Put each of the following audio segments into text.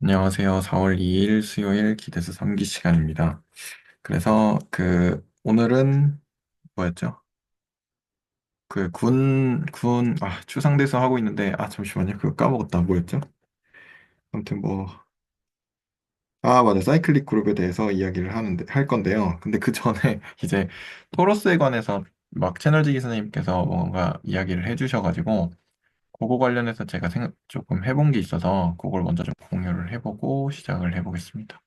안녕하세요. 4월 2일 수요일 기대수 3기 시간입니다. 그래서 오늘은 뭐였죠? 추상대수 하고 있는데, 잠시만요. 그거 까먹었다. 뭐였죠? 아무튼 맞아. 사이클릭 그룹에 대해서 할 건데요. 근데 그 전에 이제 토러스에 관해서 막 채널지기 선생님께서 뭔가 이야기를 해주셔가지고, 그거 관련해서 제가 조금 해본 게 있어서 그걸 먼저 좀 공유를 해보고 시작을 해보겠습니다.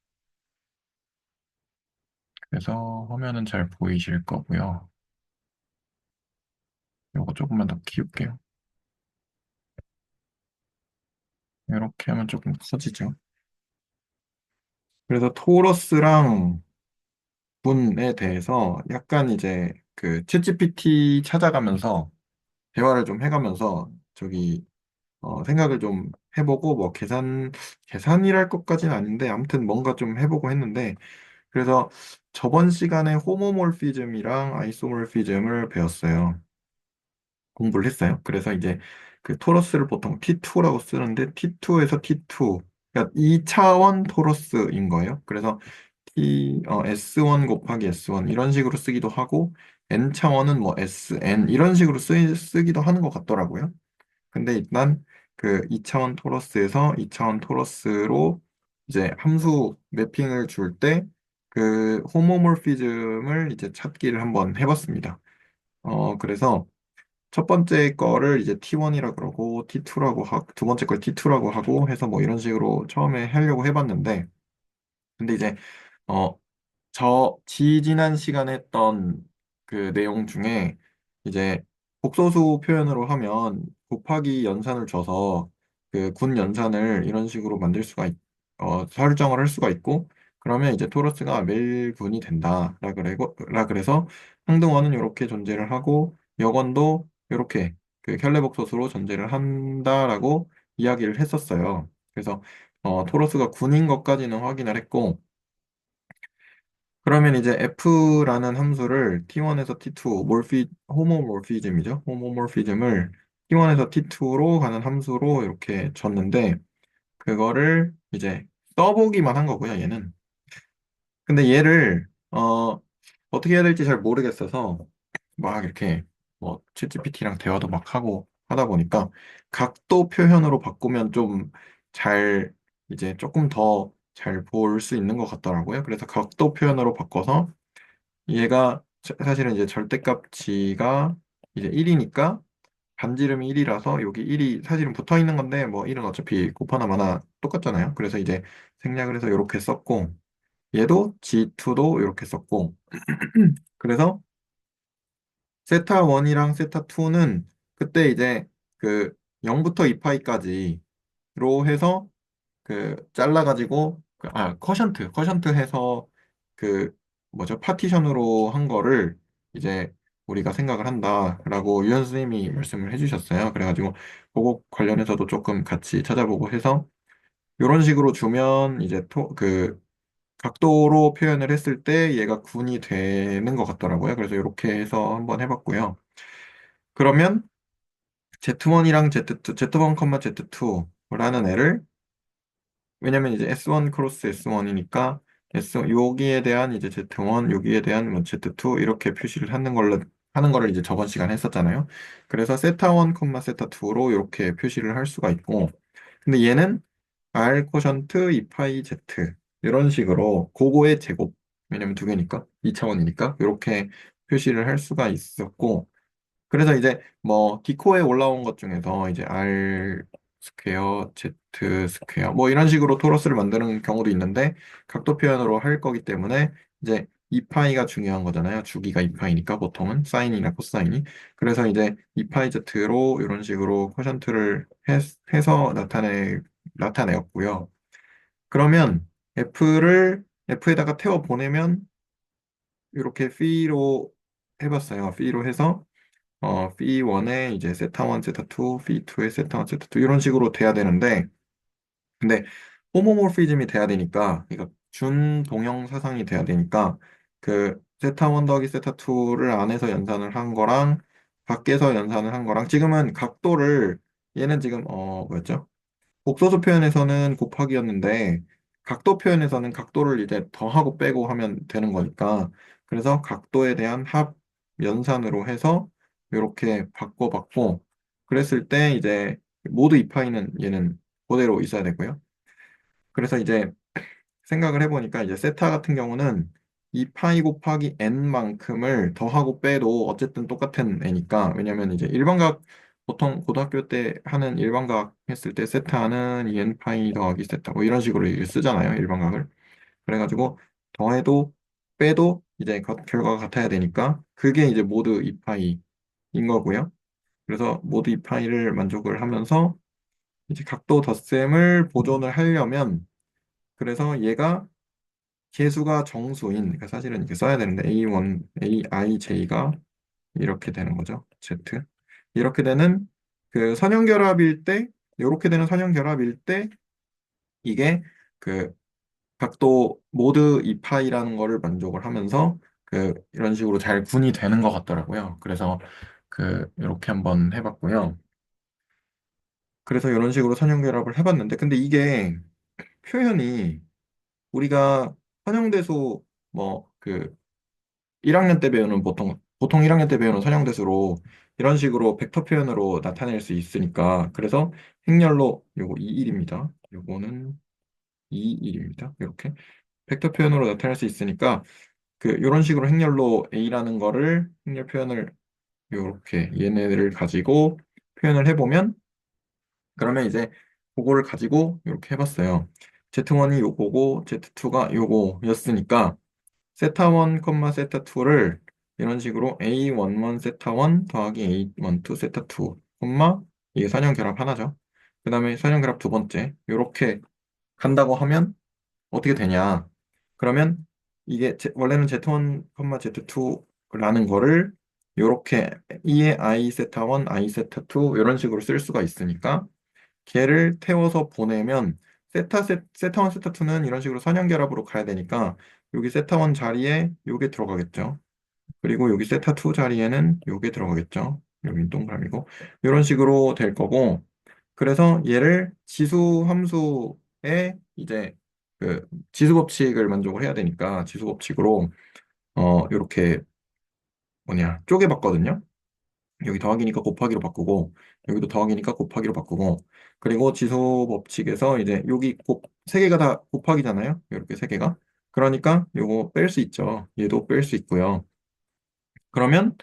그래서 화면은 잘 보이실 거고요. 요거 조금만 더 키울게요. 이렇게 하면 조금 커지죠. 그래서 토러스랑 분에 대해서 약간 이제 그 챗GPT 찾아가면서 대화를 좀 해가면서 생각을 좀 해보고 계산이랄 것까지는 아닌데 아무튼 뭔가 좀 해보고 했는데 그래서 저번 시간에 호모몰피즘이랑 아이소몰피즘을 배웠어요. 공부를 했어요. 그래서 이제 그 토러스를 보통 T2라고 쓰는데 T2에서 T2, 그러니까 2차원 토러스인 거예요. 그래서 S1 곱하기 S1 이런 식으로 쓰기도 하고 N차원은 뭐 SN 이런 식으로 쓰기도 하는 것 같더라고요. 근데 일단 그 2차원 토러스에서 2차원 토러스로 이제 함수 매핑을 줄 때 그 호모몰피즘을 이제 찾기를 한번 해봤습니다. 그래서 첫 번째 거를 이제 T1이라 그러고 두 번째 걸 T2라고 하고 해서 뭐 이런 식으로 처음에 하려고 해봤는데 근데 이제 어, 지지난 시간에 했던 그 내용 중에 이제 복소수 표현으로 하면 곱하기 연산을 줘서 그 군 연산을 이런 식으로 설정을 할 수가 있고 그러면 이제 토러스가 매일군이 된다라 그래서 항등원은 이렇게 존재를 하고 여건도 이렇게 그 켤레복소수로 존재를 한다라고 이야기를 했었어요. 그래서 토러스가 군인 것까지는 확인을 했고 그러면 이제 F라는 함수를 T1에서 T2, 호모몰피즘이죠. 호모몰피즘을 T1에서 T2로 가는 함수로 이렇게 줬는데, 그거를 이제 써보기만 한 거고요, 얘는. 근데 어떻게 해야 될지 잘 모르겠어서, 막 이렇게, 챗GPT랑 대화도 막 하고 하다 보니까, 각도 표현으로 바꾸면 잘, 이제 조금 더 잘 볼 수 있는 것 같더라고요. 그래서 각도 표현으로 바꿔서, 사실은 이제 절대값치가 이제 1이니까 반지름이 1이라서 여기 1이 사실은 붙어 있는 건데 뭐 1은 어차피 곱하나 마나 똑같잖아요. 그래서 이제 생략을 해서 이렇게 썼고 얘도 G2도 이렇게 썼고 그래서 세타 1이랑 세타 2는 그때 이제 그 0부터 2파이까지로 해서 잘라가지고 커션트 해서 그 뭐죠 파티션으로 한 거를 이제 우리가 생각을 한다라고 유현 선생님이 말씀을 해주셨어요. 그래가지고 그거 관련해서도 조금 같이 찾아보고 해서 이런 식으로 주면 이제 각도로 표현을 했을 때 얘가 군이 되는 것 같더라고요. 그래서 이렇게 해서 한번 해봤고요. 그러면 Z1이랑 Z2, Z1, Z2라는 애를 왜냐면 이제 S1 크로스 S1이니까 여기에 대한 이제 Z1, 여기에 대한 뭐 Z2 이렇게 표시를 하는 거를 이제 저번 시간에 했었잖아요. 그래서 세타 1, 세타 2로 이렇게 표시를 할 수가 있고 근데 얘는 R 코션트 2파이 Z 이런 식으로 고거의 제곱 왜냐면 두 개니까 2차원이니까 이렇게 표시를 할 수가 있었고 그래서 이제 뭐 디코에 올라온 것 중에서 이제 R 스퀘어, Z 스퀘어 뭐 이런 식으로 토러스를 만드는 경우도 있는데 각도 표현으로 할 거기 때문에 이제 2파이가 중요한 거잖아요. 주기가 2파이니까 보통은 사인이나 코사인이 그래서 이제 2파이 Z로 이런 식으로 쿼션트를 해서 나타내었고요. 그러면 F에다가 태워 보내면 이렇게 P로 해봤어요. P로 해서 phi1에 이제 세타1, 세타2, phi2에 세타1, 세타2 이런 식으로 돼야 되는데 근데 호모모피즘이 돼야 되니까 그러니까 준동형 사상이 돼야 되니까 그 세타1 더하기 세타2를 안에서 연산을 한 거랑 밖에서 연산을 한 거랑 지금은 각도를 얘는 지금 뭐였죠? 복소수 표현에서는 곱하기였는데 각도 표현에서는 각도를 이제 더하고 빼고 하면 되는 거니까 그래서 각도에 대한 합 연산으로 해서 이렇게 바꿔봤고 그랬을 때 이제 모두 이파이는 얘는 그대로 있어야 되고요. 그래서 이제 생각을 해보니까 이제 세타 같은 경우는 이 파이 곱하기 n만큼을 더하고 빼도 어쨌든 똑같은 애니까 왜냐면 이제 일반각 보통 고등학교 때 하는 일반각 했을 때 세타는 이 n 파이 더하기 세타 뭐 이런 식으로 이게 쓰잖아요 일반각을 그래가지고 더해도 빼도 이제 결과가 같아야 되니까 그게 이제 모두 2파이인 거고요. 그래서 모두 2파이를 만족을 하면서 이제 각도 덧셈을 보존을 하려면 그래서 얘가 계수가 정수인, 그러니까 사실은 이렇게 써야 되는데 A1, AIJ가 이렇게 되는 거죠. Z. 이렇게 되는 그 선형결합일 때, 이렇게 되는 선형결합일 때 이게 그 각도 모드 2파이라는 거를 만족을 하면서 그 이런 식으로 잘 분이 되는 것 같더라고요. 그래서 그 이렇게 한번 해봤고요. 그래서 이런 식으로 선형결합을 해봤는데, 근데 이게 표현이 우리가 선형대수 뭐그 1학년 때 배우는 보통 1학년 때 배우는 선형대수로 이런 식으로 벡터 표현으로 나타낼 수 있으니까 그래서 행렬로 요거 2일입니다. 요거는 2일입니다. 이렇게 벡터 표현으로 나타낼 수 있으니까 그 이런 식으로 행렬로 A라는 거를 행렬 표현을 요렇게 얘네를 가지고 표현을 해보면 그러면 이제 그거를 가지고 이렇게 해봤어요. Z1이 요거고 Z2가 요거였으니까 세타1, 세타2를 이런 식으로 A11 세타1 더하기 A12 세타2, 이게 선형 결합 하나죠. 그 다음에 선형 결합 두 번째 이렇게 간다고 하면 어떻게 되냐? 그러면 이게 원래는 Z1, Z2라는 거를 이렇게 E의 I 세타1, I 세타2 이런 식으로 쓸 수가 있으니까 걔를 태워서 보내면 세타1, 세타2는 이런 식으로 선형결합으로 가야 되니까 여기 세타1 자리에 요게 들어가겠죠. 그리고 여기 세타2 자리에는 요게 들어가겠죠. 여기 동그라미고 이런 식으로 될 거고 그래서 얘를 지수 함수에 이제 그 지수 법칙을 만족을 해야 되니까 지수 법칙으로 이렇게 쪼개봤거든요. 여기 더하기니까 곱하기로 바꾸고 여기도 더하기니까 곱하기로 바꾸고 그리고 지수 법칙에서 이제 여기 세 개가 다 곱하기잖아요. 이렇게 세 개가. 그러니까 요거 뺄 수 있죠. 얘도 뺄 수 있고요. 그러면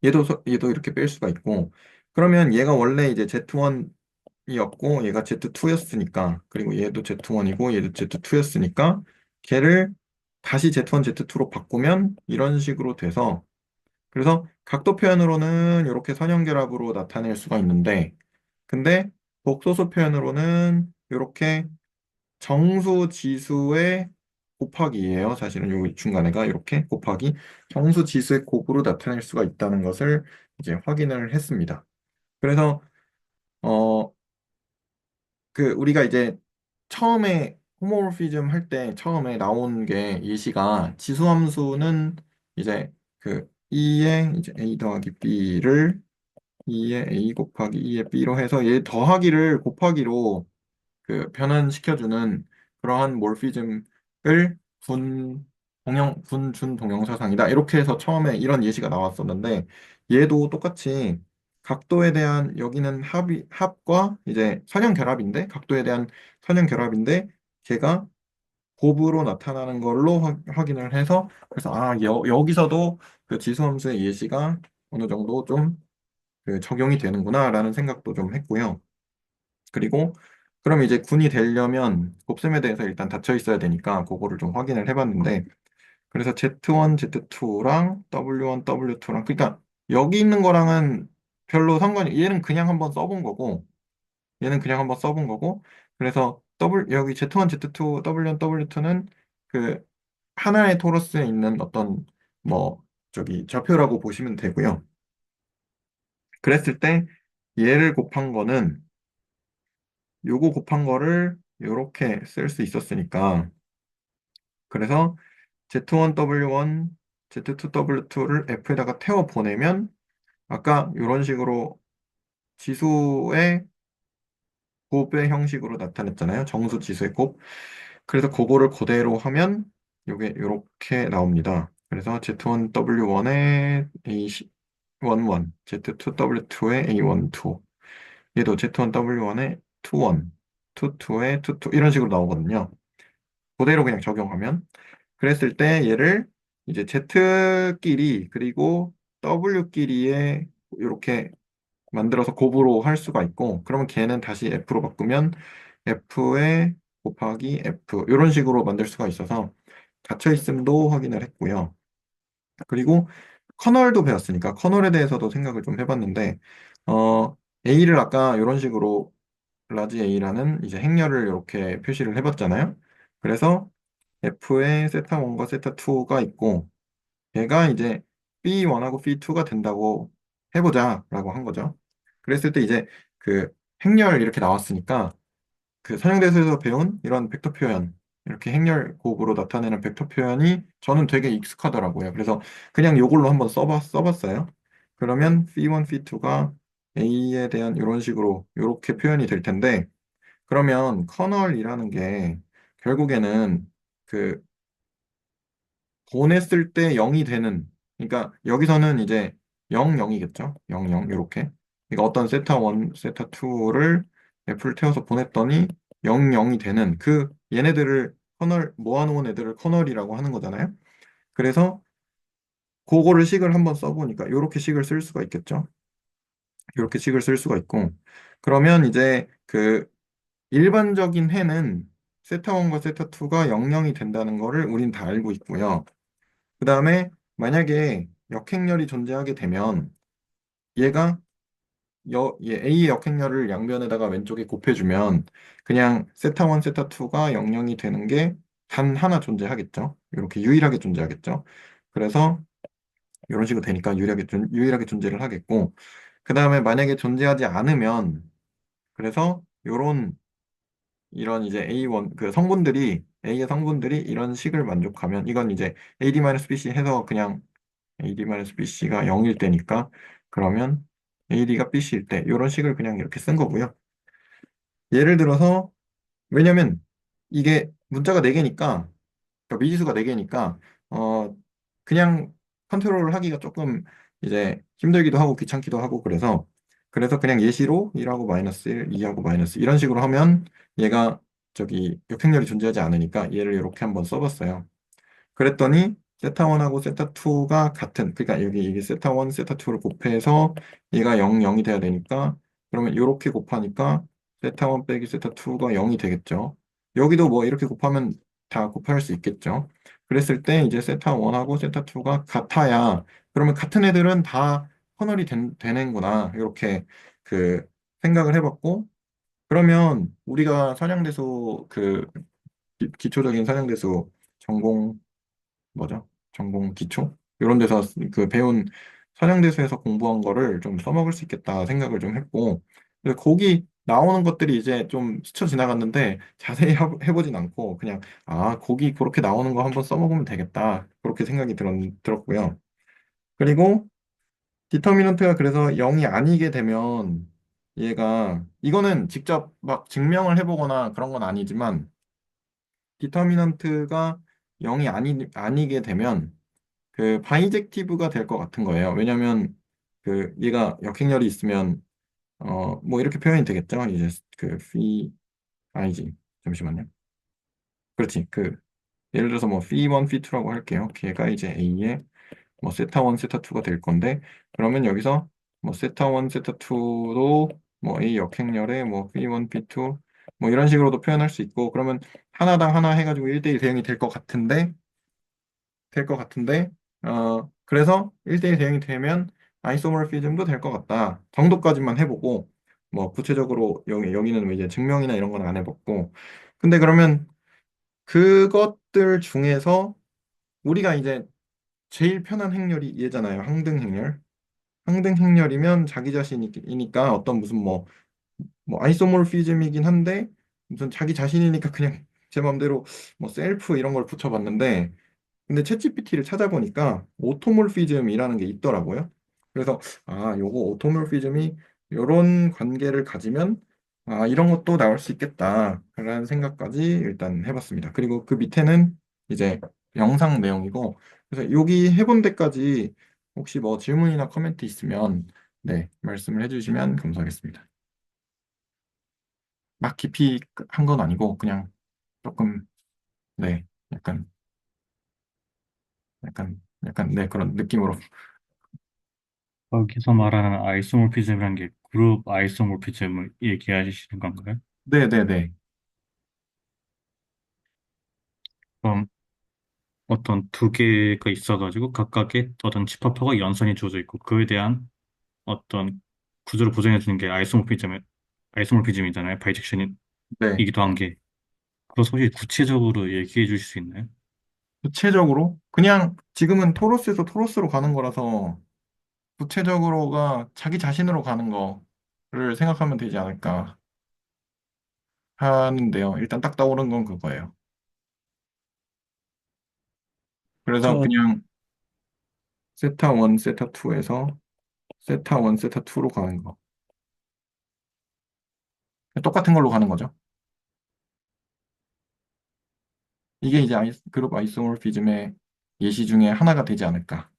얘도 이렇게 뺄 수가 있고 그러면 얘가 원래 이제 Z1이었고 얘가 Z2였으니까 그리고 얘도 Z1이고 얘도 Z2였으니까 걔를 다시 Z1, Z2로 바꾸면 이런 식으로 돼서 그래서 각도 표현으로는 이렇게 선형결합으로 나타낼 수가 있는데, 근데 복소수 표현으로는 이렇게 정수 지수의 곱하기예요. 사실은 여기 중간에가 이렇게 곱하기 정수 지수의 곱으로 나타낼 수가 있다는 것을 이제 확인을 했습니다. 그래서 어 그 우리가 이제 처음에 호모모피즘 할 때 처음에 나온 게 예시가 지수함수는 이제 그 2의 이제 a 더하기 b를 2의 a 곱하기 2의 b로 해서 얘 더하기를 곱하기로 그 변환시켜주는 그러한 몰피즘을 준 동영사상이다. 이렇게 해서 처음에 이런 예시가 나왔었는데 얘도 똑같이 각도에 대한 여기는 합과 이제 선형결합인데 각도에 대한 선형결합인데 걔가 곱으로 나타나는 걸로 확인을 해서 그래서 여기서도 그 지수함수의 예시가 어느 정도 좀 그 적용이 되는구나라는 생각도 좀 했고요. 그리고 그럼 이제 군이 되려면 곱셈에 대해서 일단 닫혀 있어야 되니까 그거를 좀 확인을 해봤는데 그래서 Z1, Z2랑 W1, W2랑 그러니까 여기 있는 거랑은 별로 상관이 얘는 그냥 한번 써본 거고 얘는 그냥 한번 써본 거고 그래서 여기 Z1, Z2, W1, W2는 그 하나의 토러스에 있는 어떤 뭐 저기 좌표라고 보시면 되고요. 그랬을 때 얘를 곱한 거는 요거 곱한 거를 요렇게 쓸 수 있었으니까 그래서 Z1W1, Z2W2를 F에다가 태워 보내면 아까 이런 식으로 지수의 곱의 형식으로 나타냈잖아요. 정수 지수의 곱. 그래서 그거를 그대로 하면 요게 이렇게 나옵니다. 그래서 Z1W1에 A11, Z2W2에 A12, 얘도 Z1W1에 21, 22에 22 이런 식으로 나오거든요. 그대로 그냥 적용하면 그랬을 때 얘를 이제 Z끼리 그리고 W끼리에 이렇게 만들어서 곱으로 할 수가 있고 그러면 걔는 다시 F로 바꾸면 F에 곱하기 F 이런 식으로 만들 수가 있어서 닫혀 있음도 확인을 했고요. 그리고 커널도 배웠으니까 커널에 대해서도 생각을 좀 해봤는데 어, A를 아까 이런 식으로 라지 A라는 이제 행렬을 이렇게 표시를 해봤잖아요. 그래서 F에 세타 1과 세타 2가 있고 얘가 이제 B1하고 B2가 된다고 해보자라고 한 거죠. 그랬을 때 이제 그 행렬 이렇게 나왔으니까 그 선형대에서 배운 이런 벡터 표현 이렇게 행렬 곱으로 나타내는 벡터 표현이 저는 되게 익숙하더라고요. 그래서 그냥 요걸로 한번 써봤어요. 그러면 B1, B2가 A에 대한 이런 식으로 이렇게 표현이 될 텐데 그러면 커널이라는 게 결국에는 그 보냈을 때 0이 되는 그러니까 여기서는 이제 0, 0이겠죠. 0, 0 이렇게 그러니까 어떤 세타 1, 세타 2를 F를 태워서 보냈더니 0, 0이 되는 그 얘네들을 커널 모아놓은 애들을 커널이라고 하는 거잖아요. 그래서 그거를 식을 한번 써보니까 이렇게 식을 쓸 수가 있겠죠. 이렇게 식을 쓸 수가 있고 그러면 이제 그 일반적인 해는 세타 1과 세타 2가 0, 0이 된다는 거를 우린 다 알고 있고요. 그 다음에 만약에 역행렬이 존재하게 되면 얘가 얘 A의 역행렬을 양변에다가 왼쪽에 곱해주면 그냥 세타 1, 세타 2가 0, 0이 되는 게 단 하나 존재하겠죠. 이렇게 유일하게 존재하겠죠. 그래서 이런 식으로 되니까 유일하게 존재를 하겠고 그 다음에 만약에 존재하지 않으면 그래서 이런 이제 A1 그 성분들이 A의 성분들이 이런 식을 만족하면 이건 이제 AD-BC 해서 그냥 AD-BC가 0일 때니까 그러면 AD가 BC일 때 이런 식을 그냥 이렇게 쓴 거고요. 예를 들어서 왜냐면 이게 문자가 4개니까 그러니까 미지수가 4개니까 그냥 컨트롤을 하기가 조금 이제 힘들기도 하고 귀찮기도 하고 그래서 그냥 예시로 1하고 마이너스 1, 2하고 마이너스 이런 식으로 하면 얘가 저기 역행렬이 존재하지 않으니까 얘를 이렇게 한번 써봤어요. 그랬더니 세타1하고 세타2가 같은 그러니까 여기 이게 세타1, 세타2를 곱해서 얘가 0, 0이 돼야 되니까 그러면 이렇게 곱하니까 세타1 빼기 세타2가 0이 되겠죠. 여기도 뭐 이렇게 곱하면 다 곱할 수 있겠죠. 그랬을 때 이제 세타1하고 세타2가 같아야 그러면 같은 애들은 다 커널이 되는구나 이렇게 그 생각을 해봤고 그러면 우리가 선형대수 그 기초적인 선형대수 전공 뭐죠? 전공 기초? 이런 데서 그 배운 선형대수에서 공부한 거를 좀 써먹을 수 있겠다 생각을 좀 했고, 근데 거기 나오는 것들이 이제 좀 스쳐 지나갔는데 자세히 해보진 않고 그냥 아, 거기 그렇게 나오는 거 한번 써먹으면 되겠다. 그렇게 생각이 들었고요. 그리고 디터미넌트가 그래서 0이 아니게 되면 얘가 이거는 직접 막 증명을 해보거나 그런 건 아니지만 디터미넌트가 0이 아니게 되면 그 바이젝티브가 될 것 같은 거예요. 왜냐하면 그 얘가 역행렬이 있으면 뭐 이렇게 표현이 되겠죠. 이제 그 phi 아니지 잠시만요. 그렇지 그 예를 들어서 뭐 phi 1, phi 2라고 할게요. 걔가 이제 A의 뭐 세타 1, 세타 2가 될 건데 그러면 여기서 뭐 세타 1, 세타 2도 뭐 A 역행렬에 뭐 phi 1, phi 2 뭐 이런 식으로도 표현할 수 있고 그러면 하나당 하나 해가지고 1대1 대응이 될 것 같은데, 그래서 1대1 대응이 되면 아이소모르피즘도 될 것 같다. 정도까지만 해보고, 뭐, 구체적으로 여기는 뭐 이제 증명이나 이런 건 안 해봤고, 근데 그러면 그것들 중에서 우리가 이제 제일 편한 행렬이 얘잖아요. 항등 행렬. 항등 행렬이면 자기 자신이니까 어떤 무슨 뭐 아이소모르피즘이긴 한데, 무슨 자기 자신이니까 그냥 제 맘대로 뭐 셀프 이런 걸 붙여봤는데, 근데 챗GPT를 찾아보니까 오토몰피즘이라는 게 있더라고요. 그래서 요거 오토몰피즘이 이런 관계를 가지면 아, 이런 것도 나올 수 있겠다. 라는 생각까지 일단 해봤습니다. 그리고 그 밑에는 이제 영상 내용이고, 그래서 여기 해본 데까지 혹시 뭐 질문이나 코멘트 있으면, 네, 말씀을 해주시면 감사하겠습니다. 막 깊이 한 건 아니고, 그냥 조금, 네, 네, 그런 느낌으로. 거기서 말하는 아이소모피즘이라는 게 그룹 아이소모피즘을 얘기하시는 건가요? 네네네. 그럼 어떤 두 개가 있어가지고 각각의 어떤 집합화가 연산이 주어져 있고 그에 대한 어떤 구조를 보존해 주는 게 아이소모피즘이잖아요. 바이젝션이기도 네. 한 게. 그래서 혹시 구체적으로 얘기해 주실 수 있나요? 구체적으로, 그냥 지금은 토로스에서 토로스로 가는 거라서, 구체적으로가 자기 자신으로 가는 거를 생각하면 되지 않을까 하는데요. 일단 딱 떠오른 건 그거예요. 그래서 저, 그냥 세타 1, 세타 2에서 세타 1, 세타 2로 가는 거. 똑같은 걸로 가는 거죠. 이게 이제 그룹 아이소모피즘의 예시 중에 하나가 되지 않을까.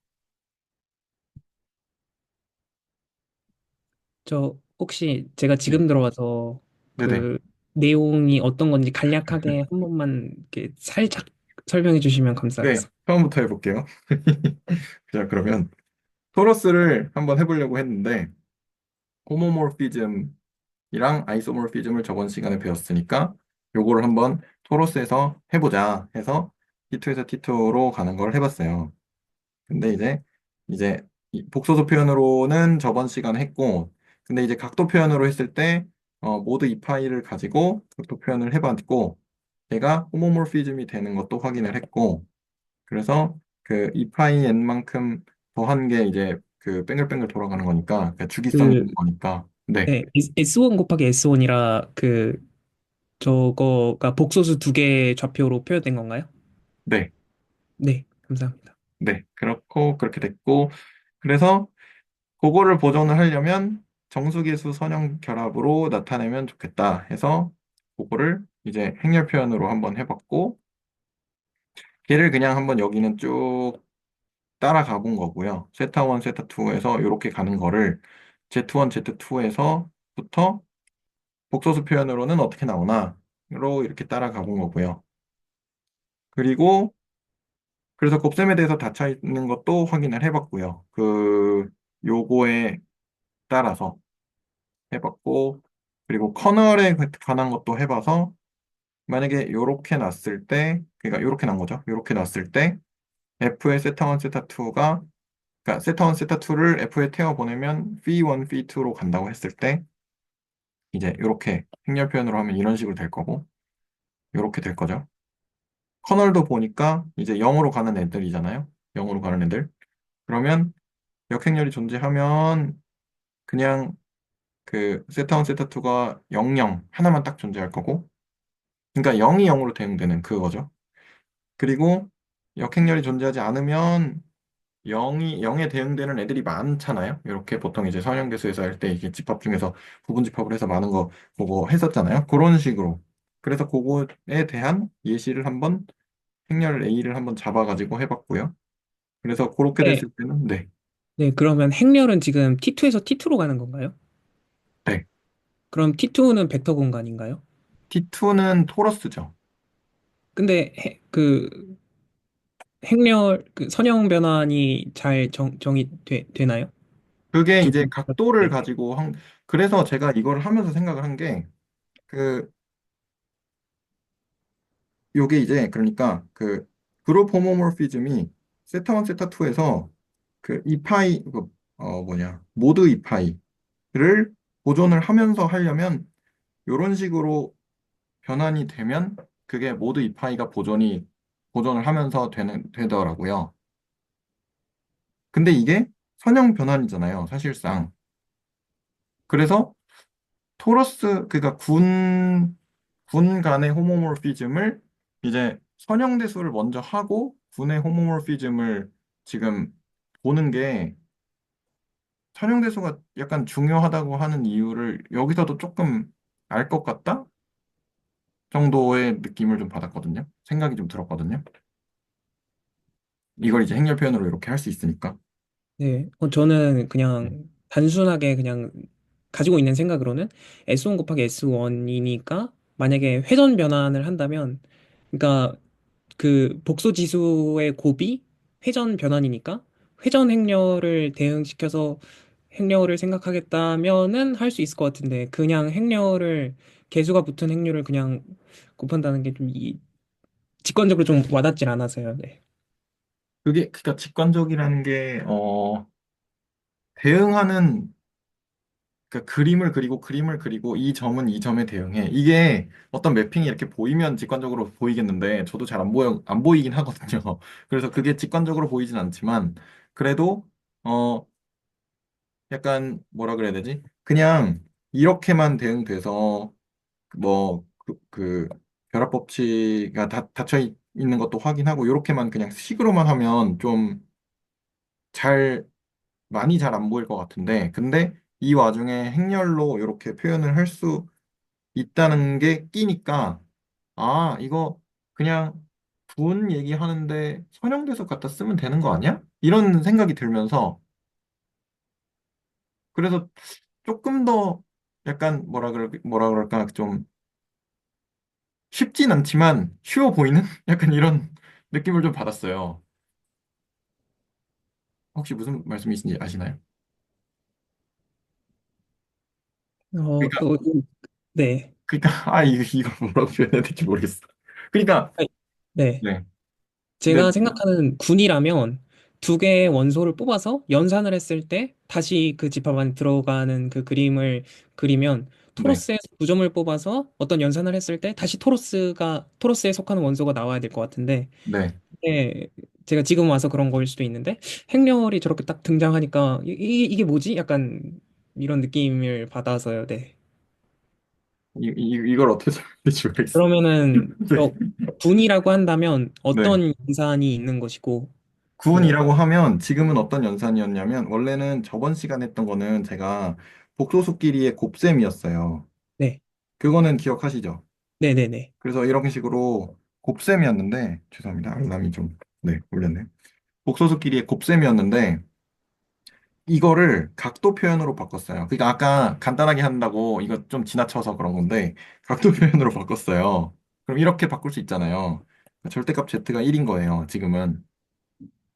혹시 제가 네. 지금 들어와서 네네. 그 내용이 어떤 건지 간략하게 한 번만 이렇게 살짝 설명해 주시면 네, 감사하겠습니다. 처음부터 해볼게요. 자, 그러면 토러스를 한번 해보려고 했는데, 호모모피즘이랑 아이소모피즘을 저번 시간에 배웠으니까, 요거를 한번 토러스에서 해보자 해서 T2에서 T2로 가는 걸 해봤어요. 근데 이제 이 복소수 표현으로는 저번 시간에 했고, 근데 이제 각도 표현으로 했을 때, 모드 이 파이를 가지고 각도 표현을 해봤고, 얘가 호모모피즘이 되는 것도 확인을 했고, 그래서 그 이 파이 n만큼 더한 게 이제 그 뱅글뱅글 돌아가는 거니까, 그 주기성 그, 되는 거니까, 네, 네, S1 곱하기 S1이라 저거가 복소수 두 개의 좌표로 표현된 건가요? 네, 네, 감사합니다. 네, 그렇고, 그렇게 됐고, 그래서 그거를 보존을 하려면 정수계수 선형 결합으로 나타내면 좋겠다 해서 그거를 이제 행렬 표현으로 한번 해봤고 걔를 그냥 한번 여기는 쭉 따라가 본 거고요. 세타 1, 세타 2에서 이렇게 가는 거를 Z1, Z2에서부터 복소수 표현으로는 어떻게 나오나로 이렇게 따라가 본 거고요. 그리고 그래서 곱셈에 대해서 닫혀 있는 것도 확인을 해봤고요. 그 요거에 따라서 해봤고, 그리고 커널에 관한 것도 해봐서, 만약에 요렇게 났을 때, 그러니까 요렇게 난 거죠. 요렇게 났을 때, F의 세타 1, 세타 2가, 그러니까 세타 1, 세타 2를 F에 태워 보내면 phi 1, phi 2로 간다고 했을 때, 이제 요렇게 행렬 표현으로 하면 이런 식으로 될 거고, 요렇게 될 거죠. 커널도 보니까 이제 0으로 가는 애들이잖아요. 0으로 가는 애들. 그러면 역행렬이 존재하면 그냥 그 세타 1, 세타 2가 0, 0 하나만 딱 존재할 거고, 그러니까 0이 0으로 대응되는 그거죠. 그리고 역행렬이 존재하지 않으면 0에 대응되는 애들이 많잖아요. 이렇게 보통 이제 선형계수에서 할 때 이게 집합 중에서 부분 집합을 해서 많은 거 보고 했었잖아요. 그런 식으로. 그래서 그거에 대한 예시를 한번 행렬 A를 한번 잡아가지고 해봤고요. 그래서 그렇게 네, 됐을 때는 네. 네, 그러면 행렬은 지금 T2에서 T2로 가는 건가요? 네. 그럼 T2는 벡터 공간인가요? T2는 토러스죠. 근데 행렬 선형 변환이 잘 되나요? 그게 두 이제 분. 각도를 네. 가지고 그래서 제가 이걸 하면서 생각을 한 게, 그 요게 이제 그러니까 그 그룹 호모모피즘이 세타 1, 세타 2에서 그 이파이 뭐냐 모드 이파이를 보존을 하면서 하려면 이런 식으로 변환이 되면 그게 모드 이파이가 보존을 하면서 되더라고요. 근데 이게 선형 변환이잖아요, 사실상. 그래서 그러니까 군 간의 호모모피즘을 이제 선형대수를 먼저 하고 군의 호모모피즘을 지금 보는 게 선형대수가 약간 중요하다고 하는 이유를 여기서도 조금 알 것 같다 정도의 느낌을 좀 받았거든요. 생각이 좀 들었거든요. 이걸 이제 행렬 표현으로 이렇게 할 수 있으니까. 네. 저는 네. 그냥 단순하게 그냥 가지고 있는 생각으로는 S1 곱하기 S1이니까 만약에 회전 변환을 한다면, 그러니까 그 복소 지수의 곱이 회전 변환이니까 회전 행렬을 대응시켜서 행렬을 생각하겠다면은 할 수 있을 것 같은데, 그냥 행렬을 개수가 붙은 행렬을 그냥 곱한다는 게 좀 직관적으로 좀 와닿질 않아서요. 네. 그게, 그러니까 직관적이라는 게, 대응하는, 그러니까 그림을 그리고 이 점은 이 점에 대응해. 이게 어떤 매핑이 이렇게 보이면 직관적으로 보이겠는데, 저도 잘 안 보이긴 하거든요. 그래서 그게 직관적으로 보이진 않지만, 그래도, 어, 약간, 뭐라 그래야 되지? 그냥, 이렇게만 대응돼서, 결합 법칙가 닫혀 있는 것도 확인하고, 이렇게만 그냥 식으로만 하면 좀 많이 잘 안 보일 것 같은데, 근데 이 와중에 행렬로 이렇게 표현을 할 수 있다는 게 끼니까, 아, 이거 그냥 분 얘기하는데 선형대석 갖다 쓰면 되는 거 아니야? 이런 생각이 들면서, 그래서 조금 더 약간 뭐라 그럴까, 좀 쉽진 않지만 쉬워 보이는 약간 이런 느낌을 좀 받았어요. 혹시 무슨 말씀이신지 아시나요? 그러니까, 또, 네. 이거 뭐라고 표현해야 될지 모르겠어. 그러니까, 아니, 네. 네. 네, 제가 생각하는 군이라면 두 개의 원소를 뽑아서 연산을 했을 때 다시 그 집합 안에 들어가는 그 그림을 그리면, 네, 토로스에서 두 점을 뽑아서 어떤 연산을 했을 때 다시 토로스에 속하는 원소가 나와야 될 것 같은데, 네. 예, 제가 지금 와서 그런 거일 수도 있는데 행렬이 저렇게 딱 등장하니까 이게 뭐지? 약간 이런 느낌을 받아서요. 네. 이걸 어떻게 설명할지 모르겠어. 그러면은 네. 분이라고 한다면 네. 어떤 인산이 있는 것이고, 뭐. 구운이라고 하면 지금은 어떤 연산이었냐면 원래는 저번 시간에 했던 거는 제가 복소수끼리의 곱셈이었어요. 네. 그거는 기억하시죠? 네네네. 그래서 이런 식으로 곱셈이었는데 죄송합니다. 알람이 좀 네, 울렸네. 복소수끼리의 곱셈이었는데 이거를 각도 표현으로 바꿨어요. 그러니까 아까 간단하게 한다고 이거 좀 지나쳐서 그런 건데 각도 표현으로 바꿨어요. 그럼 이렇게 바꿀 수 있잖아요. 절대값 z가 1인 거예요. 지금은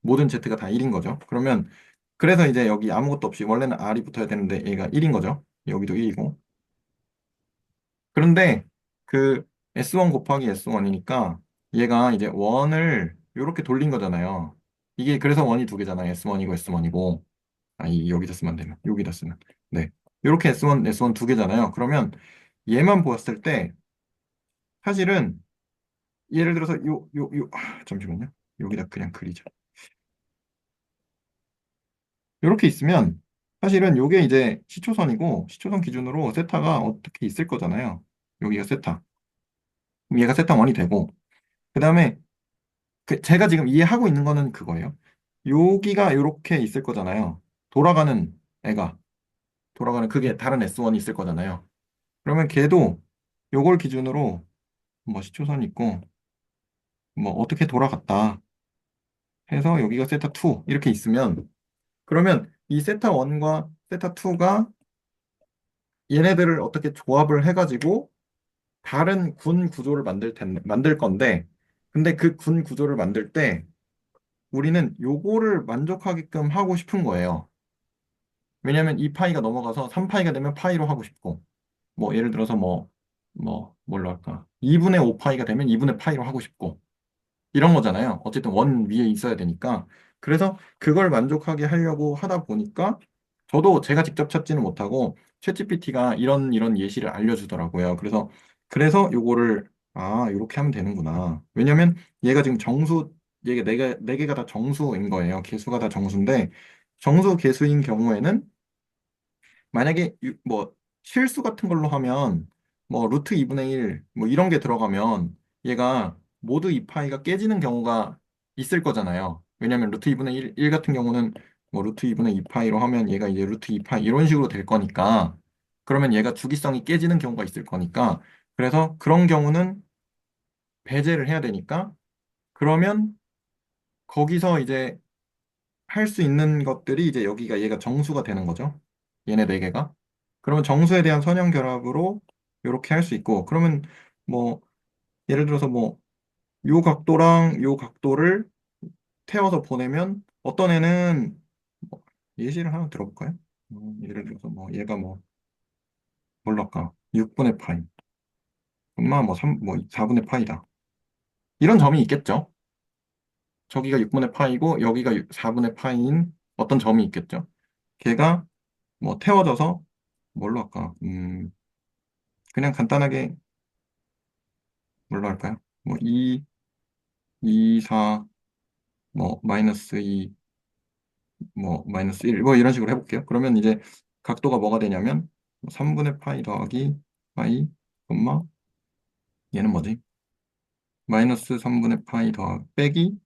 모든 z가 다 1인 거죠. 그러면 그래서 이제 여기 아무것도 없이 원래는 r이 붙어야 되는데 얘가 1인 거죠. 여기도 1이고. 그런데 그 S1 곱하기 S1이니까 얘가 이제 원을 이렇게 돌린 거잖아요. 이게 그래서 원이 두 개잖아요. S1이고 S1이고. 여기다 쓰면 안 되나? 여기다 쓰면. 네. 이렇게 S1 두 개잖아요. 그러면 얘만 보았을 때 사실은 예를 들어서 잠시만요. 여기다 그냥 그리죠. 이렇게 있으면 사실은 요게 이제 시초선이고 시초선 기준으로 세타가 어떻게 있을 거잖아요. 여기가 세타. 그럼 얘가 세타 1이 되고 그다음에 제가 지금 이해하고 있는 거는 그거예요. 여기가 이렇게 있을 거잖아요. 돌아가는 애가 돌아가는 그게 다른 S1이 있을 거잖아요. 그러면 걔도 요걸 기준으로 뭐 시초선 있고 뭐 어떻게 돌아갔다 해서 여기가 세타 2 이렇게 있으면 그러면 이 세타 1과 세타 2가 얘네들을 어떻게 조합을 해가지고 다른 군 구조를 만들 건데 근데 그 군 구조를 만들 때 우리는 요거를 만족하게끔 하고 싶은 거예요. 왜냐면 이 파이가 넘어가서 3파이가 되면 파이로 하고 싶고 뭐 예를 들어서 뭘로 할까? 2분의 5파이가 되면 2분의 파이로 하고 싶고 이런 거잖아요. 어쨌든 원 위에 있어야 되니까. 그래서 그걸 만족하게 하려고 하다 보니까 저도 제가 직접 찾지는 못하고 챗GPT가 이런 예시를 알려주더라고요. 그래서 요거를 이렇게 하면 되는구나. 왜냐면 얘가 지금 얘가 네 개가 다 정수인 거예요. 개수가 다 정수인데 정수 개수인 경우에는 만약에 실수 같은 걸로 하면 뭐 루트 2분의 1 뭐 이런 게 들어가면 얘가 모두 이 파이가 깨지는 경우가 있을 거잖아요. 왜냐면 루트 2분의 1 같은 경우는 뭐 루트 2분의 2파이로 하면 얘가 이제 루트 2파이 이런 식으로 될 거니까 그러면 얘가 주기성이 깨지는 경우가 있을 거니까 그래서 그런 경우는 배제를 해야 되니까 그러면 거기서 이제 할 수 있는 것들이 이제 여기가 얘가 정수가 되는 거죠. 얘네 네 개가. 그러면 정수에 대한 선형 결합으로 이렇게 할 수 있고 그러면 뭐 예를 들어서 뭐 요 각도랑 요 각도를 태워서 보내면 어떤 애는 뭐 예시를 하나 들어볼까요? 예를 들어서 뭐 얘가 뭐 뭘로 할까? 6분의 파이, 엄마 뭐 3, 뭐 4분의 파이다. 이런 점이 있겠죠. 저기가 6분의 파이고 여기가 4분의 파이인 어떤 점이 있겠죠. 걔가 뭐 태워져서 뭘로 할까? 그냥 간단하게 뭘로 할까요? 뭐 2, 2, 4, 뭐 마이너스 2, 뭐 마이너스 1, 뭐 이런 식으로 해볼게요. 그러면 이제 각도가 뭐가 되냐면 3분의 파이 더하기 파이, 엄마 얘는 뭐지? 마이너스 3분의 파이 더하기 빼기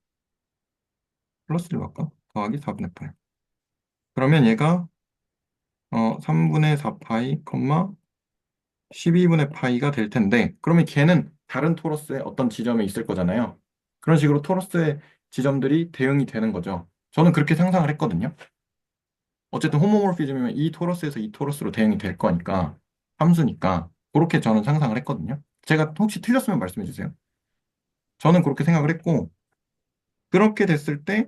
플러스를 할까? 더하기 4분의 파이. 그러면 얘가 3분의 4파이, 12분의 파이가 될 텐데, 그러면 걔는 다른 토러스의 어떤 지점에 있을 거잖아요. 그런 식으로 토러스의 지점들이 대응이 되는 거죠. 저는 그렇게 상상을 했거든요. 어쨌든 호모모르피즘이면 이 토러스에서 이 토러스로 대응이 될 거니까, 함수니까, 그렇게 저는 상상을 했거든요. 제가 혹시 틀렸으면 말씀해 주세요. 저는 그렇게 생각을 했고, 그렇게 됐을 때,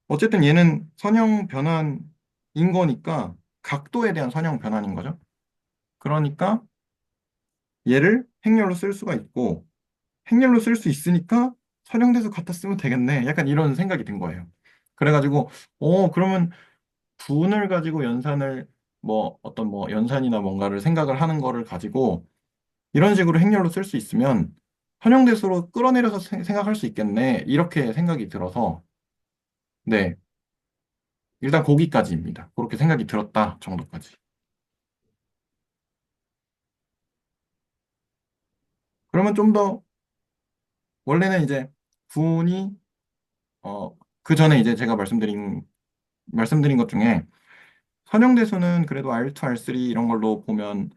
어쨌든 얘는 선형 변환인 거니까, 각도에 대한 선형 변환인 거죠. 그러니까 얘를 행렬로 쓸 수가 있고, 행렬로 쓸 수 있으니까 선형대수 갖다 쓰면 되겠네. 약간 이런 생각이 든 거예요. 그래가지고, 그러면 분을 가지고 연산을, 뭐, 어떤 뭐, 연산이나 뭔가를 생각을 하는 거를 가지고 이런 식으로 행렬로 쓸 수 있으면 선형대수로 끌어내려서 생각할 수 있겠네. 이렇게 생각이 들어서, 네. 일단 거기까지입니다. 그렇게 생각이 들었다 정도까지. 그러면 좀 더, 원래는 이제 분이, 그 전에 이제 제가 말씀드린 것 중에 선형대수는 그래도 R2, R3 이런 걸로 보면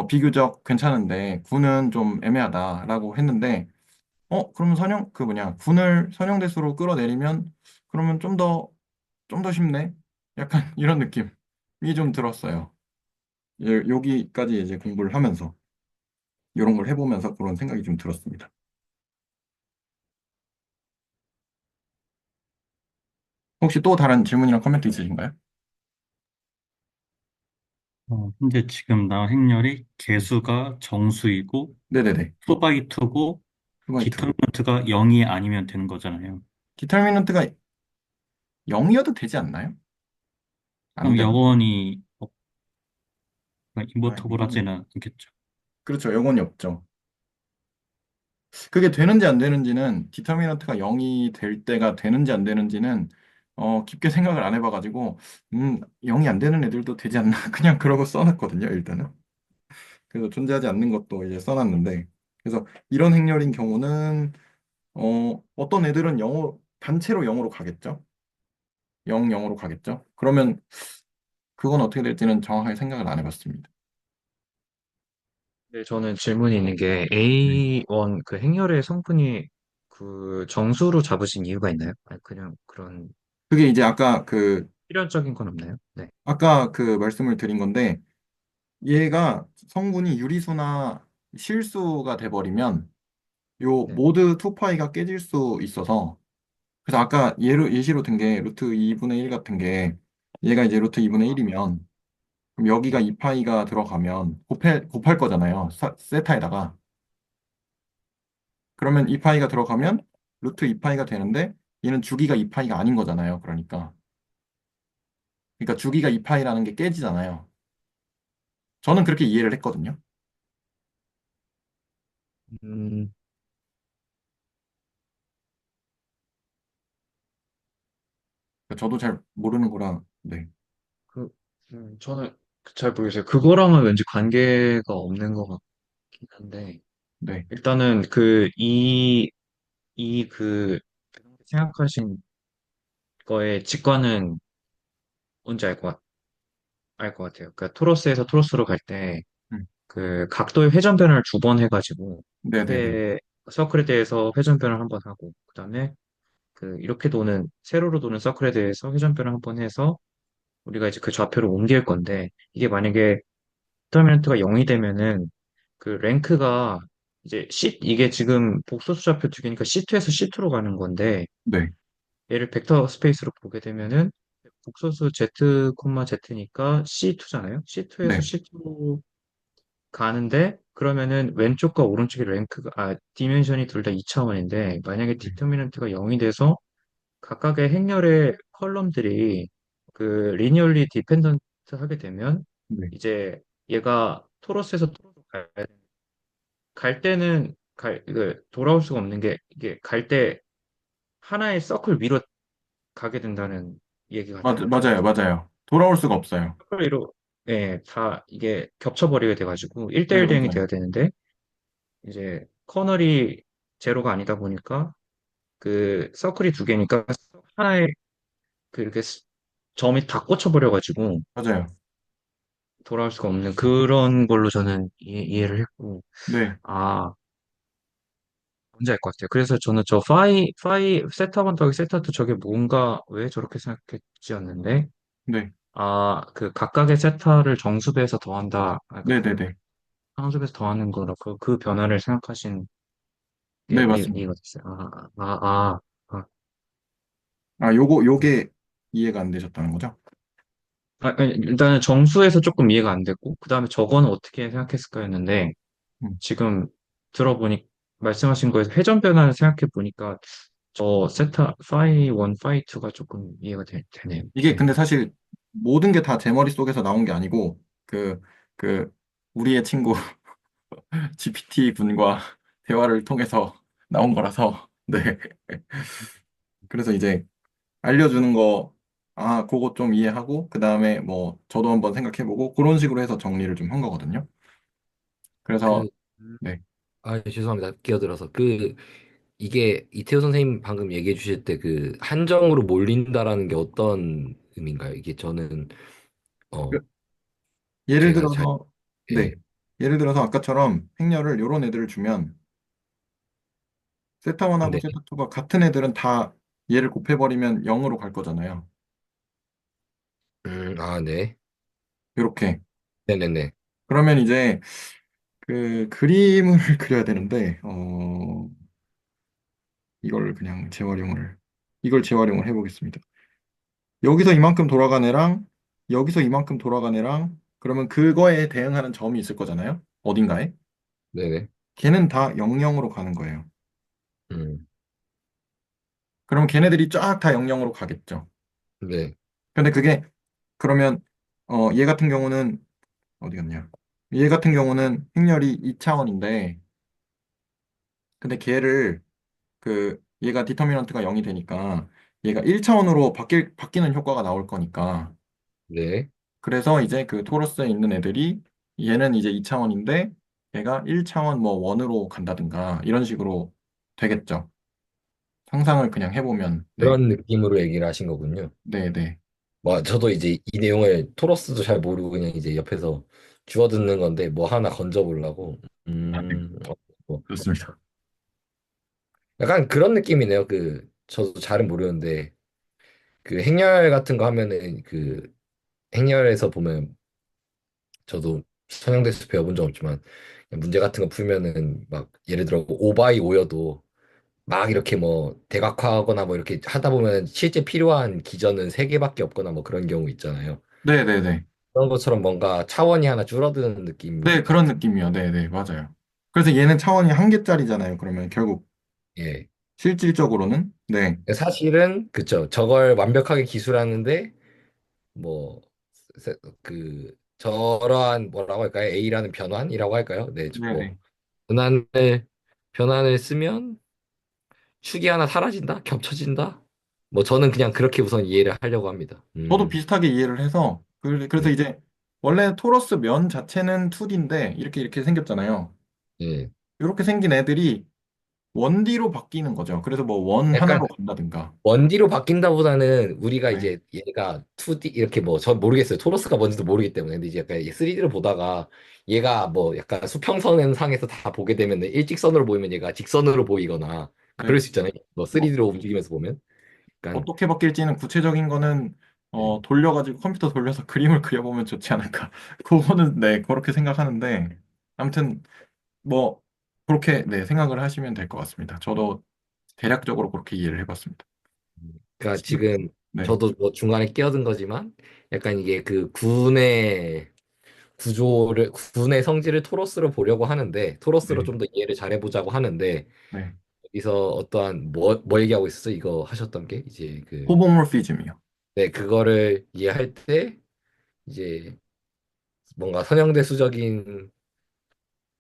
비교적 괜찮은데 군은 좀 애매하다라고 했는데 그러면 군을 선형대수로 끌어내리면 그러면 좀 더 쉽네? 약간 이런 느낌이 좀 들었어요. 여기까지 이제 공부를 하면서 이런 걸 해보면서 그런 생각이 좀 들었습니다. 혹시 또 다른 질문이나 코멘트 있으신가요? 현재 지금 나온 행렬이 개수가 정수이고 네네네. 2x2고 후바이트. 디터미넌트가 0이 아니면 되는 거잖아요. 디터미넌트가 0이어도 되지 않나요? 안 그럼 되나? 영원히 아, 임포터블 이거는 하지는 않겠죠. 그렇죠. 영원이 없죠. 그게 되는지 안 되는지는 디터미넌트가 0이 될 때가 되는지 안 되는지는 깊게 생각을 안 해봐가지고 0이 안 되는 애들도 되지 않나 그냥 그러고 써놨거든요 일단은. 그래서 존재하지 않는 것도 이제 써놨는데 그래서 이런 행렬인 경우는 어떤 애들은 영어 단체로 0으로 가겠죠. 0, 0으로 가겠죠. 그러면 그건 어떻게 될지는 정확하게 생각을 안 해봤습니다. 네, 저는 질문이 있는 게 네. A1 그 행렬의 성분이 그 정수로 잡으신 이유가 있나요? 아니, 그냥 그런 그게 이제 필연적인 건 없나요? 네. 아까 그 말씀을 드린 건데 얘가 성분이 유리수나 실수가 돼버리면 요 네. 모드 2파이가 깨질 수 있어서 그래서 아까 예시로 든 게 루트 2분의 1 같은 게 얘가 이제 루트 2분의 1이면 그럼 여기가 네. 2파이가 들어가면 곱할 거잖아요. 세타에다가. 그러면 2파이가 들어가면 루트 2파이가 되는데 얘는 주기가 2파이가 아닌 거잖아요. 그러니까 주기가 2파이라는 게 깨지잖아요. 저는 그렇게 이해를 했거든요. 음, 그러니까 저도 잘 모르는 거라 네. 그, 저는 잘 모르겠어요. 그거랑은 왠지 관계가 없는 것 같긴 한데, 네. 일단은 그, 생각하신 거의 직관은 뭔지 알 것 같아요. 알 것 같아요. 그러니까 토러스에서 토러스로 갈 때 음. 그 각도의 회전 변화를 두 번 해가지고 네네네. 서클에 대해서 회전 변화를 한 번 하고 그다음에 그 이렇게 도는 세로로 도는 서클에 대해서 회전 변화 한 번 해서 우리가 이제 그 좌표를 옮길 건데 이게 만약에 디터미넌트가 0이 되면은 그 랭크가 이제 이게 지금 복소수 좌표 두 개니까 C2에서 C2로 가는 건데 네. 얘를 벡터 스페이스로 보게 되면은 복소수 Z, Z니까 C2잖아요. C2에서 네. C2로 가는데 그러면은 왼쪽과 오른쪽의 디멘션이 둘 다 2차원인데 만약에 네. 디터미넌트가 0이 돼서 각각의 행렬의 컬럼들이 그 리니얼리 디펜던트 하게 되면 네. 이제 얘가 토러스에서 토러스로 갈 때는 돌아올 수가 없는 게 이게 갈 때 하나의 서클 위로 가게 된다는 얘기 같아요. 맞아요. 맞아요. 돌아올 수가 없어요. 서클 위로 예, 다 이게 겹쳐버리게 돼가지고 네, 1대1 대응이 맞아요. 돼야 되는데 이제 커널이 제로가 아니다 보니까 그 서클이 두 개니까 하나의 그 이렇게 점이 다 꽂혀버려가지고 맞아요. 돌아올 수가 없는 그런 걸로 저는 이해를 했고 네. 아 뭔지 알 것 같아요. 그래서 저는 저 세타 1 더하기 세타 2 저게 뭔가 왜 저렇게 생각했지였는데 네. 아 그 각각의 세타를 정수배에서 더한다. 아, 그 네네네. 상수배에서 더하는 거라 그 변화를 생각하신 게 네, 맞습니다. 이해가 됐어요. 아. 요게 이해가 안 되셨다는 거죠? 아니, 일단은 정수에서 조금 이해가 안 됐고 그 다음에 저거는 어떻게 생각했을까 했는데 음. 지금 들어보니 말씀하신 거에서 회전 변화를 생각해 보니까 저 세타 파이 1, 파이 2가 조금 이해가 되네요. 이게 네. 근데 사실 모든 게 다 제 머릿속에서 나온 게 아니고, 그, 그, 우리의 친구 GPT 분과 대화를 통해서 나온 거라서, 네. 그래서 이제 알려주는 거, 그거 좀 이해하고, 그 다음에 뭐, 저도 한번 생각해보고, 그런 식으로 해서 정리를 좀 한 거거든요. 그래서, 그, 네. 죄송합니다. 끼어들어서. 이게 이태호 선생님 방금 얘기해 주실 때 그 한정으로 몰린다라는 게 어떤 의미인가요? 이게 저는, 어, 그 예를 제가 잘, 들어서, 네. 예, 예를 들어서 아까처럼 행렬을 요런 애들을 주면, 세타1하고 네, 세타2가 같은 애들은 다 얘를 곱해버리면 0으로 갈 거잖아요. 네. 이렇게. 네네네. 그러면 이제 그 그림을 그려야 되는데, 이걸 그냥 이걸 재활용을 해보겠습니다. 여기서 이만큼 돌아간 애랑, 여기서 이만큼 돌아간 애랑, 그러면 그거에 대응하는 점이 있을 거잖아요. 어딘가에. 네네. 걔는 다 00으로 가는 거예요. 음, 그러면 걔네들이 쫙 다 00으로 가겠죠. 네, 근데 그게, 그러면, 얘 같은 경우는, 어디 갔냐. 얘 같은 경우는 행렬이 2차원인데, 근데 걔를 얘가 디터미넌트가 0이 되니까 얘가 1차원으로 바뀌는 효과가 나올 거니까. 네. 그래서 이제 그 토러스에 있는 애들이 얘는 이제 2차원인데 얘가 1차원 뭐 1으로 간다든가 이런 식으로 되겠죠. 상상을 그냥 해보면. 네. 그런 느낌으로 얘기를 하신 거군요. 네, 네. 저도 이제 이 내용을 토로스도 잘 모르고 그냥 이제 옆에서 주워 듣는 건데 뭐 하나 건져 보려고. 네. 뭐. 좋습니다. 약간 그런 느낌이네요. 저도 잘은 모르는데 그 행렬 같은 거 하면은 행렬에서 보면 저도 선형대에서 배워본 적 없지만 그냥 문제 같은 거 풀면은 막 예를 들어 5x5여도 막 이렇게 뭐 대각화하거나 뭐 이렇게 하다 보면 실제 필요한 기전은 3개밖에 없거나 뭐 그런 경우 있잖아요. 네, 네, 네. 그런 것처럼 뭔가 차원이 하나 줄어드는 느낌 네, 그런 같은. 느낌이요. 네, 네, 맞아요. 그래서 얘는 차원이 한 개짜리잖아요. 그러면 결국 예. 실질적으로는. 네. 사실은 그쵸. 저걸 완벽하게 기술하는데 뭐 저러한 뭐라고 할까요? A라는 변환이라고 할까요? 네, 네, 뭐 네. 변환을 변환을 쓰면 축이 하나 사라진다? 겹쳐진다? 뭐 저는 그냥 그렇게 우선 이해를 하려고 합니다. 저도 비슷하게 이해를 해서, 그래서 네, 이제, 원래 토러스 면 자체는 2D인데, 이렇게 생겼잖아요. 예, 이렇게 생긴 애들이 1D로 바뀌는 거죠. 그래서 뭐 원 약간 하나로 간다든가. 1D로 바뀐다보다는 우리가 네, 이제 얘가 2D 이렇게 뭐 전 모르겠어요. 토러스가 뭔지도 모르기 때문에. 근데 이제 약간 3D로 보다가 얘가 뭐 약간 수평선 상에서 다 보게 되면 일직선으로 보이면 얘가 직선으로 보이거나 그럴 네. 수 있잖아요. 뭐 어, 3D로 움직이면서 보면. 약간 어떻게 바뀔지는 구체적인 거는 네. 돌려가지고 컴퓨터 돌려서 그림을 그려보면 좋지 않을까. 그거는 네, 그렇게 생각하는데 아무튼 뭐 그렇게 네, 생각을 하시면 될 것 같습니다. 저도 대략적으로 그렇게 이해를 해봤습니다. 그러니까 지금 네, 저도 뭐 중간에 끼어든 거지만 약간 이게 그 군의 구조를 군의 성질을 토러스로 보려고 하는데 토러스로 네, 좀 더 이해를 잘해보자고 하는데 네. 여기서 어떠한 뭐 얘기하고 있었어? 이거 하셨던 게 이제 그 호모몰피즘이요. 네, 그거를 이해할 때 이제 뭔가 선형대수적인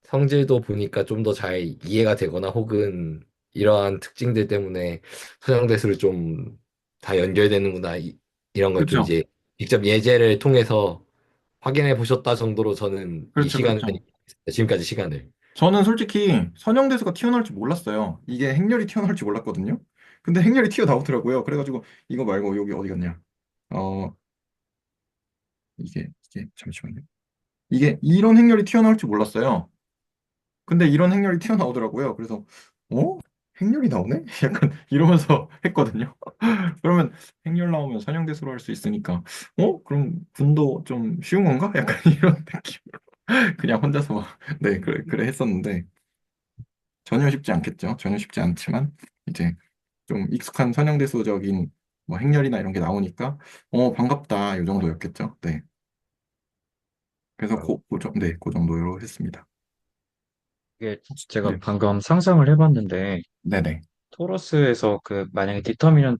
성질도 보니까 좀 더 잘 이해가 되거나 혹은 이러한 특징들 때문에 선형대수를 좀 다 연결되는구나 이런 걸 좀 그렇죠, 이제 직접 예제를 통해서 확인해 보셨다 정도로 저는 이 그렇죠, 시간을 그렇죠. 지금까지 시간을 저는 솔직히 선형대수가 튀어나올 줄 몰랐어요. 이게 행렬이 튀어나올 줄 몰랐거든요. 근데 행렬이 튀어나오더라고요. 그래가지고 이거 말고 여기 어디 갔냐? 어, 이게 잠시만요. 이게 이런 행렬이 튀어나올 줄 몰랐어요. 근데 이런 행렬이 튀어나오더라고요. 그래서 행렬이 나오네? 약간 이러면서 했거든요. 그러면 행렬 나오면 선형대수로 할 수 있으니까 그럼 군도 좀 쉬운 건가? 약간 이런 느낌으로 그냥 혼자서 막 네, 그래 했었는데 전혀 쉽지 않겠죠. 전혀 쉽지 않지만 이제 좀 익숙한 선형대수적인 뭐 행렬이나 이런 게 나오니까 반갑다 이 정도였겠죠. 네. 그래서 네, 그 정도로 했습니다. 이게 제가 네. 방금 상상을 해봤는데, 네네. 토러스에서 그 만약에 디터미넌트가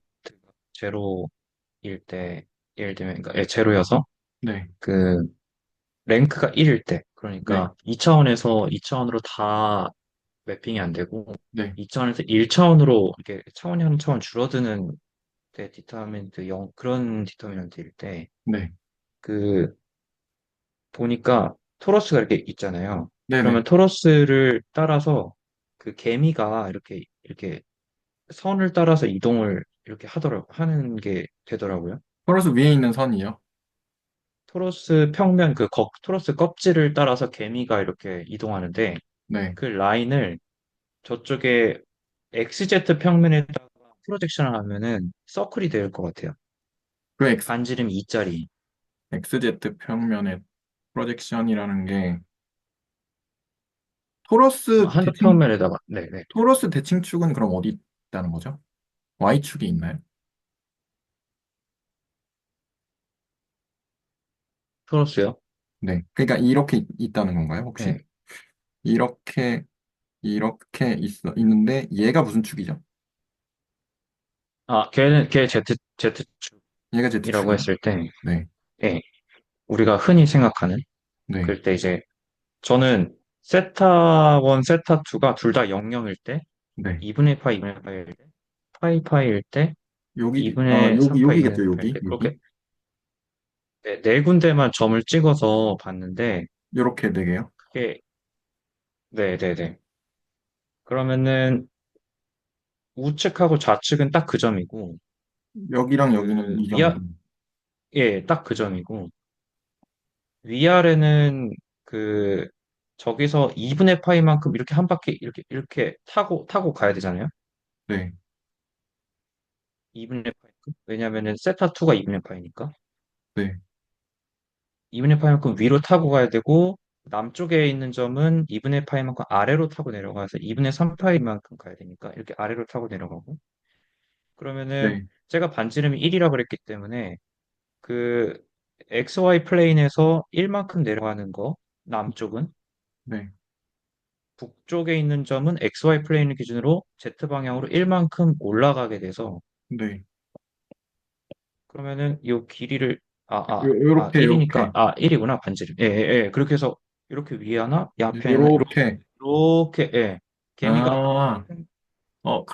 제로일 때, 예를 들면, 그러니까 제로여서 네. 그 랭크가 1일 때, 네. 그러니까 2차원에서 2차원으로 다 매핑이 안 되고, 네. 2차원에서 1차원으로 이렇게 차원이 한 차원 줄어드는 때 디터미넌트 그런 디터미넌트일 때, 네. 그 보니까 토러스가 이렇게 있잖아요. 네네. 그러면 토러스를 따라서 그 개미가 이렇게 선을 따라서 이동을 이렇게 하는 게 되더라고요. 플러스 위에 있는 선이요. 토러스 평면 토러스 껍질을 따라서 개미가 이렇게 이동하는데 네. 그 라인을 저쪽에 XZ 평면에다가 프로젝션을 하면은 서클이 될 것 같아요. 그 반지름 2짜리. XZ 평면의 프로젝션이라는 게 토러스 한 대칭 평면에다가 네네. 토러스 대칭축은 그럼 어디 있다는 거죠? Y축이 있나요? 토러스요? 네. 그러니까 이렇게 있다는 건가요, 혹시? 네. 이렇게 있는데 얘가 무슨 축이죠? 걔 얘가 Z축이라고 Z축이에요? 했을 때, 네. 예, 우리가 흔히 생각하는, 네. 그럴 때 이제, 저는 세타 1, 세타 2가 둘 다 00일 때, 네. 2분의 파이, 2분의 파이일 때, 파이일 때, 여기 2분의 여기 3파이, 여기겠죠, 2분의 3파일 여기. 때, 여기. 그렇게 네 군데만 점을 찍어서 봤는데, 요렇게 네 개요. 그게, 네네네. 그러면은 우측하고 좌측은 딱 그 점이고, 여기랑 여기는 그 이 점이고. 예, 딱 그 점이고, 위아래는 그 저기서 2분의 파이만큼 이렇게 한 바퀴 이렇게 타고 가야 되잖아요. 네. 2분의 파이만큼. 왜냐면은 세타 2가 2분의 파이니까. 네. 2분의 파이만큼 위로 타고 가야 되고 남쪽에 있는 점은 2분의 파이만큼 아래로 타고 내려가서 2분의 3 파이만큼 가야 되니까 이렇게 아래로 타고 내려가고. 그러면은 네. 제가 반지름이 1이라 그랬기 때문에 그 XY 플레인에서 1만큼 내려가는 거 남쪽은 네. 북쪽에 있는 점은 XY 플레인을 기준으로 Z 방향으로 1만큼 올라가게 돼서 네. 그러면은 이 길이를 요렇게 1이니까 요렇게 1이구나 반지름. 예, 예, 예. 그렇게 해서 이렇게 위에 하나, 옆에 하나 요렇게 이렇게 예. 개미가 아,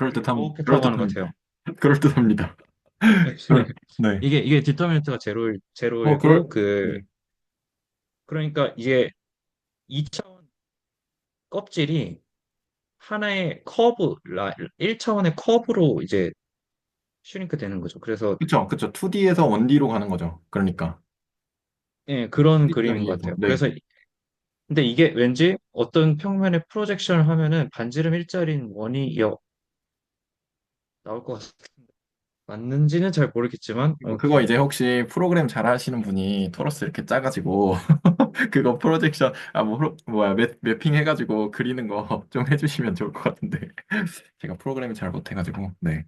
이렇게 타고 가는 것 그럴듯합니다. 같아요. 그럴듯합니다. 네. 이게 디터미넌트가 그럴, 제로이고 네. 그러니까 이제 2차원 껍질이 하나의 커브, 1차원의 커브로 이제 슈링크 되는 거죠. 그래서 그쵸, 그쵸. 2D에서 1D로 가는 거죠. 그러니까. 예, 그런 그림인 것 2D짜리에서. 같아요. 네. 그래서 근데 이게 왠지 어떤 평면에 프로젝션을 하면은 반지름 일자리인 원이 나올 것 같아요. 맞는지는 잘 모르겠지만 그거 이제 혹시 프로그램 잘 하시는 분이 토러스 이렇게 짜가지고 그거 프로젝션 뭐야 매핑 해가지고 그리는 거 좀 해주시면 좋을 것 같은데 제가 프로그램을 잘 못해가지고 네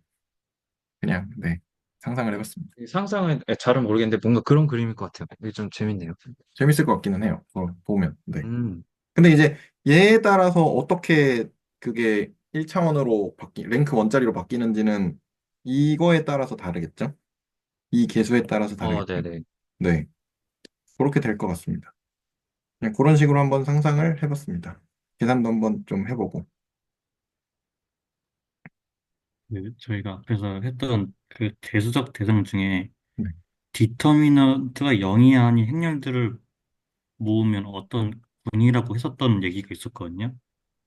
그냥 네 상상을 해봤습니다. 상상은 잘은 모르겠는데 뭔가 그런 그림일 것 같아요. 이게 좀 재밌네요. 재밌을 것 같기는 해요. 보면 네. 음, 근데 이제 얘에 따라서 어떻게 그게 1차원으로 랭크 원짜리로 바뀌는지는 이거에 따라서 다르겠죠? 이 개수에 따라서 다르겠죠? 네네. 네 그렇게 될 것 같습니다. 그냥 그런 식으로 한번 상상을 해봤습니다. 계산도 한번 좀 해보고. 저희가 앞에서 했던 그 대수적 대상 중에 네. 디터미넌트가 0이 아닌 행렬들을 모으면 어떤 군이라고 했었던 얘기가 있었거든요.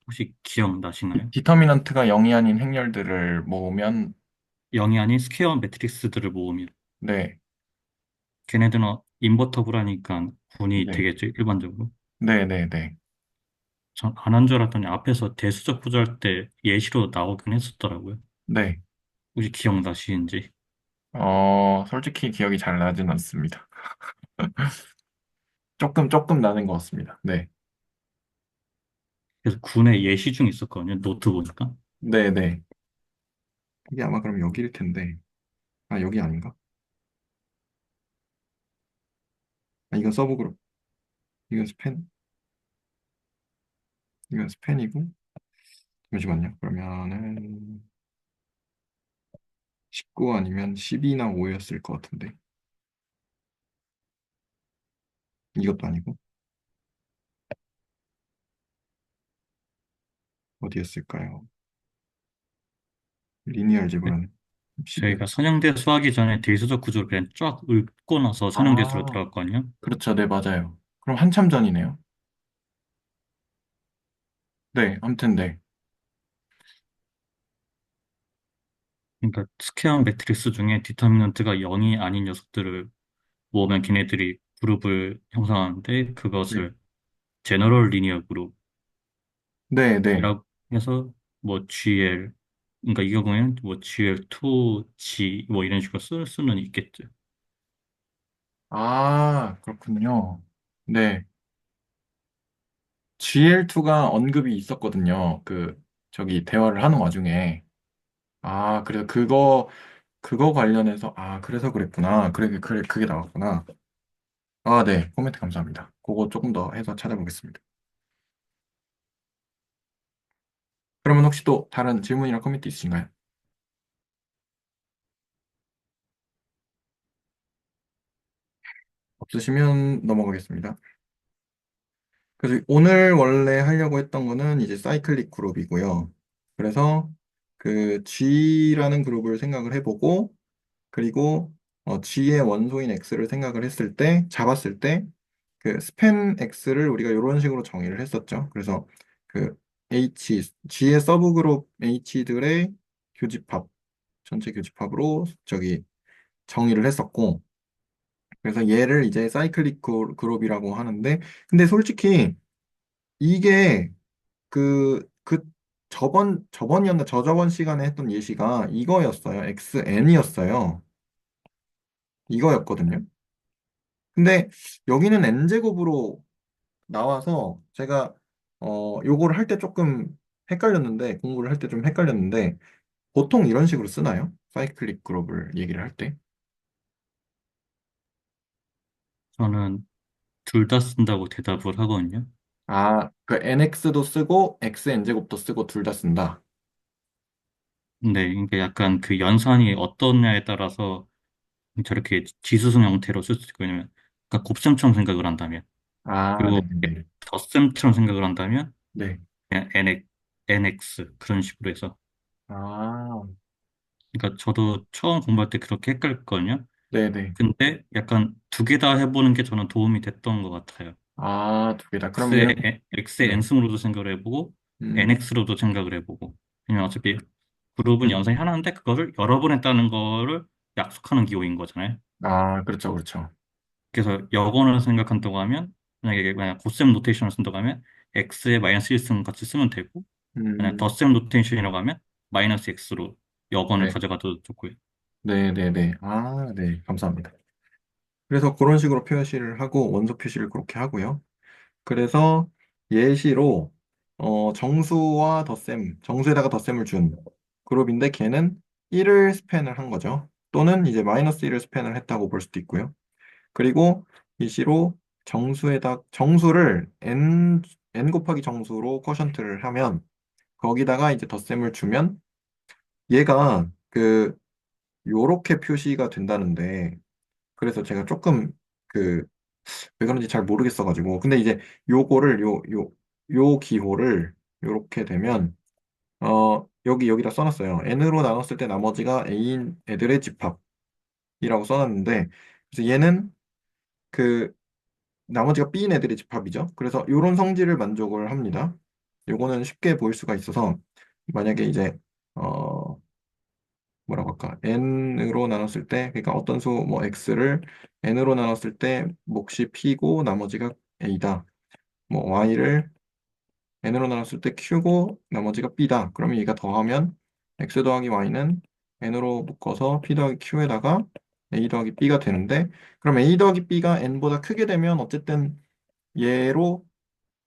혹시 기억나시나요? 디터미넌트가 0이 아닌 행렬들을 모으면, 0이 아닌 스퀘어 매트릭스들을 모으면 네, 걔네들은 인버터블하니까 군이 네, 되겠죠, 일반적으로. 네, 네, 네, 전 안 한 줄 알았더니 앞에서 대수적 구조할 때 예시로 나오긴 했었더라고요. 네. 혹시 기억나시는지. 솔직히 기억이 잘 나진 않습니다. 조금 나는 것 같습니다. 네, 그래서 군의 예시 중에 있었거든요, 노트 보니까. 네, 네. 이게 아마 그럼 여기일 텐데. 아, 여기 아닌가? 아, 이건 서브그룹. 이건 스팬, 이건 스팬이고. 잠시만요. 그러면은 19 아니면 12나 5였을 것 같은데. 이것도 아니고. 어디였을까요? 리니어 알제브라는 12였. 저희가 선형대 수하기 전에 대수적 구조를 그냥 쫙 읊고 나서 선형대수로 아, 들어갔거든요. 그렇죠. 네, 맞아요. 그럼 한참 전이네요. 네, 아무튼 네. 그러니까 스퀘어 매트릭스 중에 디터미넌트가 0이 아닌 녀석들을 모으면 걔네들이 그룹을 형성하는데 네, 그것을 제너럴 리니어 네, 네. 그룹이라고 해서 뭐 GL 그러니까 이 경우에는 뭐 GL2, G 뭐 이런 식으로 쓸 수는 있겠죠. 아, 그렇군요. 네. GL2가 언급이 있었거든요. 저기, 대화를 하는 와중에. 아, 그래서 그거 관련해서, 아, 그래서 그랬구나. 그게 나왔구나. 아, 네. 코멘트 감사합니다. 그거 조금 더 해서 찾아보겠습니다. 그러면 혹시 또 다른 질문이나 코멘트 있으신가요? 없으시면 넘어가겠습니다. 그래서 오늘 원래 하려고 했던 거는 이제 사이클릭 그룹이고요. 그래서 그 G라는 그룹을 생각을 해보고, 그리고 G의 원소인 X를 생각을 했을 때, 잡았을 때, 그 스팬 X를 우리가 이런 식으로 정의를 했었죠. 그래서 그 G의 서브그룹 H들의 교집합, 전체 교집합으로 저기 정의를 했었고, 그래서 얘를 이제 사이클릭 그룹이라고 하는데, 근데 솔직히 이게 그 저번이었나 저저번 시간에 했던 예시가 이거였어요. XN이었어요. 이거였거든요. 근데 여기는 n제곱으로 나와서 제가 요거를 할 때 조금 헷갈렸는데 공부를 할 때 좀 헷갈렸는데 보통 이런 식으로 쓰나요? 사이클릭 그룹을 얘기를 할 때? 저는 둘 다 쓴다고 대답을 하거든요. 아, 그 nx도 쓰고 xn제곱도 쓰고 둘 다 쓴다. 근데 이게 약간 그 연산이 어떠냐에 따라서 저렇게 지수성 형태로 쓸 수 있고 왜냐면 그러니까 곱셈처럼 생각을 한다면 아, 그리고 네네네. 덧셈처럼 생각을 한다면 네. 그냥 NX 그런 식으로 해서 아, 그러니까 저도 처음 공부할 때 그렇게 헷갈렸거든요. 네네. 근데 약간 두 개 다 해보는 게 저는 도움이 됐던 것 같아요. 아, 두 개다. 그러면, X의 네. N승으로도 생각을 해보고 음, NX로도 생각을 해보고. 왜냐면 어차피 그룹은 연산이 하나인데 그거를 여러 번 했다는 거를 약속하는 기호인 거잖아요. 아, 그렇죠, 그렇죠. 그래서 역언을 생각한다고 하면 만약 곱셈 노테이션을 쓴다고 하면 x에 마이너스 1승 같이 쓰면 되고 만약 음, 덧셈 노테이션이라고 하면 마이너스 x로 역언을 네, 가져가도 좋고요. 네, 네, 네. 아, 네, 감사합니다. 그래서 그런 식으로 표시를 하고 원소 표시를 그렇게 하고요. 그래서 예시로 정수와 덧셈, 정수에다가 덧셈을 준 그룹인데 걔는 1을 스팬을 한 거죠. 또는 이제 마이너스 1을 스팬을 했다고 볼 수도 있고요. 그리고 예시로 정수를 n 곱하기 정수로 쿼션트를 하면 거기다가 이제 덧셈을 주면 얘가 요렇게 표시가 된다는데 그래서 제가 조금 그 왜 그런지 잘 모르겠어가지고. 근데 이제 요거를, 요 기호를 요렇게 되면, 여기다 써놨어요. n으로 나눴을 때 나머지가 a인 애들의 집합이라고 써놨는데, 그래서 얘는 그, 나머지가 b인 애들의 집합이죠. 그래서 요런 성질을 만족을 합니다. 요거는 쉽게 보일 수가 있어서, 만약에 이제, 어, 뭐라고 할까, n으로 나눴을 때, 그러니까 어떤 수, 뭐, x를 n으로 나눴을 때 몫이 p고 나머지가 a다. 뭐 y를 n으로 나눴을 때 q고 나머지가 b다. 그러면 얘가 더하면 x 더하기 y는 n으로 묶어서 p 더하기 q에다가 a 더하기 b가 되는데 그럼 a 더하기 b가 n보다 크게 되면 어쨌든 얘로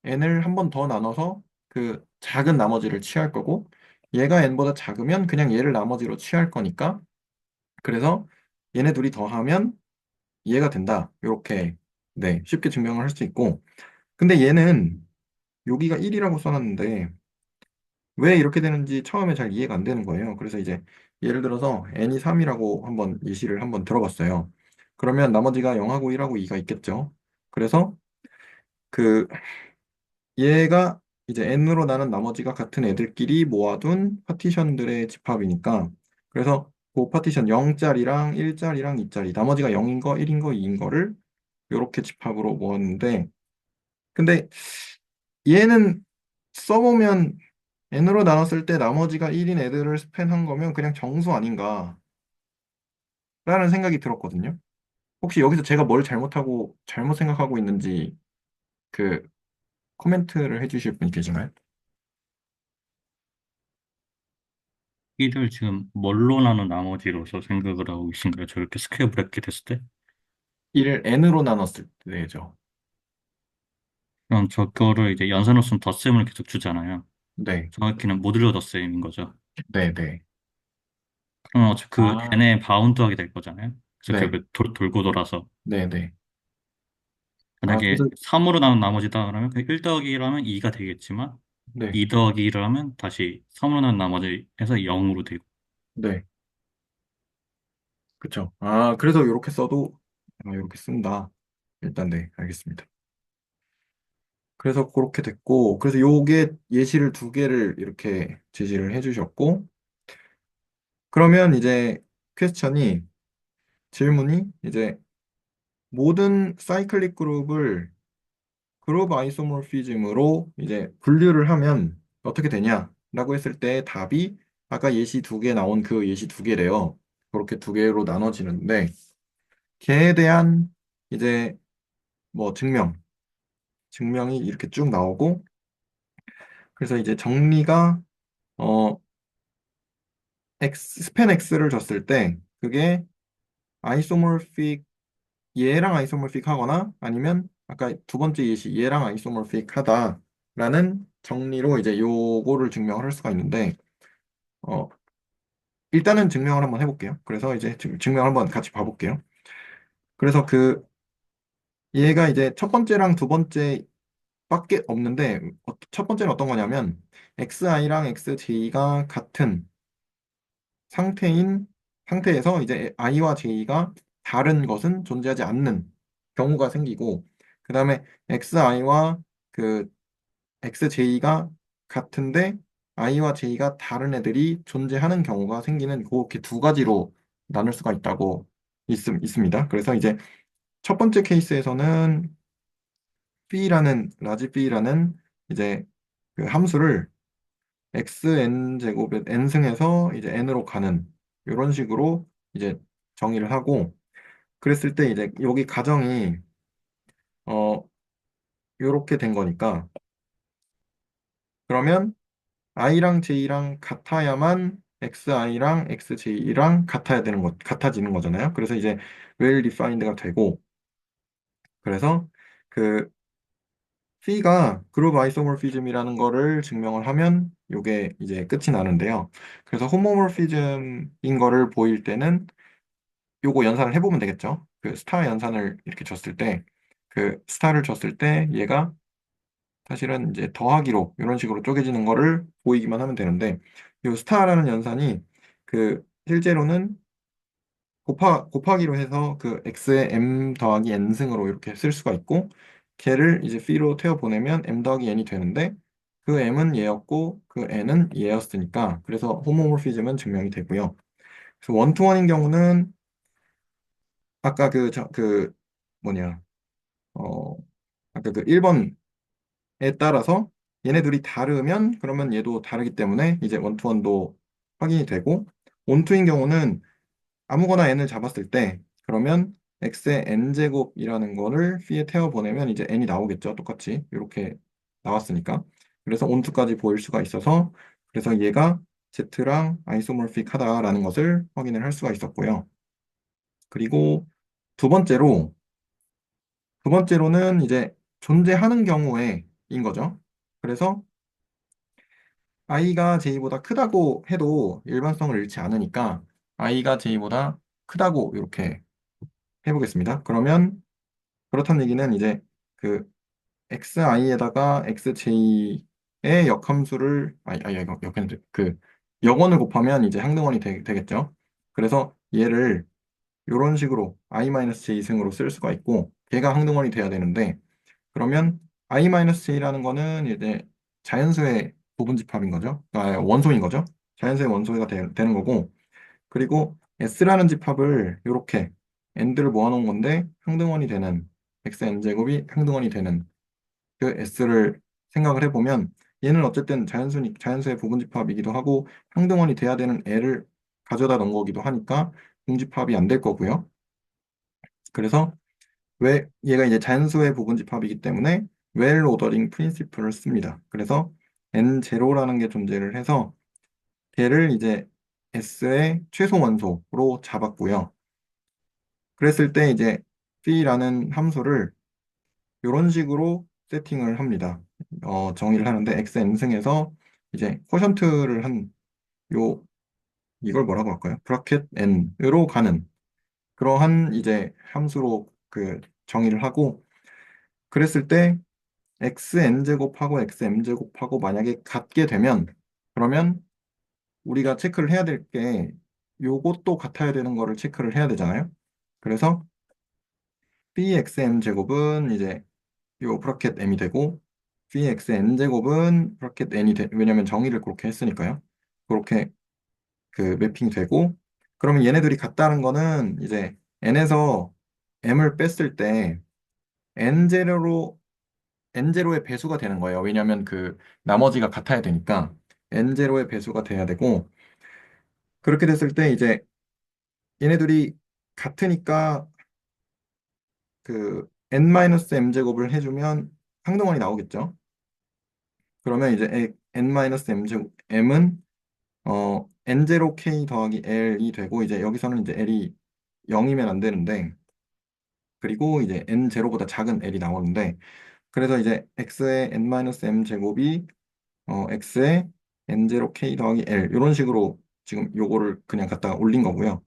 n을 한 번 더 나눠서 그 작은 나머지를 취할 거고 얘가 n보다 작으면 그냥 얘를 나머지로 취할 거니까 그래서 얘네 둘이 더하면 얘가 된다. 이렇게 네, 쉽게 증명을 할 수 있고 근데 얘는 여기가 1이라고 써놨는데 왜 이렇게 되는지 처음에 잘 이해가 안 되는 거예요. 그래서 이제 예를 들어서 n이 3이라고 한번 예시를 한번 들어봤어요. 그러면 나머지가 0하고 1하고 2가 있겠죠. 그래서 그 얘가 이제 n으로 나눈 나머지가 같은 애들끼리 모아둔 파티션들의 집합이니까 그래서 그 파티션 0짜리랑 1짜리랑 2짜리 나머지가 0인 거, 1인 거, 2인 거를 이렇게 집합으로 모았는데 근데 얘는 써보면 n으로 나눴을 때 나머지가 1인 애들을 스팬한 거면 그냥 정수 아닌가라는 생각이 들었거든요. 혹시 여기서 제가 뭘 잘못하고 잘못 생각하고 있는지 그 코멘트를 해주실 분이 계신가요? 이를 지금 뭘로 나눈 나머지로서 생각을 하고 계신가요? 저렇게 스퀘어 브래킷 했을 때? 1을 n으로 나눴을 때죠. 그럼 저거를 이제 연산으로 쓰면 덧셈을 계속 주잖아요. 네, 정확히는 모듈러 덧셈인 거죠. 네, 네. 그러면 어차피 그 아, n에 바운드하게 될 거잖아요. 그래서 네, 결국 돌고 돌아서 네, 네. 아, 만약에 그래서 3으로 나눈 나머지다 그러면 그 1 더하기 1하면 2가 되겠지만 네, 2 더하기 1을 하면 다시 3으로 나눈 나머지에서 0으로 되고 네, 그쵸. 아, 그래서 이렇게 써도 이렇게 쓴다. 일단 네, 알겠습니다. 그래서 그렇게 됐고, 그래서 요게 예시를 두 개를 이렇게 제시를 해주셨고, 그러면 이제 퀘스천이 질문이 이제 모든 사이클릭 그룹을 그룹 아이소모피즘으로 이제 분류를 하면 어떻게 되냐라고 했을 때 답이 아까 예시 두 개 나온 그 예시 두 개래요. 그렇게 두 개로 나눠지는데 걔에 대한 이제 뭐 증명이 이렇게 쭉 나오고 그래서 이제 정리가 어 스팬 X를 줬을 때 그게 아이소모픽 얘랑 아이소모픽 하거나 아니면 아까 두 번째 예시 얘랑 아이소모픽 하다라는 정리로 이제 요거를 증명을 할 수가 있는데 어 일단은 증명을 한번 해볼게요. 그래서 이제 증명을 한번 같이 봐볼게요. 그래서 얘가 이제 첫 번째랑 두 번째 밖에 없는데 첫 번째는 어떤 거냐면 xi랑 xj가 같은 상태에서 이제 i와 j가 다른 것은 존재하지 않는 경우가 생기고 그 다음에 xi와 그 xj가 같은데 i와 j가 다른 애들이 존재하는 경우가 생기는 그렇게 두 가지로 나눌 수가 있다고 있습니다. 그래서 이제 첫 번째 케이스에서는 라지 b라는 이제 그 함수를 xn 제곱의 n승에서 이제 n으로 가는 이런 식으로 이제 정의를 하고 그랬을 때 이제 여기 가정이 어 요렇게 된 거니까 그러면 i랑 j랑 같아야만 xi랑 xj랑 같아지는 거잖아요. 그래서 이제 well defined가 되고 그래서 그 C가 그룹 아이소모피즘이라는 거를 증명을 하면 요게 이제 끝이 나는데요. 그래서 호모모피즘인 거를 보일 때는 요거 연산을 해보면 되겠죠. 그 스타 연산을 이렇게 줬을 때, 그 스타를 줬을 때 얘가 사실은 이제 더하기로 이런 식으로 쪼개지는 거를 보이기만 하면 되는데, 요 스타라는 연산이 그 실제로는 곱하기로 해서 그 x의 m 더하기 n승으로 이렇게 쓸 수가 있고 걔를 이제 p로 태워 보내면 m 더하기 n이 되는데 그 m은 얘였고 그 n은 얘였으니까 그래서 호모모피즘은 증명이 되고요. 그래서 원투원인 경우는 아까 그 뭐냐 어 아까 그 1번에 따라서 얘네들이 다르면 그러면 얘도 다르기 때문에 이제 원투원도 확인이 되고 원투인 경우는 아무거나 n을 잡았을 때 그러면 x의 n제곱이라는 거를 p에 태워 보내면 이제 n이 나오겠죠. 똑같이 이렇게 나왔으니까. 그래서 온투까지 보일 수가 있어서 그래서 얘가 z랑 아이소모픽하다라는 것을 확인을 할 수가 있었고요. 그리고 두 번째로 두 번째로는 이제 존재하는 경우에인 거죠. 그래서 i가 j보다 크다고 해도 일반성을 잃지 않으니까 i가 j보다 크다고 이렇게 해보겠습니다. 그러면 그렇다는 얘기는 이제 그 xi에다가 xj의 역함수를 이거 역했는데 그 역원을 곱하면 이제 항등원이 되겠죠. 그래서 얘를 이런 식으로 i-j 승으로 쓸 수가 있고 걔가 항등원이 돼야 되는데 그러면 i-j라는 거는 이제 자연수의 부분집합인 거죠. 원소인 거죠. 자연수의 원소가 되는 거고 그리고 S라는 집합을 이렇게 n들을 모아놓은 건데 항등원이 되는 xn제곱이 항등원이 되는 그 S를 생각을 해보면 얘는 어쨌든 자연수의 부분집합이기도 하고 항등원이 돼야 되는 L을 가져다 놓은 거기도 하니까 공집합이 안 될 거고요. 그래서 왜 얘가 이제 자연수의 부분집합이기 때문에 웰 오더링 프린시플을 씁니다. 그래서 n0라는 게 존재를 해서 걔를 이제 S의 최소 원소로 잡았고요. 그랬을 때 이제 B라는 함수를 이런 식으로 세팅을 합니다. 정의를 하는데 xn승에서 이제 쿼션트를 한 요 이걸 뭐라고 할까요? 브라켓 n으로 가는 그러한 이제 함수로 그 정의를 하고 그랬을 때 xn제곱하고 xm제곱하고 만약에 같게 되면 그러면 우리가 체크를 해야 될 게 요것도 같아야 되는 거를 체크를 해야 되잖아요. 그래서 bxm 제곱은 이제 요 브라켓 m이 되고 bxn 제곱은 브라켓 n이 왜냐면 정의를 그렇게 했으니까요. 그렇게 그 매핑이 되고 그러면 얘네들이 같다는 거는 이제 n에서 m을 뺐을 때 n0로 n0의 배수가 되는 거예요. 왜냐면 그 나머지가 같아야 되니까 n0의 배수가 돼야 되고 그렇게 됐을 때 이제 얘네들이 같으니까 그 n-m 제곱을 해주면 항등원이 나오겠죠. 그러면 이제 n-m 제곱 m은 n0k 더하기 l이 되고 이제 여기서는 이제 l이 0이면 안 되는데 그리고 이제 n0보다 작은 l이 나오는데 그래서 이제 x의 n-m 제곱이 x의 n0k 더하기 l 이런 식으로 지금 요거를 그냥 갖다가 올린 거고요.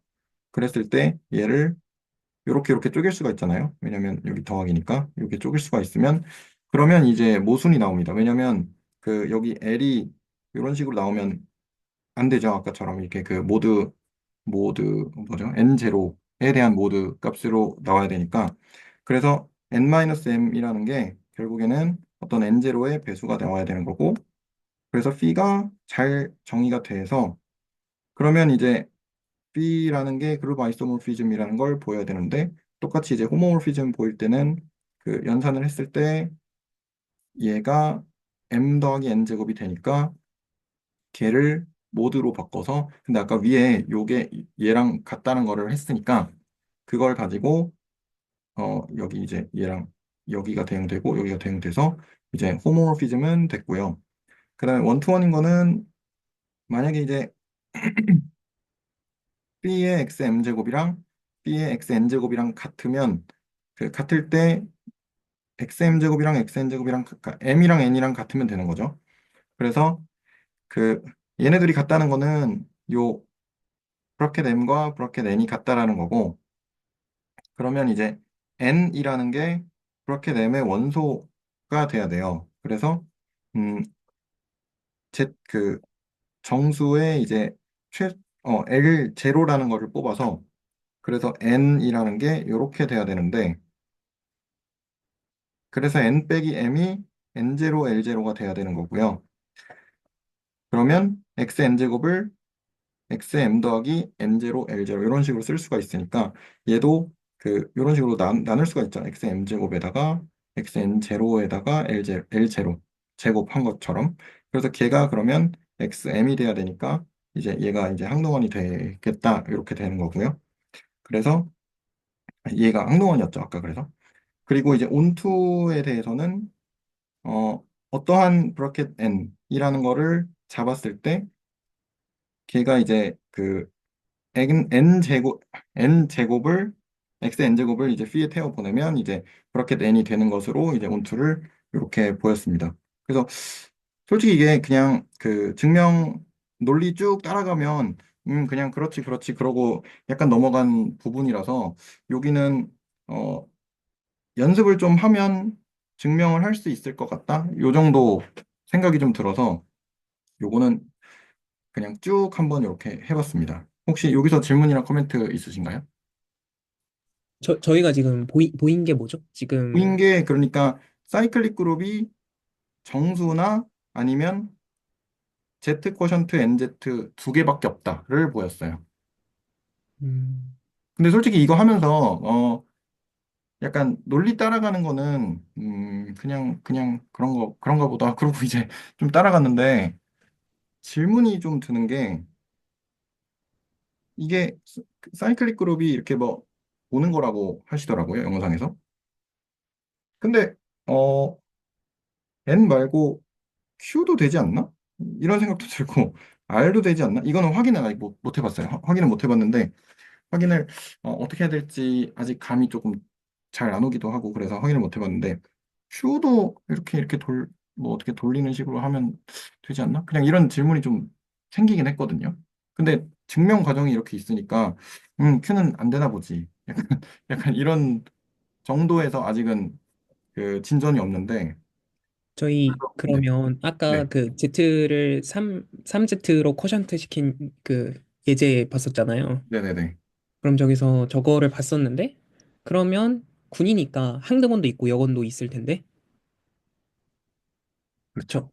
그랬을 때 얘를 이렇게 쪼갤 수가 있잖아요. 왜냐면 여기 더하기니까 이렇게 쪼갤 수가 있으면 그러면 이제 모순이 나옵니다. 왜냐면 그 여기 L이 이런 식으로 나오면 안 되죠. 아까처럼 이렇게 그 모드 뭐죠? N0에 대한 모드 값으로 나와야 되니까 그래서 N-M이라는 게 결국에는 어떤 N0의 배수가 나와야 되는 거고 그래서 p가 잘 정의가 돼서 그러면 이제 B라는 게 그룹 아이소모피즘이라는 걸 보여야 되는데 똑같이 이제 호모모피즘 보일 때는 그 연산을 했을 때 얘가 m 더하기 n 제곱이 되니까 걔를 모드로 바꿔서, 근데 아까 위에 요게 얘랑 같다는 거를 했으니까 그걸 가지고 여기 이제 얘랑 여기가 대응되고 여기가 대응돼서 이제 호모모피즘은 됐고요. 그다음에 원투원인 거는 만약에 이제 B의 XM제곱이랑 B의 XN제곱이랑 같으면 그 같을 때 XM제곱이랑 XN제곱이랑 M이랑 N이랑 같으면 되는 거죠. 그래서 그 얘네들이 같다는 거는 요 브라켓 M과 브라켓 N이 같다라는 거고, 그러면 이제 N이라는 게 브라켓 M의 원소가 돼야 돼요. 그래서 음, 그 정수의 이제 L 제로라는 거를 뽑아서, 그래서 N이라는 게 이렇게 돼야 되는데, 그래서 N 빼기 M이 N0 L0가 돼야 되는 거고요. 그러면 XN제곱을 XM 더하기 N0 L0 이런 식으로 쓸 수가 있으니까 얘도 이런 식으로 나눌 수가 있죠. XM 제곱에다가 XN 제로에다가 L0 제곱한 것처럼. 그래서 걔가 그러면 XM이 돼야 되니까 이제 얘가 이제 항등원이 되겠다 이렇게 되는 거고요. 그래서 얘가 항등원이었죠 아까. 그래서 그리고 이제 온투에 대해서는 어떠한 브라켓 n이라는 거를 잡았을 때 걔가 이제 n 제곱을 n 제곱을 이제 p에 태워 보내면 이제 브라켓 n이 되는 것으로 이제 온투를 이렇게 보였습니다. 그래서 솔직히 이게 그냥 그 증명 논리 쭉 따라가면 그냥 그렇지 그렇지 그러고 약간 넘어간 부분이라서 여기는 어 연습을 좀 하면 증명을 할 수 있을 것 같다. 요 정도 생각이 좀 들어서 요거는 그냥 쭉 한번 이렇게 해봤습니다. 혹시 여기서 질문이나 코멘트 있으신가요? 저희가 지금 보인 게 뭐죠? 보인 지금 게 그러니까 사이클릭 그룹이 정수나 아니면 Z 쿼션트 NZ 두 개밖에 없다를 보였어요. 음, 근데 솔직히 이거 하면서 약간 논리 따라가는 거는 그냥 그런가 보다. 그러고 이제 좀 따라갔는데 질문이 좀 드는 게, 이게 사이클릭 그룹이 이렇게 뭐 오는 거라고 하시더라고요, 영상에서. 근데 어 N 말고 Q도 되지 않나? 이런 생각도 들고 R도 되지 않나? 이거는 확인은 아직 못 해봤어요. 확인은 못 해봤는데 확인을 떻게 해야 될지 아직 감이 조금 잘 안 오기도 하고 그래서 확인을 못 해봤는데, Q도 이렇게 뭐 어떻게 돌리는 식으로 하면 되지 않나? 그냥 이런 질문이 좀 생기긴 했거든요. 근데 증명 과정이 이렇게 있으니까 Q는 안 되나 보지. 약간 이런 정도에서 아직은 그 진전이 없는데. 저희 네, 그러면 아까 네, 그 Z를 3Z로 쿼션트 시킨 그 예제 봤었잖아요. 네네네. 그럼 저기서 저거를 봤었는데 그러면 군이니까 항등원도 있고 여건도 있을 텐데 그렇죠. 그쵸?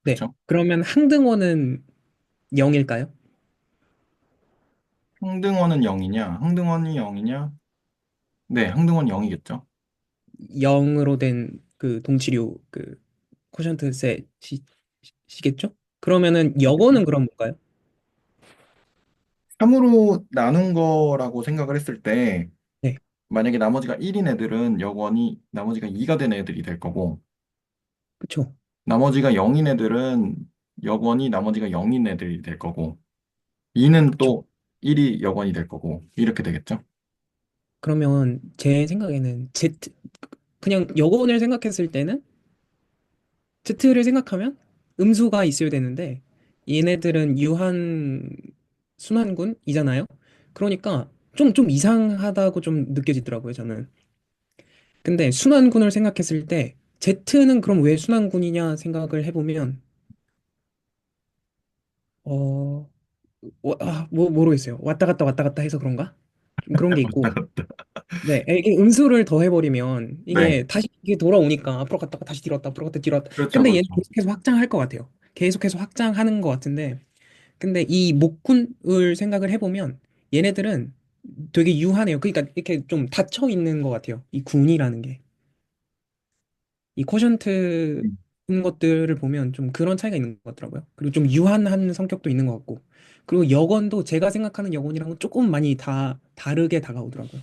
네. 그렇죠. 그러면 항등원은 0일까요? 항등원은 0이냐? 항등원이 0이냐? 네, 항등원 0이겠죠. 0으로 된 그 동치류 그 쿼션트 셋이겠죠? 그러면은 여거는 그럼 뭔가요? 3으로 나눈 거라고 생각을 했을 때 네. 만약에 나머지가 1인 애들은 여건이 나머지가 2가 된 애들이 될 거고, 그쵸? 나머지가 0인 애들은 여건이 나머지가 0인 애들이 될 거고, 2는 그쵸? 또 1이 여건이 될 거고 이렇게 되겠죠. 그러면 제 생각에는 그냥 여건을 생각했을 때는 Z를 생각하면 음수가 있어야 되는데 얘네들은 유한 순환군이잖아요. 그러니까 좀 이상하다고 좀 느껴지더라고요, 저는. 근데 순환군을 생각했을 때 Z는 그럼 왜 순환군이냐 생각을 해보면 어, 뭐 모르겠어요. 왔다 갔다 해서 그런가? 좀 그런 게 있고. 네, 이게 음수를 더해버리면 네, 이게 다시 이게 돌아오니까 앞으로 갔다가 다시 뒤로 왔다, 앞으로 갔다 뒤로 왔다. 그렇죠, 근데 얘는 그렇죠. 계속해서 확장할 것 같아요. 계속해서 확장하는 것 같은데, 근데 이 목군을 생각을 해보면 얘네들은 되게 유한해요. 그러니까 이렇게 좀 닫혀 있는 것 같아요. 이 군이라는 게. 이 쿼션트 음. 것들을 보면 좀 그런 차이가 있는 것 같더라고요. 그리고 좀 유한한 성격도 있는 것 같고. 그리고 여건도 제가 생각하는 여건이랑은 조금 많이 다르게 다가오더라고요.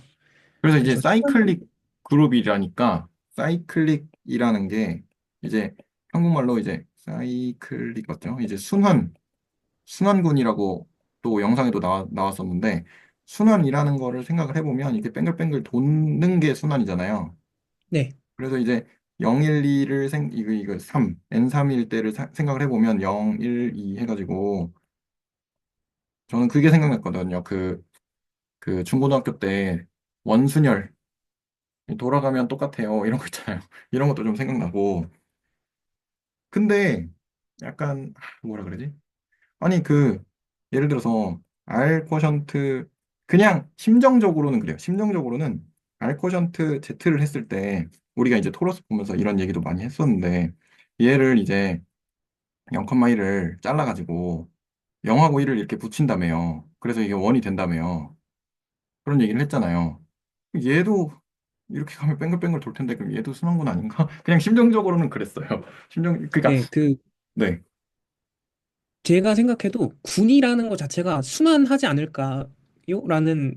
그래서 이제 그래서 사이클릭 그룹이라니까 사이클릭이라는 게 이제 한국말로 이제 사이클릭 맞죠? 이제 순환군이라고 또 영상에도 나왔었는데 순환이라는 거를 생각을 해보면 이렇게 뱅글뱅글 도는 게 순환이잖아요. 네, 그래서 이제 012를 이거 3, N3일 때를 생각을 해보면 0, 1, 2 해가지고 저는 그게 생각났거든요. 그 중고등학교 때 원순열 돌아가면 똑같아요. 이런 거 있잖아요. 이런 것도 좀 생각나고. 근데 약간 뭐라 그러지? 아니 예를 들어서 R 쿼션트 그냥 심정적으로는 그래요. 심정적으로는 R 쿼션트 Z를 했을 때 우리가 이제 토로스 보면서 이런 얘기도 많이 했었는데 얘를 이제 0,1을 잘라가지고 0하고 1을 이렇게 붙인다며요. 그래서 이게 원이 된다며요. 그런 얘기를 했잖아요. 얘도 이렇게 가면 뱅글뱅글 돌 텐데 그럼 얘도 순한 건 아닌가? 그냥 심정적으로는 그랬어요. 그러니까 네, 네. 제가 생각해도 군이라는 것 자체가 순환하지 않을까요? 라는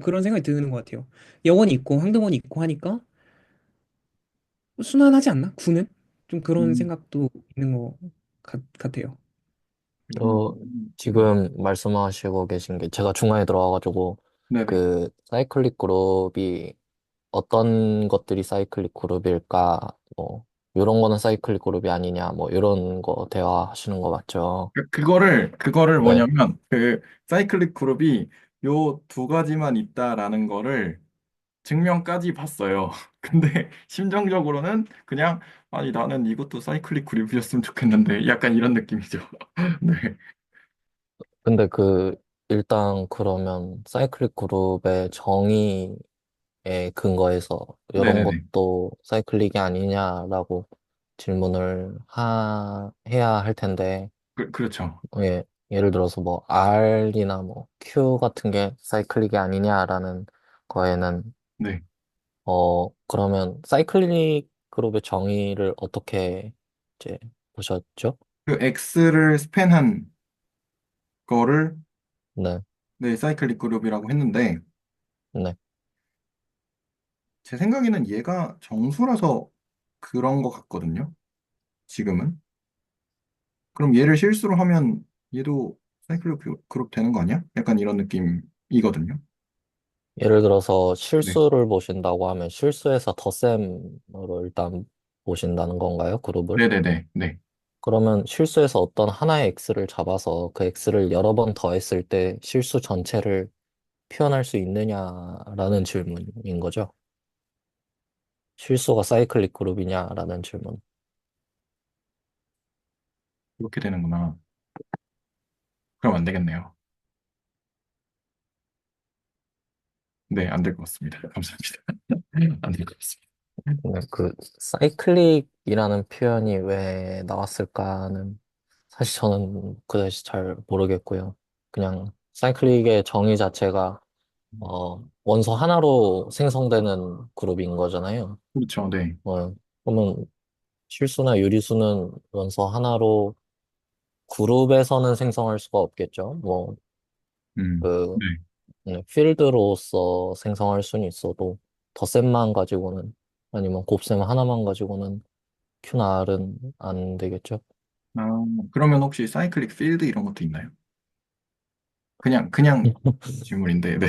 그런 생각이 드는 것 같아요. 영원이 있고 황금원이 있고 하니까 순환하지 않나? 군은? 좀 그런 음, 생각도 있는 것 같아요. 어, 네. 지금 말씀하시고 계신 게 제가 중간에 들어와가지고 네네. 그 사이클릭 그룹이 어떤 것들이 사이클릭 그룹일까, 뭐, 이런 거는 사이클릭 그룹이 아니냐, 뭐, 이런 거 대화하시는 거 맞죠? 그거를 네. 뭐냐면 사이클릭 그룹이 요 두 가지만 있다라는 거를 증명까지 봤어요. 근데 심정적으로는 그냥 아니 나는 이것도 사이클릭 그룹이었으면 좋겠는데 약간 이런 느낌이죠. 네. 근데 일단 그러면 사이클릭 그룹의 정의에 근거해서 이런 네네네. 것도 사이클릭이 아니냐라고 해야 할 텐데, 그렇죠. 예를 들어서 뭐 R이나 뭐 Q 같은 게 사이클릭이 아니냐라는 거에는 네. 그러면 사이클릭 그룹의 정의를 어떻게 이제 보셨죠? 그 X를 스팬한 거를 네, 네, 사이클릭 그룹이라고 했는데 네. 제 생각에는 얘가 정수라서 그런 것 같거든요. 지금은. 그럼 얘를 실수로 하면 얘도 사이클릭 그룹 되는 거 아니야? 약간 이런 느낌이거든요. 예를 들어서 네. 실수를 보신다고 하면 실수에서 덧셈으로 일단 보신다는 건가요? 그룹을? 네네네. 네. 그러면 실수에서 어떤 하나의 x를 잡아서 그 x를 여러 번 더했을 때 실수 전체를 표현할 수 있느냐라는 질문인 거죠. 실수가 사이클릭 그룹이냐라는 질문. 그렇게 되는구나. 그럼 안 되겠네요. 네, 안 될 것 같습니다. 감사합니다. 안 될 것 같습니다. 네, 사이클릭이라는 표현이 왜 나왔을까는 사실 저는 그다지 잘 모르겠고요. 그냥 사이클릭의 정의 자체가 원소 하나로 생성되는 그룹인 거잖아요. 그렇죠. 네. 그러면 실수나 유리수는 원소 하나로 그룹에서는 생성할 수가 없겠죠. 뭐, 그, 네. 필드로서 생성할 수는 있어도 덧셈만 가지고는 아니면 곱셈 하나만 가지고는 Q나 R은 안 되겠죠. 아, 그러면 혹시 사이클릭 필드 이런 것도 있나요? 그냥 질문인데, 네.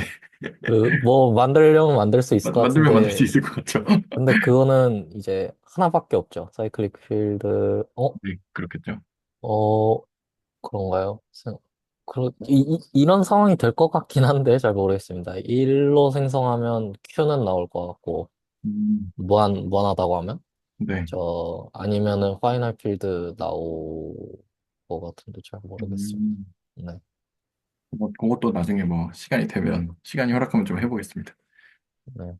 뭐, 만들려면 만들 수 있을 것 만들면 만들 수 같은데, 있을 것 같죠? 근데 그거는 이제 하나밖에 없죠. 사이클릭 필드, 네, 그렇겠죠. 어, 그런가요? 이런 상황이 될 것 같긴 한데, 잘 모르겠습니다. 1로 생성하면 Q는 나올 것 같고, 음, 무한하다고 하면? 네. 아니면은 파이널 필드 나올 것 같은데, 잘 모르겠습니다. 음, 네. 그것도 나중에 뭐 시간이 되면, 시간이 허락하면 좀 해보겠습니다. 네.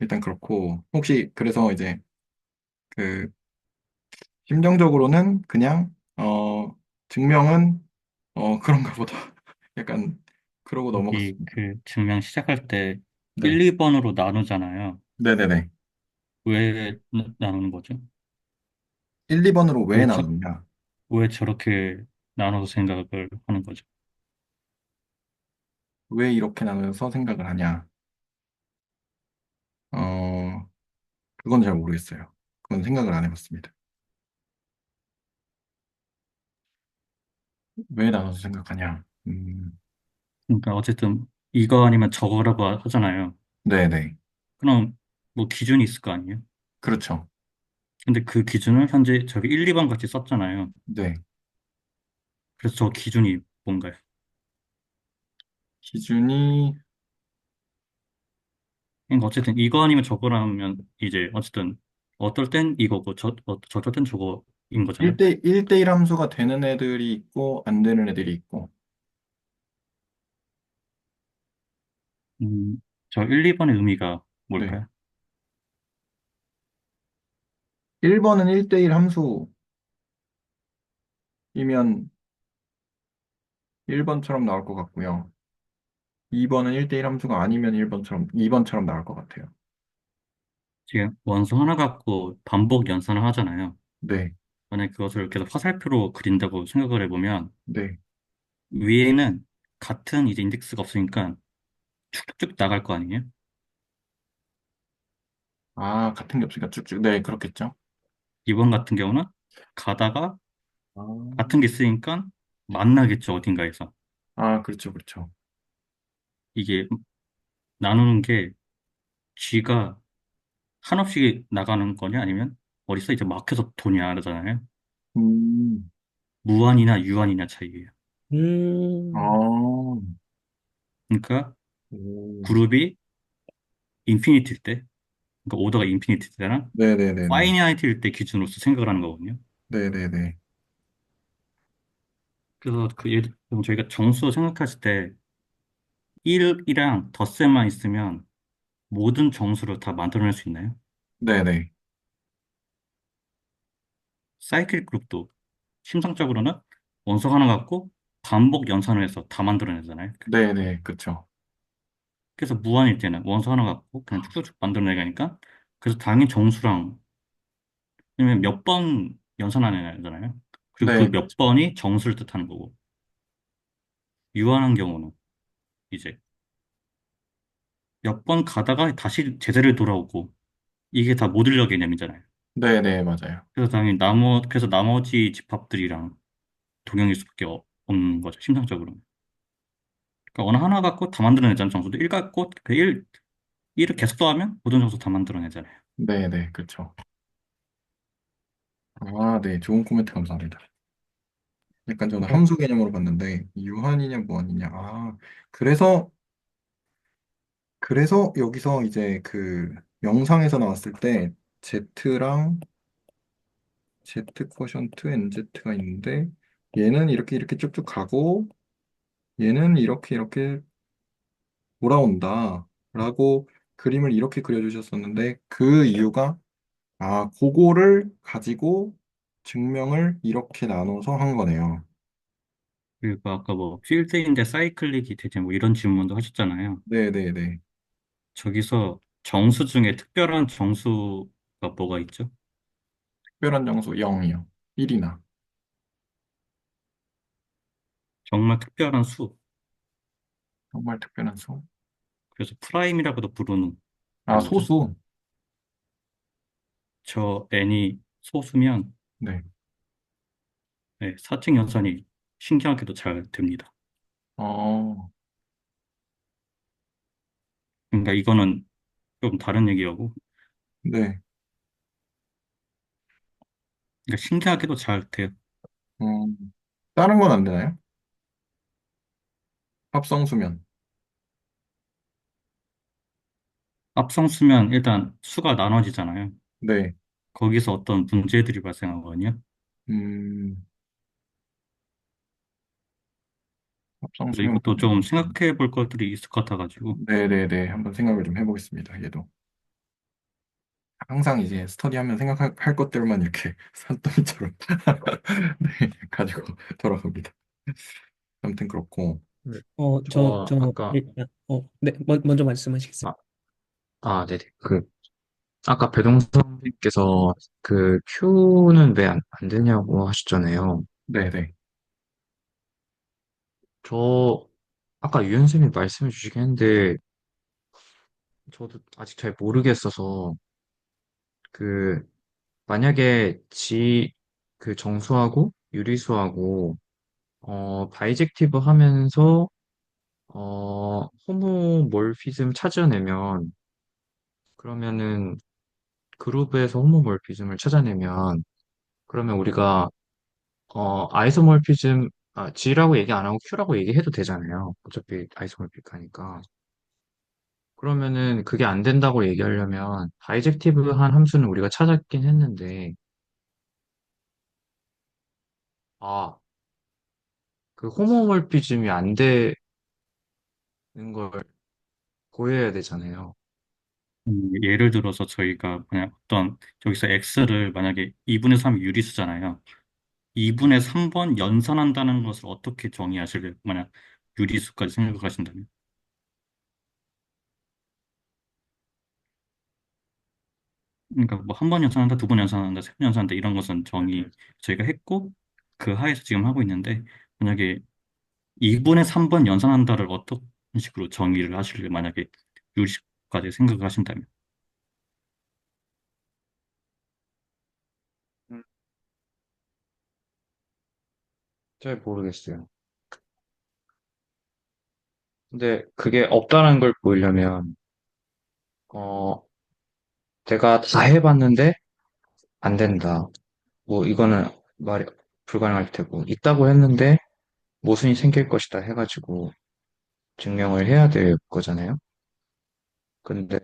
일단 그렇고, 혹시 그래서 이제 그 심정적으로는 그냥, 증명은, 그런가 보다. 약간, 그러고 여기 넘어갔습니다. 그 증명 시작할 때 네. 1, 2번으로 나누잖아요. 네네네. 왜 나누는 거죠? 1, 2번으로 왜 뭐, 나누냐? 왜 저렇게 나눠서 생각을 하는 거죠? 왜 이렇게 나눠서 생각을 하냐? 어, 그건 잘 모르겠어요. 그건 생각을 안 해봤습니다. 왜 나눠서 생각하냐? 그러니까 어쨌든 이거 아니면 저거라고 하잖아요. 네네. 그럼 뭐 기준이 있을 거 아니에요? 그렇죠. 근데 그 기준을 현재 저기 1, 2번 같이 썼잖아요. 네. 그래서 저 기준이 뭔가요? 기준이, 그러니까 어쨌든 이거 아니면 저거라면 이제 어쨌든 어떨 땐 이거고 저떨 땐 저거인 거잖아요. 1대1 함수가 되는 애들이 있고, 안 되는 애들이 있고, 음, 저 1, 2번의 의미가 네. 뭘까요? 1번은 1대1 함수이면 1번처럼 나올 것 같고요. 2번은 1대1 함수가 아니면 2번처럼 나올 것 같아요. 지금 원소 하나 갖고 반복 연산을 하잖아요. 네. 만약 그것을 계속 화살표로 그린다고 생각을 해보면 네. 위에는 같은 이제 인덱스가 없으니까 쭉쭉 나갈 거 아니에요? 아, 같은 게 없으니까 쭉쭉. 네, 그렇겠죠. 2번 같은 경우는 가다가 아, 같은 게 있으니까 만나겠죠, 어딘가에서. 그렇죠, 그렇죠. 이게 나누는 게 G가 한없이 나가는 거냐 아니면 어디서 이제 막혀서 도냐 하잖아요. 음, 무한이나 유한이냐 차이예요. 음, 아, 그러니까 오. 그룹이 인피니티일 때, 그러니까 오더가 인피니티일 때랑 네네네네. 파이나이트일 때 기준으로서 생각을 하는 거거든요. 네네네. 그래서 그럼 저희가 정수 생각했을 때 1이랑 덧셈만 있으면 모든 정수를 다 만들어낼 수 있나요? 네네. 사이클 그룹도 심상적으로는 원소 하나 갖고 반복 연산을 해서 다 만들어내잖아요. 네네, 그쵸. 그래서 무한일 때는 원소 하나 갖고 그냥 쭉쭉쭉 만들어내가니까 그래서 당연히 정수랑 왜냐면 몇 번 연산하잖아요. 그리고 그 네, 몇 그렇죠. 번이 정수를 뜻하는 거고 유한한 경우는 이제 몇 번 가다가 다시 제자리로 돌아오고 이게 다 모듈러 개념이잖아요. 네네, 맞아요. 그래서 당연히 그래서 나머지 집합들이랑 동형일 수밖에 없는 거죠. 심상적으로는. 그러니까 어느 하나 갖고 다 만들어내자는 정수도 1 갖고 그 1을 계속 더하면 모든 정수 다 만들어내잖아요. 네네, 그쵸. 아, 네, 좋은 코멘트 감사합니다. 약간 저는 어, 함수 개념으로 봤는데, 유한이냐, 무한이냐. 그래서, 그래서 여기서 이제 그 영상에서 나왔을 때, Z랑 Z 쿼션트 NZ가 있는데, 얘는 이렇게 이렇게 쭉쭉 가고, 얘는 이렇게 이렇게 돌아온다. 라고 그림을 이렇게 그려주셨었는데, 그 이유가, 그거를 가지고 증명을 이렇게 나눠서 한 거네요. 그리고 아까 뭐 필드인데 사이클릭이 되지 뭐 이런 질문도 하셨잖아요. 네네네. 저기서 정수 중에 특별한 정수가 뭐가 있죠? 특별한 정수 0이요. 1이나. 정말 특별한 수. 정말 특별한 수. 그래서 프라임이라고도 부르는 게 뭐죠? 소수. 저 n이 소수면 네. 네, 사칙 연산이 신기하게도 잘 됩니다. 어, 그러니까 이거는 좀 다른 얘기하고, 네. 그러니까 신기하게도 잘 돼요. 음, 다른 건 안 되나요? 합성수면. 합성수면 일단 수가 나눠지잖아요. 네. 거기서 어떤 문제들이 발생하거든요. 음, 그래서 합성수면. 이것도 좀 생각해 볼 것들이 있을 것 같아가지고. 네네네. 한번 생각을 좀 해보겠습니다. 얘도. 항상 이제 스터디하면 생각할 것들만 이렇게 산더미처럼 네, 가지고 돌아갑니다. 아무튼 그렇고. 네. 저, 아까, 일단, 네, 먼저 말씀하시겠어요? 아, 네네. 아까 배동선님께서 그 Q는 왜 안 되냐고 하셨잖아요. 네네. 저 아까 유현쌤이 말씀해 주시긴 했는데 저도 아직 잘 모르겠어서 그 만약에 그 정수하고 유리수하고 바이젝티브 하면서 호모몰피즘 찾아내면 그러면은 그룹에서 호모몰피즘을 찾아내면 그러면 우리가 아이소몰피즘 G라고 얘기 안 하고 Q라고 얘기해도 되잖아요. 어차피 아이소몰픽하니까. 그러면은 그게 안 된다고 얘기하려면 바이젝티브한 함수는 우리가 찾았긴 했는데 아, 그 호모몰피즘이 안 되는 걸 고려해야 되잖아요. 예를 들어서 저희가 그냥 어떤 저기서 x를 만약에 2분의 3이 유리수잖아요. 2분의 3번 연산한다는 것을 어떻게 정의하실래요? 만약 유리수까지 생각하신다면. 그러니까 뭐 한 번 연산한다, 두 번 연산한다, 세 번 연산한다 이런 것은 정의 저희가 했고 그 하에서 지금 하고 있는데 만약에 2분의 3번 연산한다를 어떤 식으로 정의를 하실래요? 만약에 유리수까지 생각하신다면. 음, 잘 모르겠어요. 근데 그게 없다는 걸 보이려면 어, 내가 다 해봤는데 안 된다. 뭐 이거는 말이 불가능할 테고 있다고 했는데 모순이 생길 것이다 해가지고 증명을 해야 될 거잖아요. 근데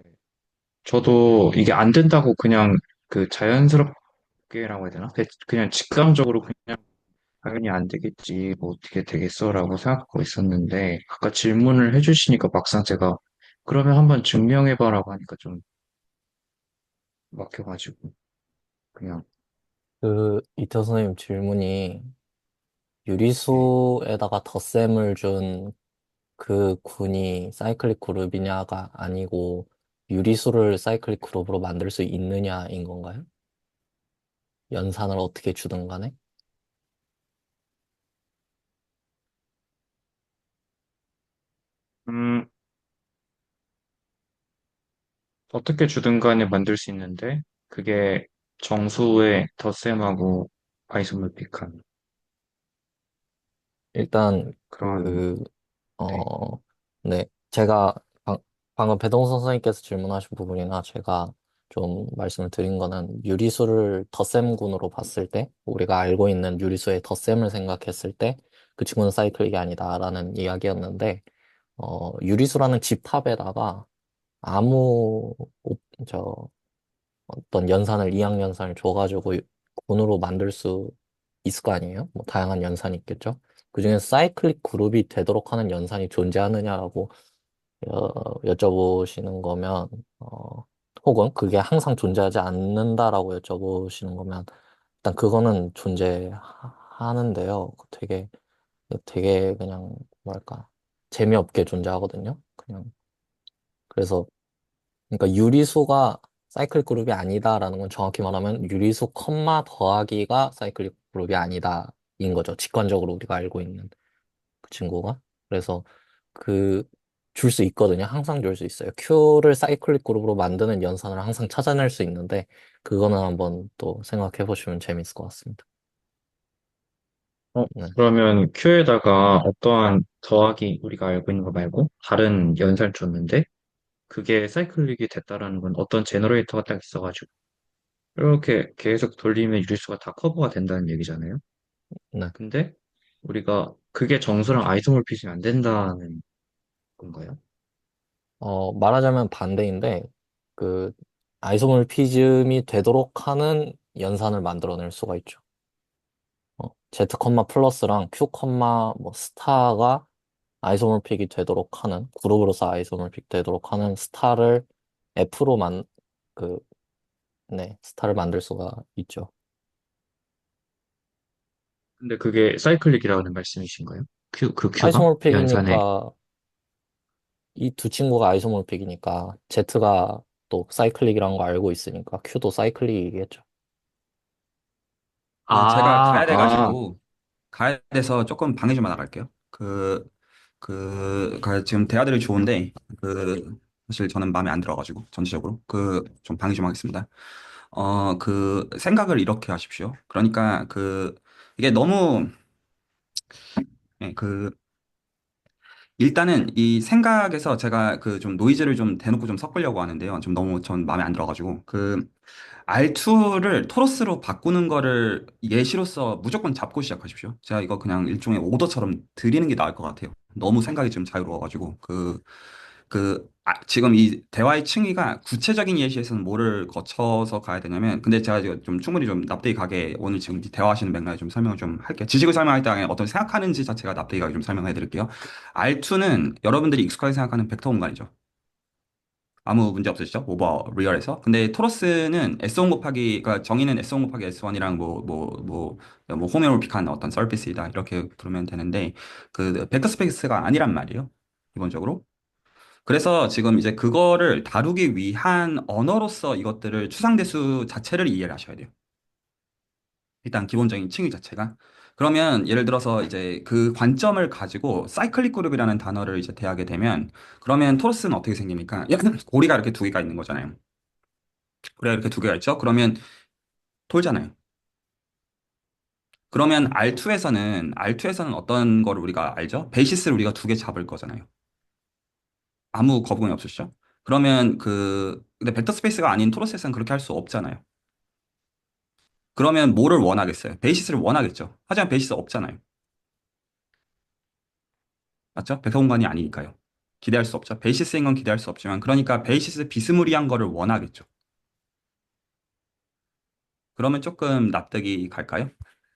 저도 이게 안 된다고 그냥 그 자연스럽게라고 해야 되나? 그냥 직감적으로 그냥 당연히 안 되겠지, 뭐 어떻게 되겠어라고 생각하고 있었는데 아까 질문을 해주시니까 막상 제가 그러면 한번 증명해봐라고 하니까 좀 막혀가지고 그냥 이태 선생님 질문이 네. 유리수에다가 덧셈을 준 그 군이 사이클릭 그룹이냐가 아니고 유리수를 사이클릭 그룹으로 만들 수 있느냐인 건가요? 연산을 어떻게 주든 간에? 음, 어떻게 주든 간에 만들 수 있는데 그게 정수의 덧셈하고 아이소모픽한 일단 그런 그, 네. 어, 네. 제가 방금 배동선 선생님께서 질문하신 부분이나 제가 좀 말씀을 드린 거는 유리수를 덧셈군으로 봤을 때 우리가 알고 있는 유리수의 덧셈을 생각했을 때 그 친구는 사이클릭이 아니다라는 이야기였는데 유리수라는 집합에다가 아무 저 어떤 연산을 이항 연산을 줘가지고 군으로 만들 수 있을 거 아니에요? 뭐 다양한 연산이 있겠죠. 그중에서 사이클릭 그룹이 되도록 하는 연산이 존재하느냐라고 여쭤보시는 거면 혹은 그게 항상 존재하지 않는다라고 여쭤보시는 거면 일단 그거는 존재하는데요. 되게 그냥 뭐랄까 재미없게 존재하거든요. 그냥 그래서 그러니까 유리수가 사이클 그룹이 아니다라는 건 정확히 말하면 유리수 컴마 더하기가 사이클 그룹이 아니다인 거죠. 직관적으로 우리가 알고 있는 그 친구가. 그래서 그 줄 수 있거든요. 항상 줄 수 있어요. Q를 사이클릭 그룹으로 만드는 연산을 항상 찾아낼 수 있는데 그거는 한번 또 생각해 보시면 재밌을 것 같습니다. 네. 그러면 Q에다가 어떠한 더하기 우리가 알고 있는 거 말고 다른 연산을 줬는데 그게 사이클릭이 됐다라는 건 어떤 제너레이터가 딱 있어가지고 이렇게 계속 돌리면 유리수가 다 커버가 된다는 얘기잖아요. 네. 근데 우리가 그게 정수랑 아이소몰피즘이 안 된다는 건가요? 말하자면 반대인데 그 아이소몰피즘이 되도록 하는 연산을 만들어낼 수가 있죠. Z 컴마 플러스랑 Q 컴마 뭐 스타가 아이소몰픽이 되도록 하는 그룹으로서 아이소몰픽 되도록 하는 스타를 F로 그, 네, 스타를 만들 수가 있죠. 근데 그게 사이클릭이라는 말씀이신가요? 그 Q가 연산에 아이소몰픽이니까 이 두 친구가 아이소몰픽이니까 Z가 또 사이클릭이란 거 알고 있으니까 Q도 사이클릭이겠죠. 제가 아, 가야 돼가지고, 가야 돼서 조금 방해 좀 하다 갈게요. 지금 대화들이 좋은데, 사실 저는 마음에 안 들어가지고, 전체적으로. 좀 방해 좀 하겠습니다. 생각을 이렇게 하십시오. 그러니까, 이게 너무, 예, 일단은 이 생각에서 제가 좀 노이즈를 좀 대놓고 좀 섞으려고 하는데요. 좀 너무 전 마음에 안 들어가지고. R2를 토러스로 바꾸는 거를 예시로서 무조건 잡고 시작하십시오. 제가 이거 그냥 일종의 오더처럼 드리는 게 나을 것 같아요. 너무 생각이 좀 자유로워가지고. 지금 이 대화의 층위가 구체적인 예시에서는 뭐를 거쳐서 가야 되냐면, 근데 제가 지금 좀 충분히 좀 납득이 가게 오늘 지금 이 대화하시는 맥락에 좀 설명을 좀 할게요. 지식을 설명할 때 어떤 생각하는지 자체가 납득이 가게 좀 설명해 드릴게요. R2는 여러분들이 익숙하게 생각하는 벡터 공간이죠. 아무 문제 없으시죠? 오버 리얼에서. 근데 토러스는 S1 곱하기, 그러니까 정의는 S1 곱하기 S1이랑 호메오피크한 어떤 서피스이다. 이렇게 부르면 되는데, 벡터 스페이스가 아니란 말이에요. 기본적으로. 그래서 지금 이제 그거를 다루기 위한 언어로서 이것들을 추상대수 자체를 이해를 하셔야 돼요. 일단 기본적인 칭의 자체가. 그러면 예를 들어서 이제 그 관점을 가지고 사이클릭 그룹이라는 단어를 이제 대하게 되면 그러면 토러스는 어떻게 생깁니까? 고리가 이렇게 두 개가 있는 거잖아요. 고리가 이렇게 두 개가 있죠? 그러면 돌잖아요. 그러면 R2에서는 어떤 거를 우리가 알죠? 베이시스를 우리가 두 개 잡을 거잖아요. 아무 거부감이 없으시죠? 그러면 근데 벡터 스페이스가 아닌 토러스에서는 그렇게 할 수 없잖아요. 그러면 뭐를 원하겠어요? 베이시스를 원하겠죠. 하지만 베이시스 없잖아요. 맞죠? 벡터 공간이 아니니까요. 기대할 수 없죠. 베이시스인 건 기대할 수 없지만, 그러니까 베이시스 비스무리한 거를 원하겠죠. 그러면 조금 납득이 갈까요?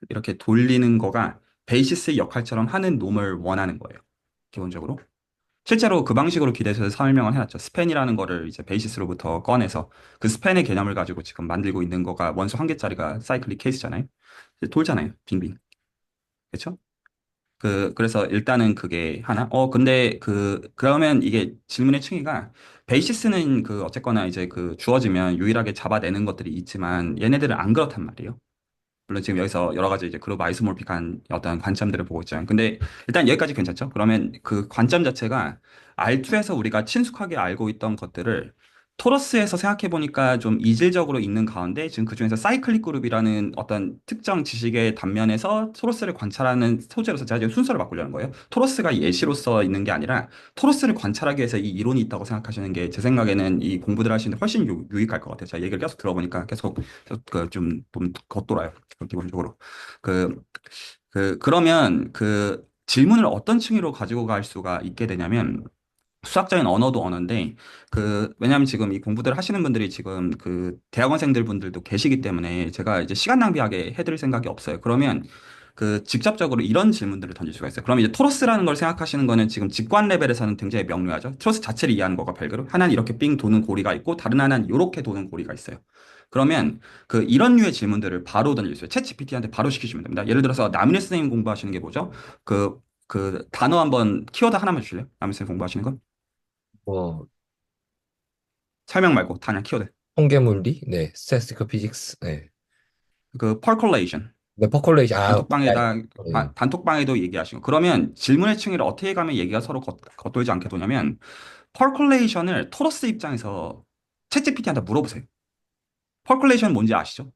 이렇게 돌리는 거가 베이시스의 역할처럼 하는 놈을 원하는 거예요. 기본적으로. 실제로 그 방식으로 기대해서 설명을 해놨죠. 스팬이라는 거를 이제 베이시스로부터 꺼내서 그 스팬의 개념을 가지고 지금 만들고 있는 거가 원소 한 개짜리가 사이클릭 케이스잖아요. 돌잖아요. 빙빙. 그렇죠? 그래서 일단은 그게 하나. 근데 그러면 이게 질문의 층위가 베이시스는 어쨌거나 이제 주어지면 유일하게 잡아내는 것들이 있지만 얘네들은 안 그렇단 말이에요. 물론 지금 여기서 여러 가지 이제 그룹 아이소모픽한 어떤 관점들을 보고 있잖아요. 근데 일단 여기까지 괜찮죠? 그러면 그 관점 자체가 R2에서 우리가 친숙하게 알고 있던 것들을 토러스에서 생각해 보니까 좀 이질적으로 있는 가운데 지금 그중에서 사이클릭 그룹이라는 어떤 특정 지식의 단면에서 토러스를 관찰하는 소재로서 제가 지금 순서를 바꾸려는 거예요. 토러스가 예시로서 있는 게 아니라 토러스를 관찰하기 위해서 이 이론이 있다고 생각하시는 게 제 생각에는 이 공부들 하시는데 훨씬 유익할 것 같아요. 제가 얘기를 계속 들어보니까 계속 좀 겉돌아요. 기본적으로. 그, 그러면 질문을 어떤 층위로 가지고 갈 수가 있게 되냐면 수학적인 언어도 언어인데 왜냐하면 지금 이 공부들 하시는 분들이 지금 대학원생들 분들도 계시기 때문에 제가 이제 시간 낭비하게 해드릴 생각이 없어요. 그러면 직접적으로 이런 질문들을 던질 수가 있어요. 그럼 이제 토러스라는 걸 생각하시는 거는 지금 직관 레벨에서는 굉장히 명료하죠. 토러스 자체를 이해하는 거가 별개로 하나는 이렇게 삥 도는 고리가 있고 다른 하나는 이렇게 도는 고리가 있어요. 그러면 이런 류의 질문들을 바로 던질 수 있어요. 챗 GPT한테 바로 시키시면 됩니다. 예를 들어서 남인혜 선생님 공부하시는 게 뭐죠? 단어 한번 키워드 하나만 주실래요? 남인혜 선생님 공부하시는 거? 뭐 설명 말고 단어 키워드. 통계물리, 네, 스태티스티컬 피직스, 네, percolation. 네, 퍼컬레이션, 단톡방에다 네, 단톡방에도 얘기하시고 그러면 질문의 층위를 어떻게 가면 얘기가 서로 겉돌지 않게 도냐면 percolation을 토러스 입장에서 챗GPT한테 물어보세요. percolation 뭔지 아시죠?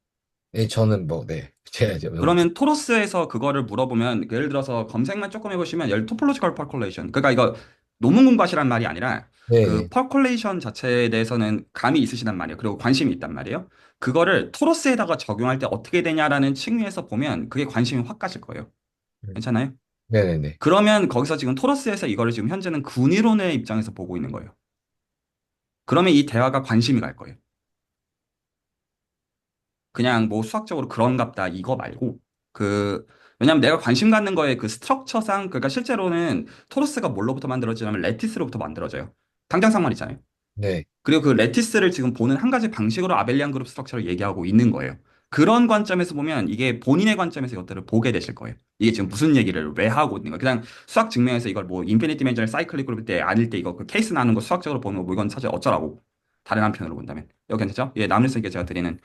네, 저는 뭐, 네, 제가 이제 그러면 토러스에서 그거를 물어보면 예를 들어서 검색만 조금 해보시면 토폴로지컬 퍼컬레이션 그러니까 이거 논문 공부하시란 말이 아니라 네, 네, 퍼컬레이션 자체에 대해서는 감이 있으시단 말이에요. 그리고 관심이 있단 말이에요. 그거를 토러스에다가 적용할 때 어떻게 되냐라는 층위에서 보면 그게 관심이 확 가실 거예요. 괜찮아요? 네, 네, 네, 그러면 거기서 지금 토러스에서 이거를 지금 현재는 군이론의 입장에서 보고 있는 거예요. 그러면 이 대화가 관심이 갈 거예요. 그냥 뭐 수학적으로 그런갑다 이거 말고 왜냐면 내가 관심 갖는 거에 스트럭처상 그러니까 실제로는 토러스가 뭘로부터 만들어지냐면 레티스로부터 만들어져요. 당장상만 있잖아요. 네, 그리고 레티스를 지금 보는 한 가지 방식으로 아벨리안 그룹 스트럭처를 얘기하고 있는 거예요. 그런 관점에서 보면 이게 본인의 관점에서 이것들을 보게 되실 거예요. 이게 지금 무슨 얘기를 왜 하고 있는 거예요. 그냥 수학 증명에서 이걸 뭐 인피니티 디멘전al 사이클릭 그룹일 때 아닐 때 이거 케이스 나는 거 수학적으로 보는 거 뭐 이건 사실 어쩌라고 다른 한편으로 본다면. 여기 괜찮죠? 예, 남일선께 제가 드리는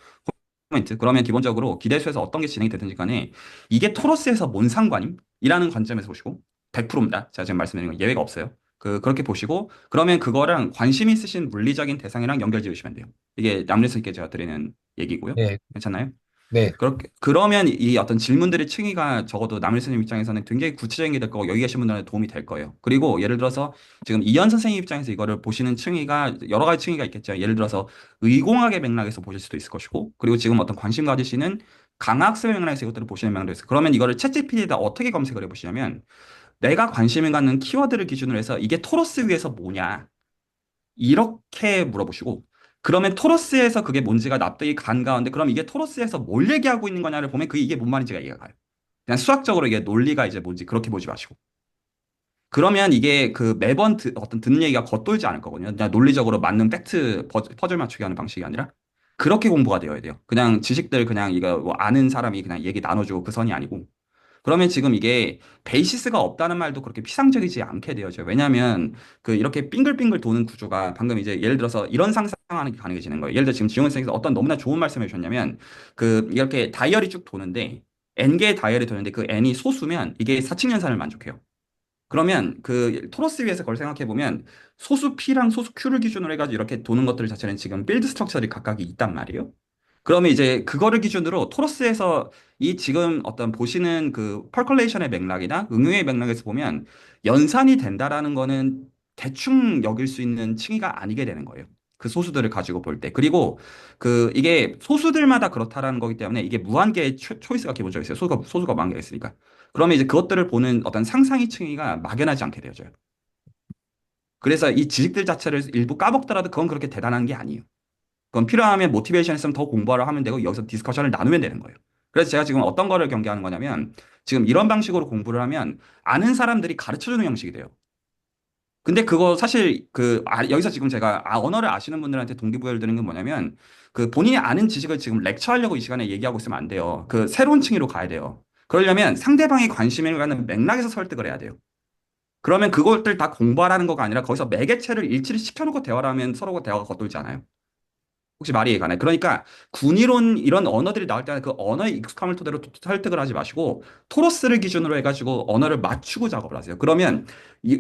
포인트. 그러면 기본적으로 기대수에서 어떤 게 진행이 되든지 간에 이게 토로스에서 뭔 상관임? 이라는 관점에서 보시고 100%입니다. 제가 지금 말씀드린 건 예외가 없어요. 그렇게 보시고 그러면 그거랑 관심 있으신 물리적인 대상이랑 연결 지으시면 돼요. 이게 남일선께 제가 드리는 얘기고요. 네, 괜찮나요? 네, 그러면 이 어떤 질문들의 층위가 적어도 남일 선생님 입장에서는 굉장히 구체적인 게 될 거고 여기 계신 분들한테 도움이 될 거예요. 그리고 예를 들어서 지금 이현 선생님 입장에서 이거를 보시는 층위가 여러 가지 층위가 있겠죠. 예를 들어서 의공학의 맥락에서 보실 수도 있을 것이고 그리고 지금 어떤 관심 가지시는 강학습의 맥락에서 이것들을 보시는 맥락도 있어요. 그러면 이거를 챗GPT에다 어떻게 검색을 해보시냐면 내가 관심을 갖는 키워드를 기준으로 해서 이게 토로스 위에서 뭐냐 이렇게 물어보시고 그러면 토로스에서 그게 뭔지가 납득이 간 가운데 그럼 이게 토로스에서 뭘 얘기하고 있는 거냐를 보면 그게 이게 뭔 말인지가 이해가 가요. 그냥 수학적으로 이게 논리가 이제 뭔지 그렇게 보지 마시고 그러면 이게 그 매번 어떤 듣는 얘기가 겉돌지 않을 거거든요. 그냥 논리적으로 맞는 팩트 퍼즐 맞추기 하는 방식이 아니라 그렇게 공부가 되어야 돼요. 그냥 지식들 그냥 이거 뭐 아는 사람이 그냥 얘기 나눠주고 그 선이 아니고 그러면 지금 이게 베이시스가 없다는 말도 그렇게 피상적이지 않게 되어져요. 왜냐하면 그 이렇게 빙글빙글 도는 구조가 방금 이제 예를 들어서 이런 상상하는 게 가능해지는 거예요. 예를 들어 지금 지원 선생님께서 어떤 너무나 좋은 말씀을 주셨냐면 그 이렇게 다이얼이 쭉 도는데 n개의 다이얼이 도는데 그 n이 소수면 이게 사칙연산을 만족해요. 그러면 그 토러스 위에서 그걸 생각해 보면 소수 P랑 소수 Q를 기준으로 해가지고 이렇게 도는 것들 자체는 지금 빌드 스트럭처들이 각각이 있단 말이에요. 그러면 이제 그거를 기준으로 토러스에서 이 지금 어떤 보시는 그 펄컬레이션의 맥락이나 응용의 맥락에서 보면 연산이 된다라는 거는 대충 여길 수 있는 층위가 아니게 되는 거예요. 그 소수들을 가지고 볼 때. 그리고 그 이게 소수들마다 그렇다라는 거기 때문에 이게 무한개의 초이스가 기본적으로 있어요. 소수가 무한개가 있으니까. 그러면 이제 그것들을 보는 어떤 상상의 층위가 막연하지 않게 되어져요. 그래서 이 지식들 자체를 일부 까먹더라도 그건 그렇게 대단한 게 아니에요. 그건 필요하면 모티베이션 있으면 더 공부하러 하면 되고 여기서 디스커션을 나누면 되는 거예요. 그래서 제가 지금 어떤 거를 경계하는 거냐면 지금 이런 방식으로 공부를 하면 아는 사람들이 가르쳐주는 형식이 돼요. 근데 그거 사실 여기서 지금 제가 언어를 아시는 분들한테 동기부여를 드리는 건 뭐냐면 그 본인이 아는 지식을 지금 렉처하려고 이 시간에 얘기하고 있으면 안 돼요. 그 새로운 층위로 가야 돼요. 그러려면 상대방이 관심을 갖는 맥락에서 설득을 해야 돼요. 그러면 그것들 다 공부하라는 거가 아니라 거기서 매개체를 일치를 시켜놓고 대화를 하면 서로가 대화가 겉돌지 않아요. 혹시 말이 이해가 나요? 그러니까 군이론 이런 언어들이 나올 때는 그 언어의 익숙함을 토대로 설득을 하지 마시고 토로스를 기준으로 해가지고 언어를 맞추고 작업을 하세요. 그러면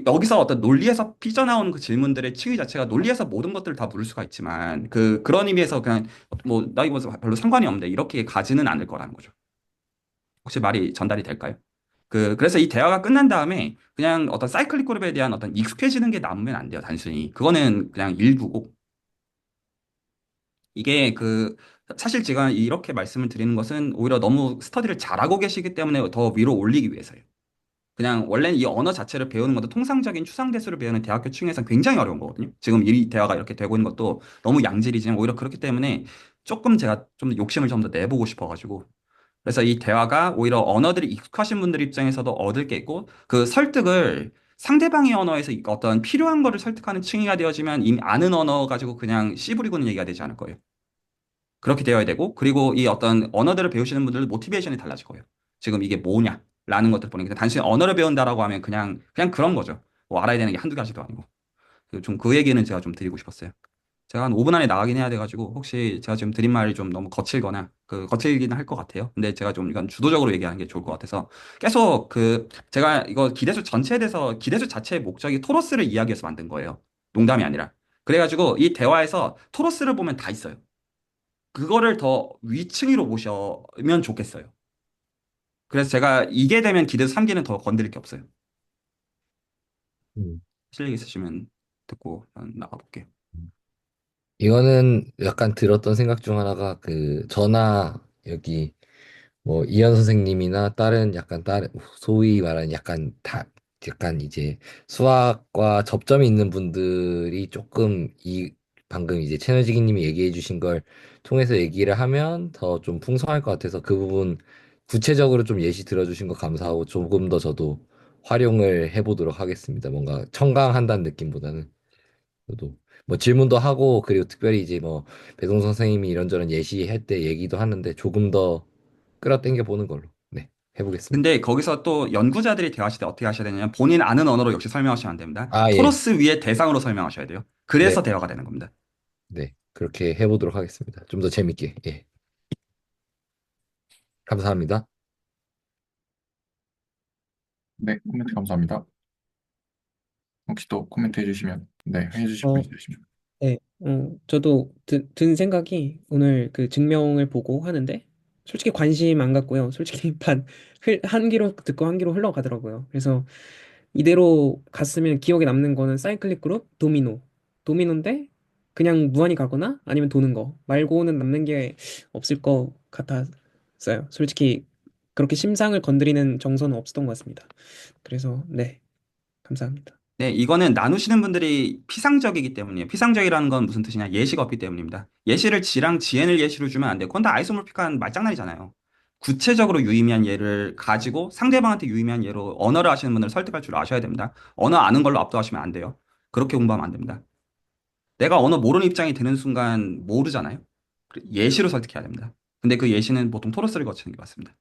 여기서 어떤 논리에서 삐져나오는 그 질문들의 층위 자체가 논리에서 모든 것들을 다 물을 수가 있지만 그런 의미에서 그냥 뭐 나 이거 별로 상관이 없는데 이렇게 가지는 않을 거라는 거죠. 혹시 말이 전달이 될까요? 그래서 이 대화가 끝난 다음에 그냥 어떤 사이클릭 그룹에 대한 어떤 익숙해지는 게 남으면 안 돼요, 단순히. 그거는 그냥 일부고. 이게 사실 제가 이렇게 말씀을 드리는 것은 오히려 너무 스터디를 잘하고 계시기 때문에 더 위로 올리기 위해서예요. 그냥 원래는 이 언어 자체를 배우는 것도 통상적인 추상대수를 배우는 대학교 층에서 굉장히 어려운 거거든요. 지금 이 대화가 이렇게 되고 있는 것도 너무 양질이지만 오히려 그렇기 때문에 조금 제가 좀 더 욕심을 좀 더 내보고 싶어가지고. 그래서 이 대화가 오히려 언어들이 익숙하신 분들 입장에서도 얻을 게 있고 그 설득을 상대방의 언어에서 어떤 필요한 거를 설득하는 층위가 되어지면 이미 아는 언어 가지고 그냥 씨부리고는 얘기가 되지 않을 거예요. 그렇게 되어야 되고, 그리고 이 어떤 언어들을 배우시는 분들도 모티베이션이 달라질 거예요. 지금 이게 뭐냐라는 것들 보니까 단순히 언어를 배운다라고 하면 그냥 그런 거죠. 뭐 알아야 되는 게 한두 가지도 아니고. 좀 그 얘기는 제가 좀 드리고 싶었어요. 제가 한 5분 안에 나가긴 해야 돼가지고, 혹시 제가 지금 드린 말이 좀 너무 거칠거나, 거칠기는 할 것 같아요. 근데 제가 좀 이건 주도적으로 얘기하는 게 좋을 것 같아서, 계속 제가 이거 기대수 전체에 대해서, 기대수 자체의 목적이 토로스를 이야기해서 만든 거예요. 농담이 아니라. 그래가지고 이 대화에서 토로스를 보면 다 있어요. 그거를 더 위층위로 모시면 좋겠어요. 그래서 제가 이게 되면 기대 3기는 더 건드릴 게 없어요. 음. 실력 있으시면 듣고 나가볼게요. 이거는 약간 들었던 생각 중 하나가 그 저나 여기 뭐 이현 선생님이나 다른 소위 말하는 약간 이제 수학과 접점이 있는 분들이 조금 이 방금 이제 채널지기님이 얘기해 주신 걸 통해서 얘기를 하면 더 좀 풍성할 것 같아서 그 부분 구체적으로 좀 예시 들어주신 거 감사하고 조금 더 저도 활용을 해보도록 하겠습니다. 뭔가 청강한다는 느낌보다는 저도 뭐 질문도 하고 그리고 특별히 이제 뭐 배동 선생님이 이런저런 예시할 때 얘기도 하는데 조금 더 끌어당겨 보는 걸로 네 해보겠습니다. 근데 거기서 또 연구자들이 대화하실 때 어떻게 하셔야 되냐면 본인 아는 언어로 역시 설명하시면 안 됩니다. 아 예. 토로스 위에 대상으로 설명하셔야 돼요. 네. 그래서 대화가 되는 겁니다. 네, 그렇게 해보도록 하겠습니다. 좀 더 재밌게. 예, 감사합니다. 네, 코멘트 감사합니다. 혹시 또 코멘트 해주시면, 네, 해주실 분 어, 있으시면. 네, 저도 든 생각이 오늘 그 증명을 보고 하는데 솔직히 관심 안 갖고요. 솔직히 한 귀로 듣고 한 귀로 흘러가더라고요. 그래서 이대로 갔으면 기억에 남는 거는 사이클릭 그룹, 도미노인데 그냥 무한히 가거나 아니면 도는 거 말고는 남는 게 없을 것 같았어요. 솔직히 그렇게 심상을 건드리는 정서는 없었던 것 같습니다. 그래서 네, 감사합니다. 네, 이거는 나누시는 분들이 피상적이기 때문이에요. 피상적이라는 건 무슨 뜻이냐? 예시가 없기 때문입니다. 예시를 지랑 지엔을 예시로 주면 안 돼요. 그건 다 아이소모피크한 말장난이잖아요. 구체적으로 유의미한 예를 가지고 상대방한테 유의미한 예로 언어를 하시는 분을 설득할 줄 아셔야 됩니다. 언어 아는 걸로 압도하시면 안 돼요. 그렇게 공부하면 안 됩니다. 내가 언어 모르는 입장이 되는 순간 모르잖아요. 예시로 설득해야 됩니다. 근데 그 예시는 보통 토로스를 거치는 게 맞습니다.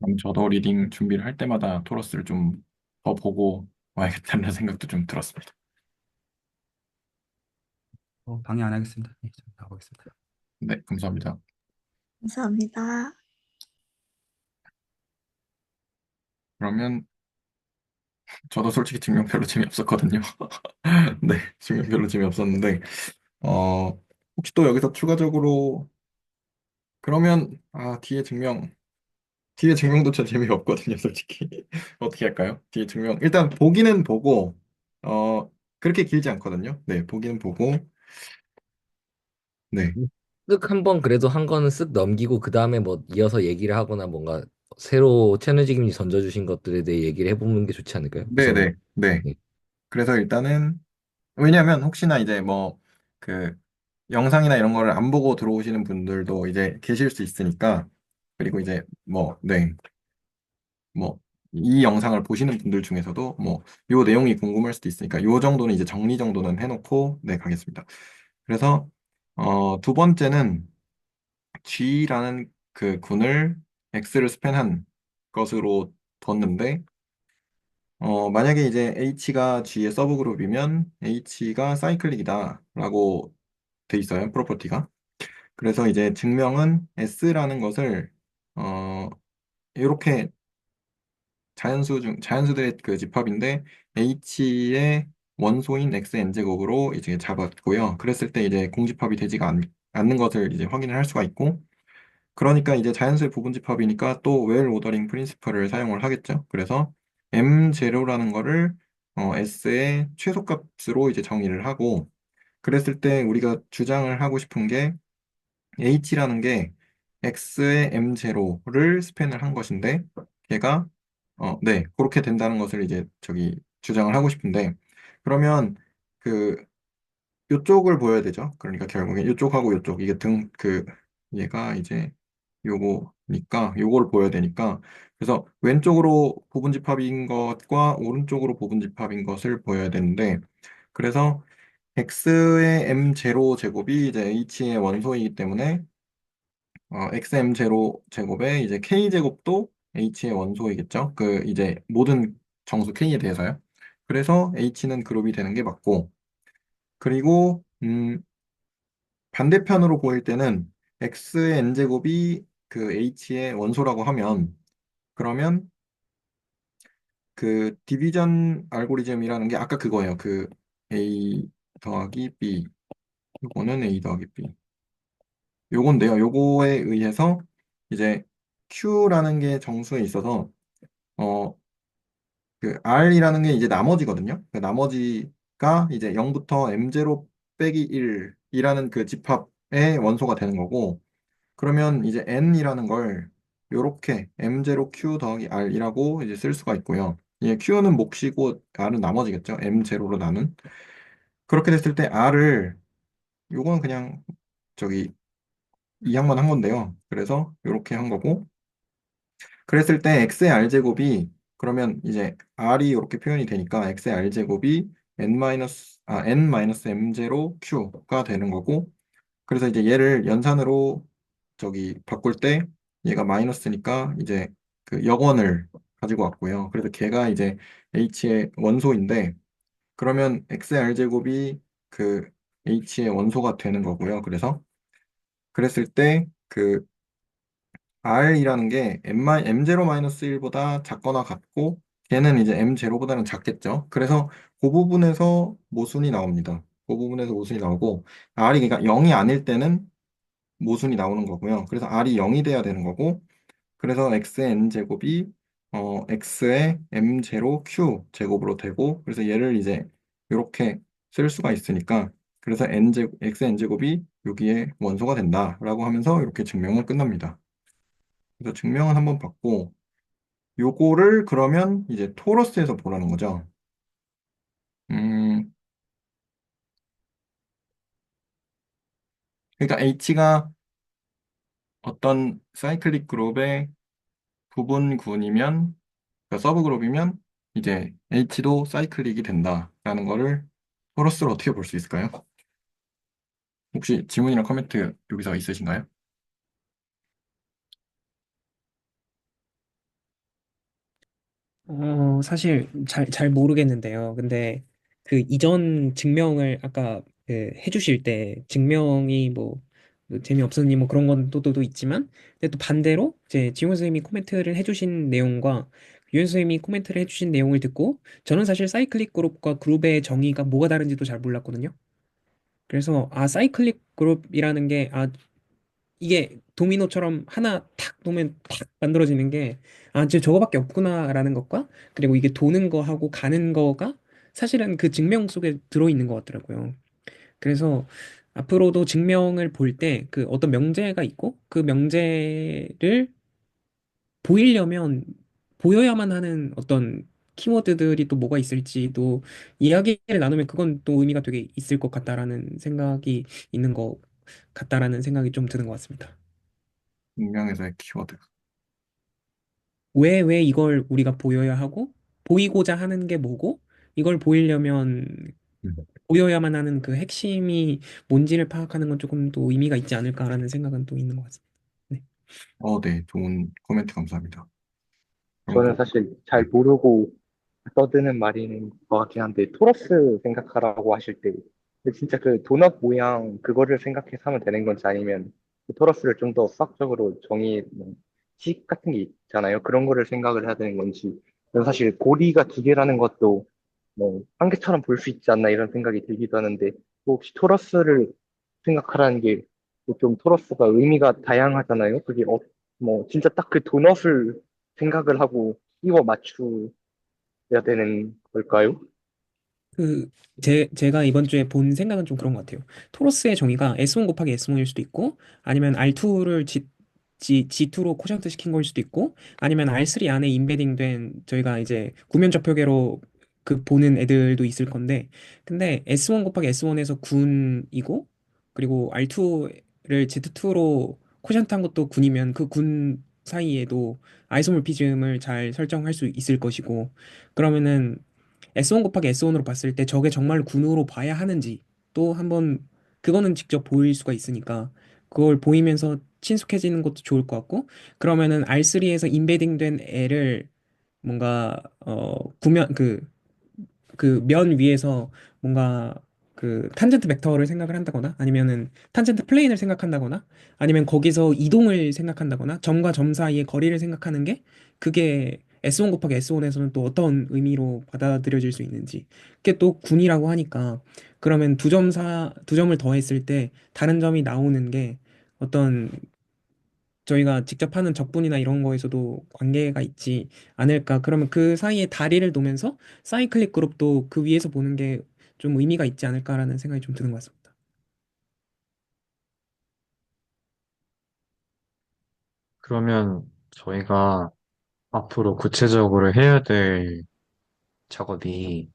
그럼 저도 리딩 준비를 할 때마다 토러스를 좀 더 보고 와야겠다는 생각도 좀 들었습니다. 방해 안 하겠습니다. 네, 나가보겠습니다. 네, 감사합니다. 감사합니다. 그러면 저도 솔직히 증명 별로 재미없었거든요. 네, 증명 별로 재미없었는데, 어, 혹시 또 여기서 추가적으로, 그러면, 뒤에 증명도 전 재미없거든요, 솔직히. 어떻게 할까요? 뒤에 증명. 일단 보기는 보고, 어, 그렇게 길지 않거든요. 네, 보기는 보고, 네. 쓱 한번 그래도 한 거는 쓱 넘기고 그 다음에 뭐 이어서 얘기를 하거나 뭔가 새로 채널직님이 던져주신 것들에 대해 얘기를 해보는 게 좋지 않을까요? 우선은. 네네, 네. 네. 그래서 일단은, 왜냐면 혹시나 이제 뭐, 그, 영상이나 이런 거를 안 보고 들어오시는 분들도 이제 계실 수 있으니까, 그리고 이제 뭐, 네. 뭐, 이 영상을 보시는 분들 중에서도 뭐, 요 내용이 궁금할 수도 있으니까, 요 정도는 이제 정리 정도는 해놓고, 네, 가겠습니다. 그래서, 두 번째는 G라는 그 군을 X를 스팬한 것으로 뒀는데, 만약에 이제 H가 G의 서브그룹이면 H가 사이클릭이다 라고 돼 있어요, 프로퍼티가. 그래서 이제 증명은 S라는 것을, 이렇게 자연수들의 그 집합인데 H의 원소인 XN제곱으로 이제 잡았고요. 그랬을 때 이제 공집합이 되지가 않는 것을 이제 확인을 할 수가 있고, 그러니까 이제 자연수의 부분집합이니까 또 웰 오더링 프린시플을 사용을 하겠죠. 그래서 M0라는 거를 S의 최소값으로 이제 정의를 하고, 그랬을 때 우리가 주장을 하고 싶은 게 H라는 게 X의 M0를 스팬을 한 것인데, 걔가, 네, 그렇게 된다는 것을 이제 저기 주장을 하고 싶은데, 그러면 그, 요쪽을 보여야 되죠. 그러니까 결국에 요쪽하고 요쪽, 이게 얘가 이제 요거니까, 요거를 보여야 되니까, 그래서 왼쪽으로 부분집합인 것과 오른쪽으로 부분집합인 것을 보여야 되는데, 그래서 X의 M0 제곱이 이제 H의 원소이기 때문에 XM 제로 제곱에 이제 K 제곱도 H의 원소이겠죠. 그 이제 모든 정수 K에 대해서요. 그래서 H는 그룹이 되는 게 맞고, 그리고 반대편으로 보일 때는 X의 N 제곱이 그 H의 원소라고 하면, 그러면 그 디비전 알고리즘이라는 게 아까 그거예요. 그 A 더하기 B, 요거는 A 더하기 B. 요건데요. 요거에 의해서 이제 Q라는 게 정수에 있어서 어, 그 R이라는 게 이제 나머지거든요. 그 나머지가 이제 0부터 M0 빼기 1이라는 그 집합의 원소가 되는 거고, 그러면 이제 N이라는 걸 요렇게 M0Q 더하기 R이라고 이제 쓸 수가 있고요. 예, Q는 몫이고 R은 나머지겠죠. M0로 나눈. 그렇게 됐을 때 R을, 요건 그냥 저기 이항만 한 건데요. 그래서 요렇게 한 거고, 그랬을 때 x의 r제곱이 그러면 이제 r이 이렇게 표현이 되니까 x의 r제곱이 n-m0q가 되는 거고, 그래서 이제 얘를 연산으로 저기 바꿀 때 얘가 마이너스니까 이제 그 역원을 가지고 왔고요. 그래서 걔가 이제 H의 원소인데, 그러면 XR 제곱이 그 H의 원소가 되는 거고요. 그래서 그랬을 때 그 R이라는 게 M0-1보다 작거나 같고, 걔는 이제 M0보다는 작겠죠. 그래서 그 부분에서 모순이 나옵니다. 그 부분에서 모순이 나오고, R이 그러니까 0이 아닐 때는 모순이 나오는 거고요. 그래서 R이 0이 돼야 되는 거고, 그래서 x의 n제곱이 x의 m0q 제곱으로 되고, 그래서 얘를 이제 이렇게 쓸 수가 있으니까, 그래서 x의 n제곱이 여기에 원소가 된다라고 하면서 이렇게 증명을 끝납니다. 그래서 증명은 한번 받고, 요거를 그러면 이제 토러스에서 보라는 거죠. 음, 그러니까 h가 어떤 사이클릭 그룹의 부분군이면, 그러니까 서브그룹이면 이제 H도 사이클릭이 된다라는 거를 토러스로 어떻게 볼 수 있을까요? 혹시 질문이나 코멘트 여기서 있으신가요? 사실 잘 모르겠는데요. 근데 그 이전 증명을 아까 그 해주실 때 증명이 뭐 재미없었니 뭐 그런 건 또 있지만, 근데 또 반대로 이제 지원 선생님이 코멘트를 해주신 내용과 유현 선생님이 코멘트를 해주신 내용을 듣고 저는 사실 사이클릭 그룹과 그룹의 정의가 뭐가 다른지도 잘 몰랐거든요. 그래서 사이클릭 그룹이라는 게 이게 도미노처럼 하나 탁 놓으면 탁 만들어지는 게, 진짜 저거밖에 없구나라는 것과, 그리고 이게 도는 거하고 가는 거가 사실은 그 증명 속에 들어있는 것 같더라고요. 그래서 앞으로도 증명을 볼 때 그 어떤 명제가 있고, 그 명제를 보이려면 보여야만 하는 어떤 키워드들이 또 뭐가 있을지도 이야기를 나누면 그건 또 의미가 되게 있을 것 같다라는 생각이 있는 것 같다라는 생각이 좀 드는 것 같습니다. 익명에서의 키워드. 왜 이걸 우리가 보여야 하고, 보이고자 하는 게 뭐고, 이걸 보이려면 음. 보여야만 하는 그 핵심이 뭔지를 파악하는 건 조금 또 의미가 있지 않을까라는 생각은 또 있는 것 같습니다. 네. 네, 좋은 코멘트 감사합니다. 그럼 저는 사실 잘 네. 모르고 떠드는 말인 것 같긴 한데, 토러스 생각하라고 하실 때, 근데 진짜 그 도넛 모양 그거를 생각해서 하면 되는 건지, 아니면 그 토러스를 좀 더 수학적으로 뭐, 식 같은 게 있잖아요. 그런 거를 생각을 해야 되는 건지, 저는 사실 고리가 두 개라는 것도 뭐, 한 개처럼 볼 수 있지 않나 이런 생각이 들기도 하는데, 뭐 혹시 토러스를 생각하라는 게, 좀 토러스가 의미가 다양하잖아요. 그게 뭐, 진짜 딱 그 도넛을 생각을 하고 끼워 맞추 해야 되는 걸까요? 그, 제가 이번 주에 본 생각은 좀 그런 것 같아요. 토러스의 정의가 S1 곱하기 S1일 수도 있고, 아니면 R2를 G2로 코션트 시킨 걸 수도 있고, 아니면 R3 안에 인베딩 된 저희가 이제 구면 좌표계로 그 보는 애들도 있을 건데, 근데 S1 곱하기 S1에서 군이고, 그리고 R2를 Z2로 코션트 한 것도 군이면 그 군 사이에도 아이소모피즘을 잘 설정할 수 있을 것이고, 그러면은 S1 곱하기 S1으로 봤을 때 저게 정말 군으로 봐야 하는지 또 한번, 그거는 직접 보일 수가 있으니까 그걸 보이면서 친숙해지는 것도 좋을 것 같고, 그러면은 R3에서 인베딩 된 애를 뭔가 구면 그 면 위에서 뭔가 그 탄젠트 벡터를 생각을 한다거나, 아니면은 탄젠트 플레인을 생각한다거나, 아니면 거기서 이동을 생각한다거나, 점과 점 사이의 거리를 생각하는 게, 그게 S1 곱하기 S1에서는 또 어떤 의미로 받아들여질 수 있는지, 그게 또 군이라고 하니까, 그러면 두 점을 더했을 때 다른 점이 나오는 게 어떤 저희가 직접 하는 적분이나 이런 거에서도 관계가 있지 않을까. 그러면 그 사이에 다리를 놓으면서 사이클릭 그룹도 그 위에서 보는 게 좀 의미가 있지 않을까라는 생각이 좀 드는 것 같습니다. 그러면 저희가 앞으로 구체적으로 해야 될 작업이,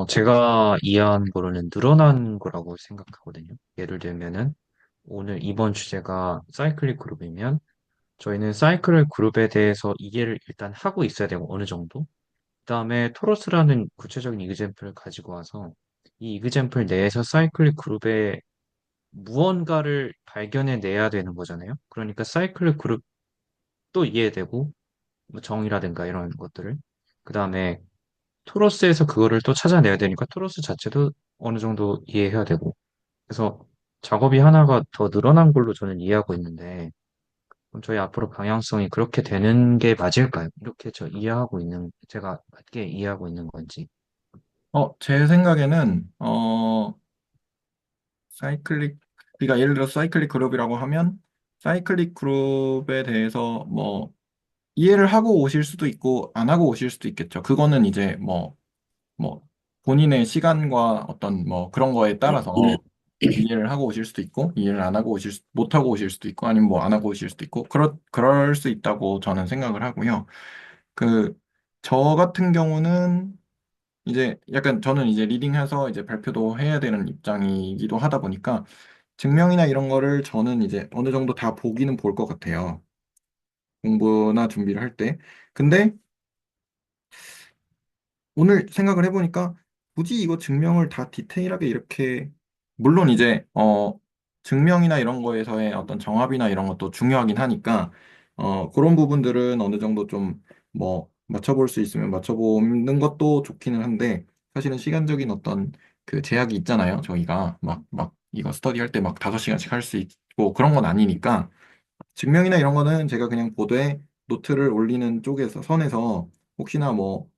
제가 이해한 거로는 늘어난 거라고 생각하거든요. 예를 들면은, 오늘 이번 주제가 사이클릭 그룹이면, 저희는 사이클 그룹에 대해서 이해를 일단 하고 있어야 되고, 어느 정도. 그다음에 토러스라는 구체적인 이그젬플을 가지고 와서, 이 이그젬플 내에서 사이클 그룹의 무언가를 발견해 내야 되는 거잖아요. 그러니까 사이클 그룹도 이해되고, 뭐 정의라든가 이런 것들을. 그 다음에 토러스에서 그거를 또 찾아내야 되니까 토러스 자체도 어느 정도 이해해야 되고. 그래서 작업이 하나가 더 늘어난 걸로 저는 이해하고 있는데, 그럼 저희 앞으로 방향성이 그렇게 되는 게 맞을까요? 이렇게 제가 맞게 이해하고 있는 건지. 제 생각에는, 사이클릭, 그러니까 예를 들어 사이클릭 그룹이라고 하면, 사이클릭 그룹에 대해서 뭐, 이해를 하고 오실 수도 있고, 안 하고 오실 수도 있겠죠. 그거는 이제 뭐, 본인의 시간과 어떤 뭐 그런 거에 따라서 이해를 하고 오실 수도 있고, 이해를 안 하고 못 하고 오실 수도 있고, 아니면 뭐 안 하고 오실 수도 있고, 그럴 수 있다고 저는 생각을 하고요. 그, 저 같은 경우는 이제 약간 저는 이제 리딩해서 이제 발표도 해야 되는 입장이기도 하다 보니까 증명이나 이런 거를 저는 이제 어느 정도 다 보기는 볼 것 같아요. 공부나 준비를 할 때. 근데 오늘 생각을 해보니까 굳이 이거 증명을 다 디테일하게 이렇게 물론 이제 증명이나 이런 거에서의 어떤 정합이나 이런 것도 중요하긴 하니까 그런 부분들은 어느 정도 좀 뭐 맞춰볼 수 있으면 맞춰보는 것도 좋기는 한데 사실은 시간적인 어떤 그 제약이 있잖아요. 저희가 막 이거 스터디할 때 막 5시간씩 할 수 있고 그런 건 아니니까 증명이나 이런 거는 제가 그냥 보도에 노트를 올리는 쪽에서 선에서 혹시나 뭐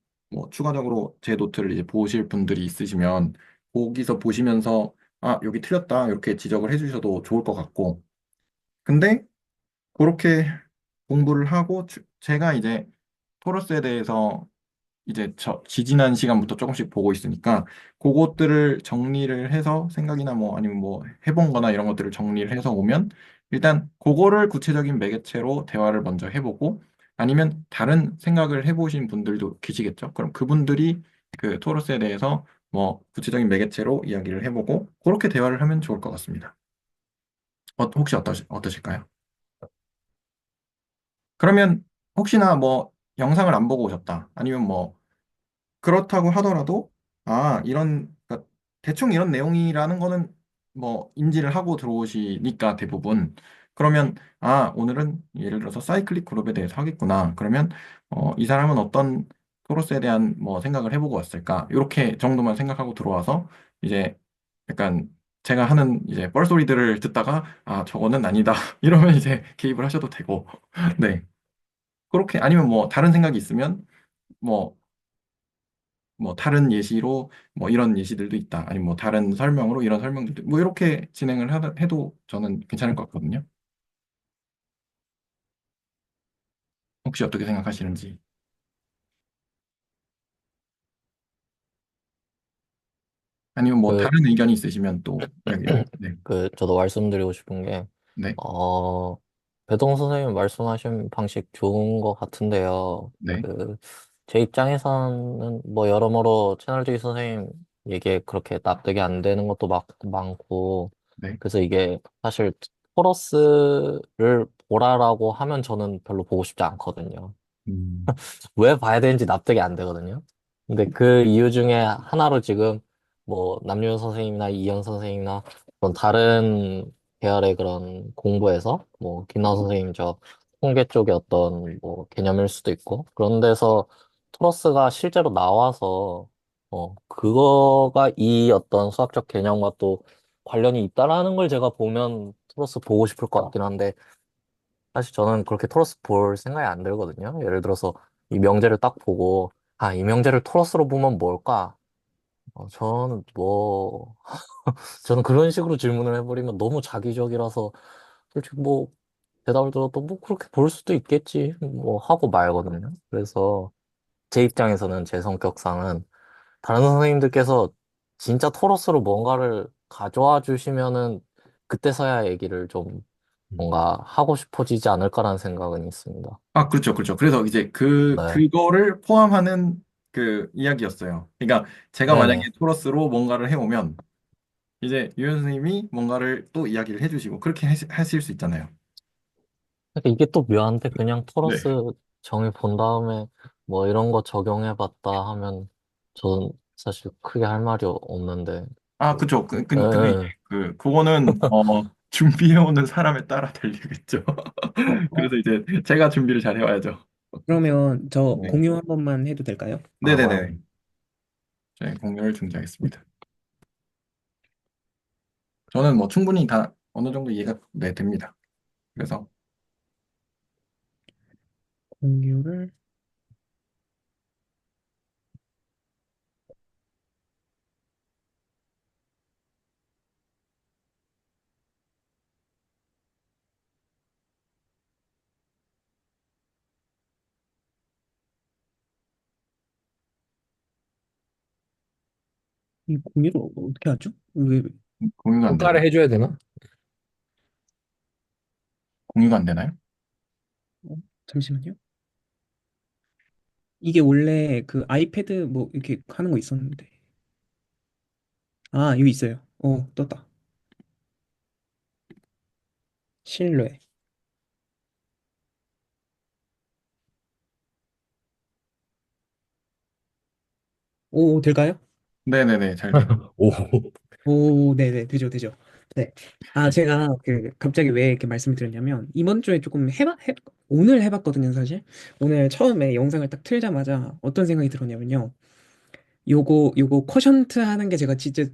추가적으로 제 노트를 이제 보실 분들이 있으시면 거기서 보시면서 아, 여기 틀렸다 이렇게 지적을 해주셔도 좋을 것 같고 근데 그렇게 공부를 하고 제가 이제 토러스에 대해서 이제 지지난 시간부터 조금씩 보고 있으니까 그것들을 정리를 해서 생각이나 뭐 아니면 뭐 해본 거나 이런 것들을 정리를 해서 오면 일단 그거를 구체적인 매개체로 대화를 먼저 해보고 아니면 다른 생각을 해보신 분들도 계시겠죠. 그럼 그분들이 그 토러스에 대해서 뭐 구체적인 매개체로 이야기를 해보고 그렇게 대화를 하면 좋을 것 같습니다. 혹시 어떠실까요? 그러면 혹시나 뭐 영상을 안 보고 오셨다. 아니면 뭐 그렇다고 하더라도, 그러니까 대충 이런 내용이라는 거는 뭐 인지를 하고 들어오시니까 대부분. 그러면, 오늘은 예를 들어서 사이클릭 그룹에 대해서 하겠구나. 그러면, 이 사람은 어떤 토로스에 대한 뭐 생각을 해보고 왔을까? 이렇게 정도만 생각하고 들어와서 이제 약간 제가 하는 이제 뻘소리들을 듣다가, 저거는 아니다. 이러면 이제 개입을 하셔도 되고. 네. 그렇게, 아니면 뭐 다른 생각이 있으면, 뭐 다른 예시로 뭐 이런 예시들도 있다. 아니면 뭐 다른 설명으로 이런 설명들도 뭐 이렇게 진행을 해도 저는 괜찮을 것 같거든요. 혹시 어떻게 생각하시는지. 아니면 뭐 그, 다른 의견이 있으시면 또 이야기를. 네. 저도 말씀드리고 싶은 게, 네. 어, 배동 선생님 말씀하신 방식 좋은 것 같은데요. 네. 제 입장에서는 뭐 여러모로 채널지 선생님 얘기에 그렇게 납득이 안 되는 것도 많고, 네. 그래서 이게 사실 토러스를 보라라고 하면 저는 별로 보고 싶지 않거든요. 음, 왜 봐야 되는지 납득이 안 되거든요. 근데 그 이유 중에 하나로 지금 뭐 남유현 선생님이나 이현 선생님이나 그런 다른 계열의 그런 공부에서 뭐 김나우 선생님 저 통계 쪽의 어떤 뭐 개념일 수도 있고 그런 데서 토러스가 실제로 나와서 그거가 이 어떤 수학적 개념과 또 관련이 있다라는 걸 제가 보면 토러스 보고 싶을 것 같긴 한데 사실 저는 그렇게 토러스 볼 생각이 안 들거든요. 예를 들어서 이 명제를 딱 보고, 이 명제를 토러스로 보면 뭘까? 저는 그런 식으로 질문을 해버리면 너무 자기적이라서 솔직히 뭐 대답을 들어도 뭐 그렇게 볼 수도 있겠지. 뭐 하고 말거든요. 그래서 제 입장에서는 제 성격상은 다른 선생님들께서 진짜 토러스로 뭔가를 가져와 주시면은 그때서야 얘기를 좀 음. 뭔가 하고 싶어지지 않을까라는 생각은 있습니다. 그렇죠, 그렇죠. 그래서 이제 네. 그거를 포함하는 그 이야기였어요. 그러니까 제가 만약에 네네. 토러스로 뭔가를 해오면 이제 유현 선생님이 뭔가를 또 이야기를 해주시고 그렇게 하실 수 있잖아요. 그러니까 이게 또 묘한데 그냥 네. 토러스 정의 본 다음에 뭐 이런 거 적용해봤다 하면 저는 사실 크게 할 말이 없는데. 그쵸. 근데 이제 예. 그거는, 준비해오는 사람에 따라 달리겠죠. 그래서 이제 제가 준비를 잘 해와야죠. 그러면 저 네. 공유 한 번만 해도 될까요? 네네네. 네, 공유를 중지하겠습니다. 저는 뭐 충분히 다 어느 정도 이해가 네, 됩니다. 그래서 공유를 이 공유를 어떻게 하죠? 왜 공유가 안 평가를 되나요? 해줘야 되나? 공유가 안 되나요? 잠시만요. 이게 원래 그 아이패드 뭐 이렇게 하는 거 있었는데. 아, 여기 있어요. 떴다. 신뢰. 오, 될까요? 네네네, 잘 돼요. 오. 오, 네네, 되죠, 되죠. 네. 아, 제가 갑자기 왜 이렇게 말씀을 드렸냐면, 이번 주에 조금 오늘 해봤거든요, 사실. 오늘 처음에 영상을 딱 틀자마자 어떤 생각이 들었냐면요. 요거 쿼션트 하는 게 제가 진짜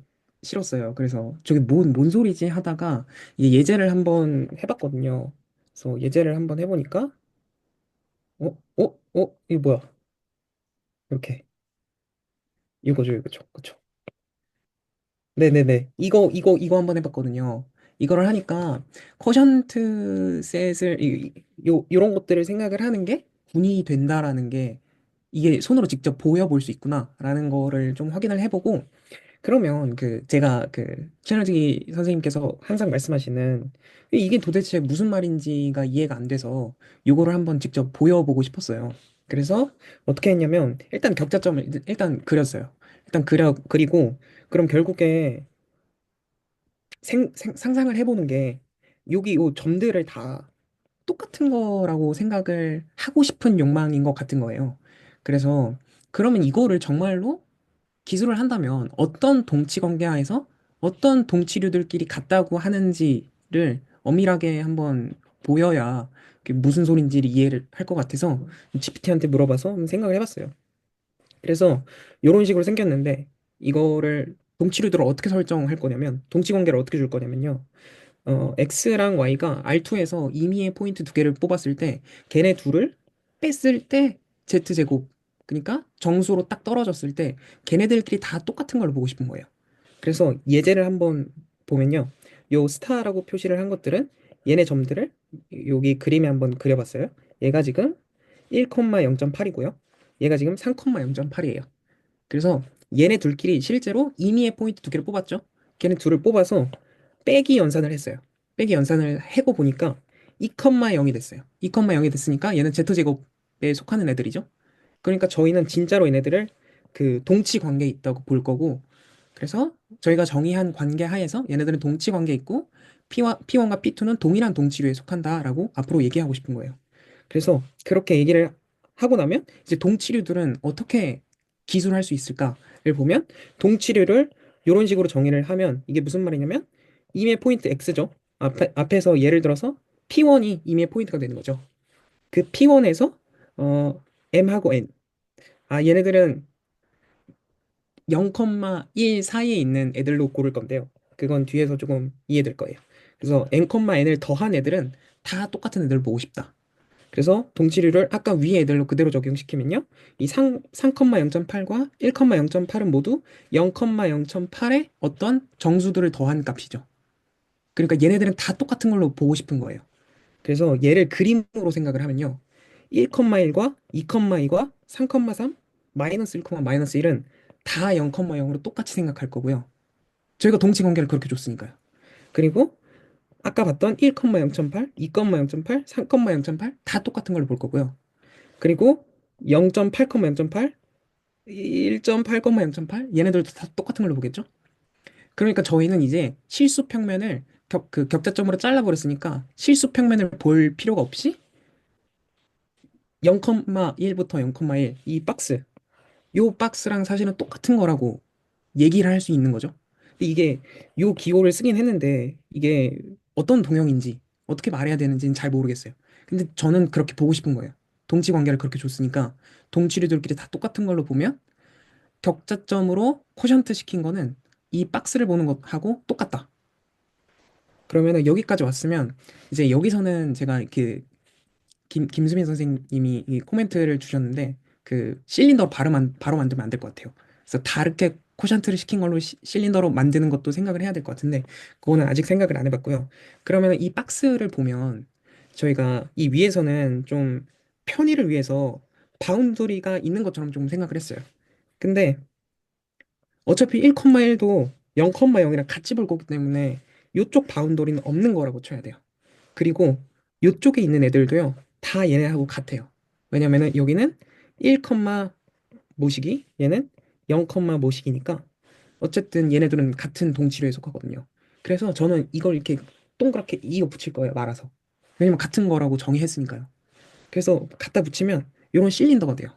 싫었어요. 그래서 저게 뭔 소리지 하다가 이게 예제를 한번 해봤거든요. 그래서 예제를 한번 해보니까, 이게 뭐야? 이렇게. 이거죠, 이거죠. 그쵸. 네네네. 이거 한번 해봤거든요. 이거를 하니까 쿼션트 셋을, 요런 것들을 생각을 하는 게 군이 된다라는 게 이게 손으로 직접 보여볼 수 있구나라는 거를 좀 확인을 해보고 그러면 제가 최현지 선생님께서 항상 말씀하시는 이게 도대체 무슨 말인지가 이해가 안 돼서 요거를 한번 직접 보여보고 싶었어요. 그래서 어떻게 했냐면 일단 격자점을 일단 그렸어요. 일단 그리고 그럼 결국에 상상을 해보는 게 여기 요 점들을 다 똑같은 거라고 생각을 하고 싶은 욕망인 것 같은 거예요. 그래서 그러면 이거를 정말로 기술을 한다면 어떤 동치 관계하에서 어떤 동치류들끼리 같다고 하는지를 엄밀하게 한번 보여야 그게 무슨 소린지를 이해를 할 것 같아서 GPT한테 물어봐서 한번 생각을 해봤어요. 그래서 이런 식으로 생겼는데 이거를 동치류들을 어떻게 설정할 거냐면 동치 관계를 어떻게 줄 거냐면요. X랑 Y가 R2에서 임의의 포인트 두 개를 뽑았을 때 걔네 둘을 뺐을 때 Z제곱 그러니까 정수로 딱 떨어졌을 때 걔네들끼리 다 똑같은 걸 보고 싶은 거예요. 그래서 예제를 한번 보면요. 요 스타라고 표시를 한 것들은 얘네 점들을 여기 그림에 한번 그려봤어요. 얘가 지금 1,0.8이고요. 얘가 지금 3,0.8이에요. 그래서 얘네 둘끼리 실제로 임의의 포인트 두 개를 뽑았죠. 걔네 둘을 뽑아서 빼기 연산을 했어요. 빼기 연산을 해고 보니까 2,0이 됐어요. 2,0이 됐으니까 얘는 Z제곱에 속하는 애들이죠. 그러니까 저희는 진짜로 얘네들을 동치 관계에 있다고 볼 거고 그래서 저희가 정의한 관계 하에서 얘네들은 동치 관계에 있고 P1과 P2는 동일한 동치류에 속한다라고 앞으로 얘기하고 싶은 거예요. 그래서 그렇게 얘기를 하고 나면 이제 동치류들은 어떻게 기술할 수 있을까를 보면 동치류를 이런 식으로 정의를 하면 이게 무슨 말이냐면 임의 포인트 X죠. 앞에서 예를 들어서 P1이 임의 포인트가 되는 거죠. 그 P1에서 M하고 N. 얘네들은 0,1 사이에 있는 애들로 고를 건데요. 그건 뒤에서 조금 이해될 거예요. 그래서 N,N을 더한 애들은 다 똑같은 애들을 보고 싶다. 그래서 동치류를 아까 위에 애들로 그대로 적용시키면요. 이 3,0.8과 1,0.8은 모두 0,0.8의 어떤 정수들을 더한 값이죠. 그러니까 얘네들은 다 똑같은 걸로 보고 싶은 거예요. 그래서 얘를 그림으로 생각을 하면요. 1,1과 2,2과 3,3 마이너스 1, 마이너스 1은 다 0,0으로 똑같이 생각할 거고요. 저희가 동치 관계를 그렇게 줬으니까요. 그리고 아까 봤던 1,0.8, 2,0.8, 3,0.8 다 똑같은 걸로 볼 거고요. 그리고 0.8, 0.8, 1.8, 0.8 얘네들도 다 똑같은 걸로 보겠죠? 그러니까 저희는 이제 실수 평면을 격자점으로 잘라버렸으니까 실수 평면을 볼 필요가 없이 0,1부터 0,1 이 박스 요 박스랑 사실은 똑같은 거라고 얘기를 할 수 있는 거죠. 근데 이게 요 기호를 쓰긴 했는데 이게 어떤 동형인지 어떻게 말해야 되는지는 잘 모르겠어요. 근데 저는 그렇게 보고 싶은 거예요. 동치 관계를 그렇게 줬으니까 동치류들끼리 다 똑같은 걸로 보면 격자점으로 코션트 시킨 거는 이 박스를 보는 것하고 똑같다. 그러면은 여기까지 왔으면 이제 여기서는 제가 그 김수민 선생님이 이 코멘트를 주셨는데 그 실린더로 바로 만들면 안 될 것 같아요. 그래서 다르게 코션트를 시킨 걸로 실린더로 만드는 것도 생각을 해야 될 것 같은데 그거는 아직 생각을 안 해봤고요. 그러면 이 박스를 보면 저희가 이 위에서는 좀 편의를 위해서 바운더리가 있는 것처럼 좀 생각을 했어요. 근데 어차피 1,1도 0,0이랑 같이 볼 거기 때문에 이쪽 바운더리는 없는 거라고 쳐야 돼요. 그리고 이쪽에 있는 애들도요, 다 얘네하고 같아요. 왜냐면은 여기는 1, 모시기, 얘는 0, 모시기니까 어쨌든 얘네들은 같은 동치류에 속하거든요. 그래서 저는 이걸 이렇게 동그랗게 이어 붙일 거예요, 말아서. 왜냐면 같은 거라고 정의했으니까요. 그래서 갖다 붙이면 이런 실린더가 돼요.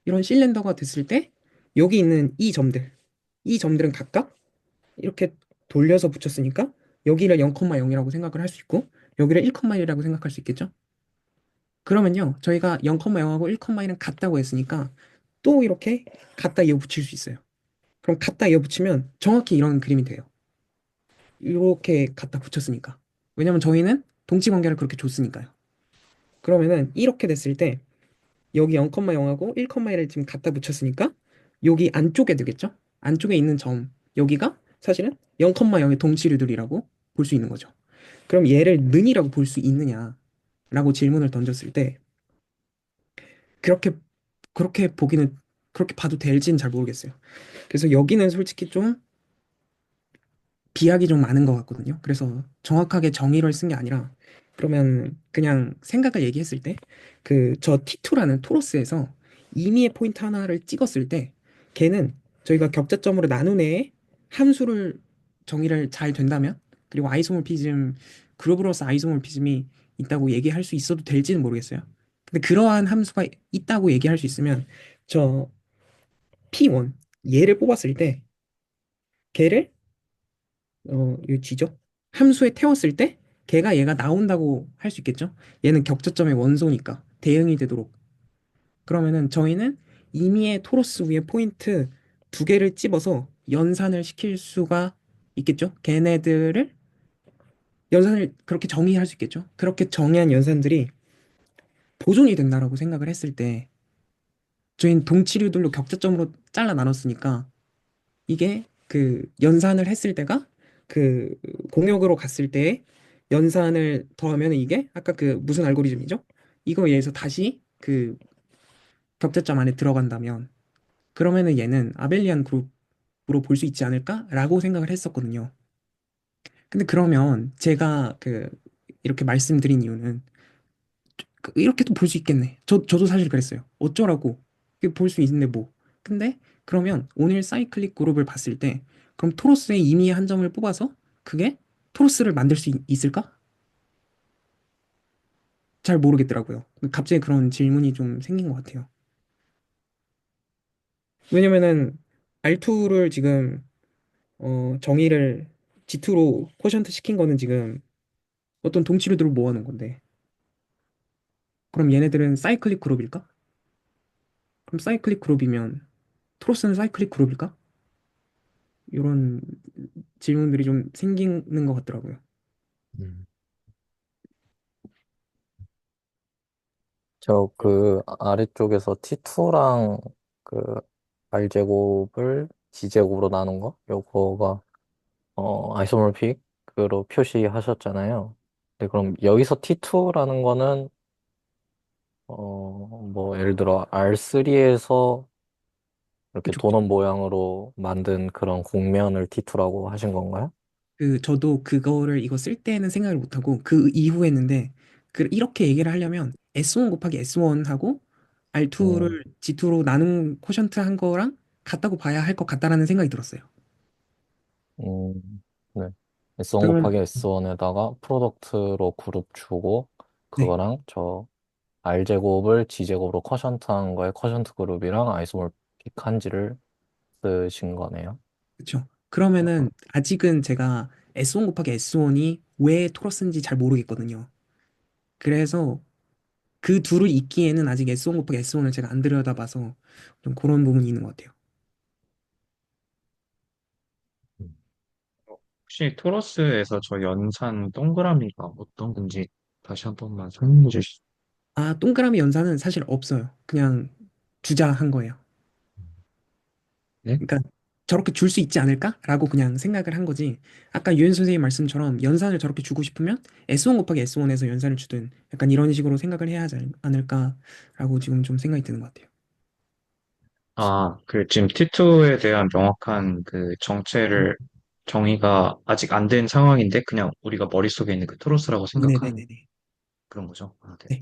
이런 실린더가 됐을 때 여기 있는 이 점들은 각각 이렇게 돌려서 붙였으니까 여기를 0,0이라고 생각을 할 수 있고 여기를 1,1이라고 생각할 수 있겠죠? 그러면요, 저희가 0,0하고 1,1은 같다고 했으니까 또 이렇게 갖다 이어 붙일 수 있어요. 그럼 갖다 이어 붙이면 정확히 이런 그림이 돼요. 이렇게 갖다 붙였으니까. 왜냐면 저희는 동치 관계를 그렇게 줬으니까요. 그러면은 이렇게 됐을 때 여기 0,0하고 1,1을 지금 갖다 붙였으니까 여기 안쪽에 되겠죠? 안쪽에 있는 점 여기가 사실은 0,0의 동치류들이라고 볼 수 있는 거죠. 그럼 얘를 는이라고 볼 수 있느냐라고 질문을 던졌을 때 그렇게 그렇게 보기는 그렇게 봐도 될지는 잘 모르겠어요. 그래서 여기는 솔직히 좀 비약이 좀 많은 것 같거든요. 그래서 정확하게 정의를 쓴 게 아니라 그러면 그냥 생각을 얘기했을 때 그 저 T2라는 토로스에서 임의의 포인트 하나를 찍었을 때 걔는 저희가 격자점으로 나눈 애의 함수를 정의를 잘 된다면 그리고 아이소모피즘 그룹으로서 아이소모피즘이 있다고 얘기할 수 있어도 될지는 모르겠어요. 근데 그러한 함수가 있다고 얘기할 수 있으면 저 P1 얘를 뽑았을 때 걔를 이 G죠? 함수에 태웠을 때 걔가 얘가 나온다고 할 수 있겠죠? 얘는 격자점의 원소니까 대응이 되도록. 그러면은 저희는 임의의 토로스 위에 포인트 두 개를 집어서 연산을 시킬 수가 있겠죠? 걔네들을 연산을 그렇게 정의할 수 있겠죠? 그렇게 정의한 연산들이 보존이 된다라고 생각을 했을 때 저희는 동치류들로 격자점으로 잘라 나눴으니까 이게 그 연산을 했을 때가 그 공역으로 갔을 때 연산을 더하면 이게 아까 그 무슨 알고리즘이죠? 이거에 의해서 다시 그 격자점 안에 들어간다면 그러면은 얘는 아벨리안 그룹으로 볼 수 있지 않을까라고 생각을 했었거든요. 근데 그러면 제가 그 이렇게 말씀드린 이유는 이렇게도 볼 수 있겠네. 저도 사실 그랬어요. 어쩌라고. 볼 수 있는데 뭐. 근데 그러면 오늘 사이클릭 그룹을 봤을 때 그럼 토로스의 임의의 한 점을 뽑아서 그게 토로스를 만들 수 있을까? 잘 모르겠더라고요. 갑자기 그런 질문이 좀 생긴 것 같아요. 왜냐면은 R2를 지금 정의를 G2로 쿼션트 시킨 거는 지금 어떤 동치류들을 모아놓은 건데 그럼 얘네들은 사이클릭 그룹일까? 그럼 사이클릭 그룹이면 토로스는 사이클릭 그룹일까? 이런 질문들이 좀 생기는 것 같더라고요. 음. 저 그 아래쪽에서 T2랑 그 R제곱을 G제곱으로 나눈 거? 요거가 아이소모픽으로 표시하셨잖아요. 근데 그럼 여기서 T2라는 거는 뭐 예를 들어 R3에서 이렇게 그쵸, 그쵸. 도넛 모양으로 만든 그런 곡면을 T2라고 하신 건가요? 저도 그거를 이거 쓸 때는 생각을 못하고 그 이후 했는데 이렇게 얘기를 하려면 S1 곱하기 S1하고 음, R2를 G2로 나눈 쿼션트 한 거랑 같다고 봐야 할 것 같다라는 생각이 들었어요. 네. S1 그러면 곱하기 S1에다가 프로덕트로 그룹 주고 네, 그거랑 저 R제곱을 G제곱으로 쿼션트한 거에 쿼션트 그룹이랑 아이소모픽 한지를 쓰신 거네요. 그렇죠. 그러면은 아직은 제가 S1 곱하기 S1이 왜 토러스인지 잘 모르겠거든요. 그래서 그 둘을 잇기에는 아직 S1 곱하기 S1을 제가 안 들여다봐서 좀 그런 부분이 있는 것 같아요. 혹시 토러스에서 저 연산 동그라미가 어떤 건지 다시 한 번만 설명해 주시죠. 아, 동그라미 연산은 사실 없어요. 그냥 주자한 거예요. 네? 그러니까 저렇게 줄 수 있지 않을까라고 그냥 생각을 한 거지. 아까 유엔 선생님 말씀처럼 연산을 저렇게 주고 싶으면 S1 곱하기 S1에서 연산을 주든 약간 이런 식으로 생각을 해야 하지 않을까라고 지금 좀 생각이 드는 것 같아요. 아, 그 지금 T2에 대한 명확한 그 정의가 아직 안 된 상황인데 그냥 우리가 머릿속에 있는 그 토러스라고 생각하는 네네네네. 그런 거죠. 아, 네.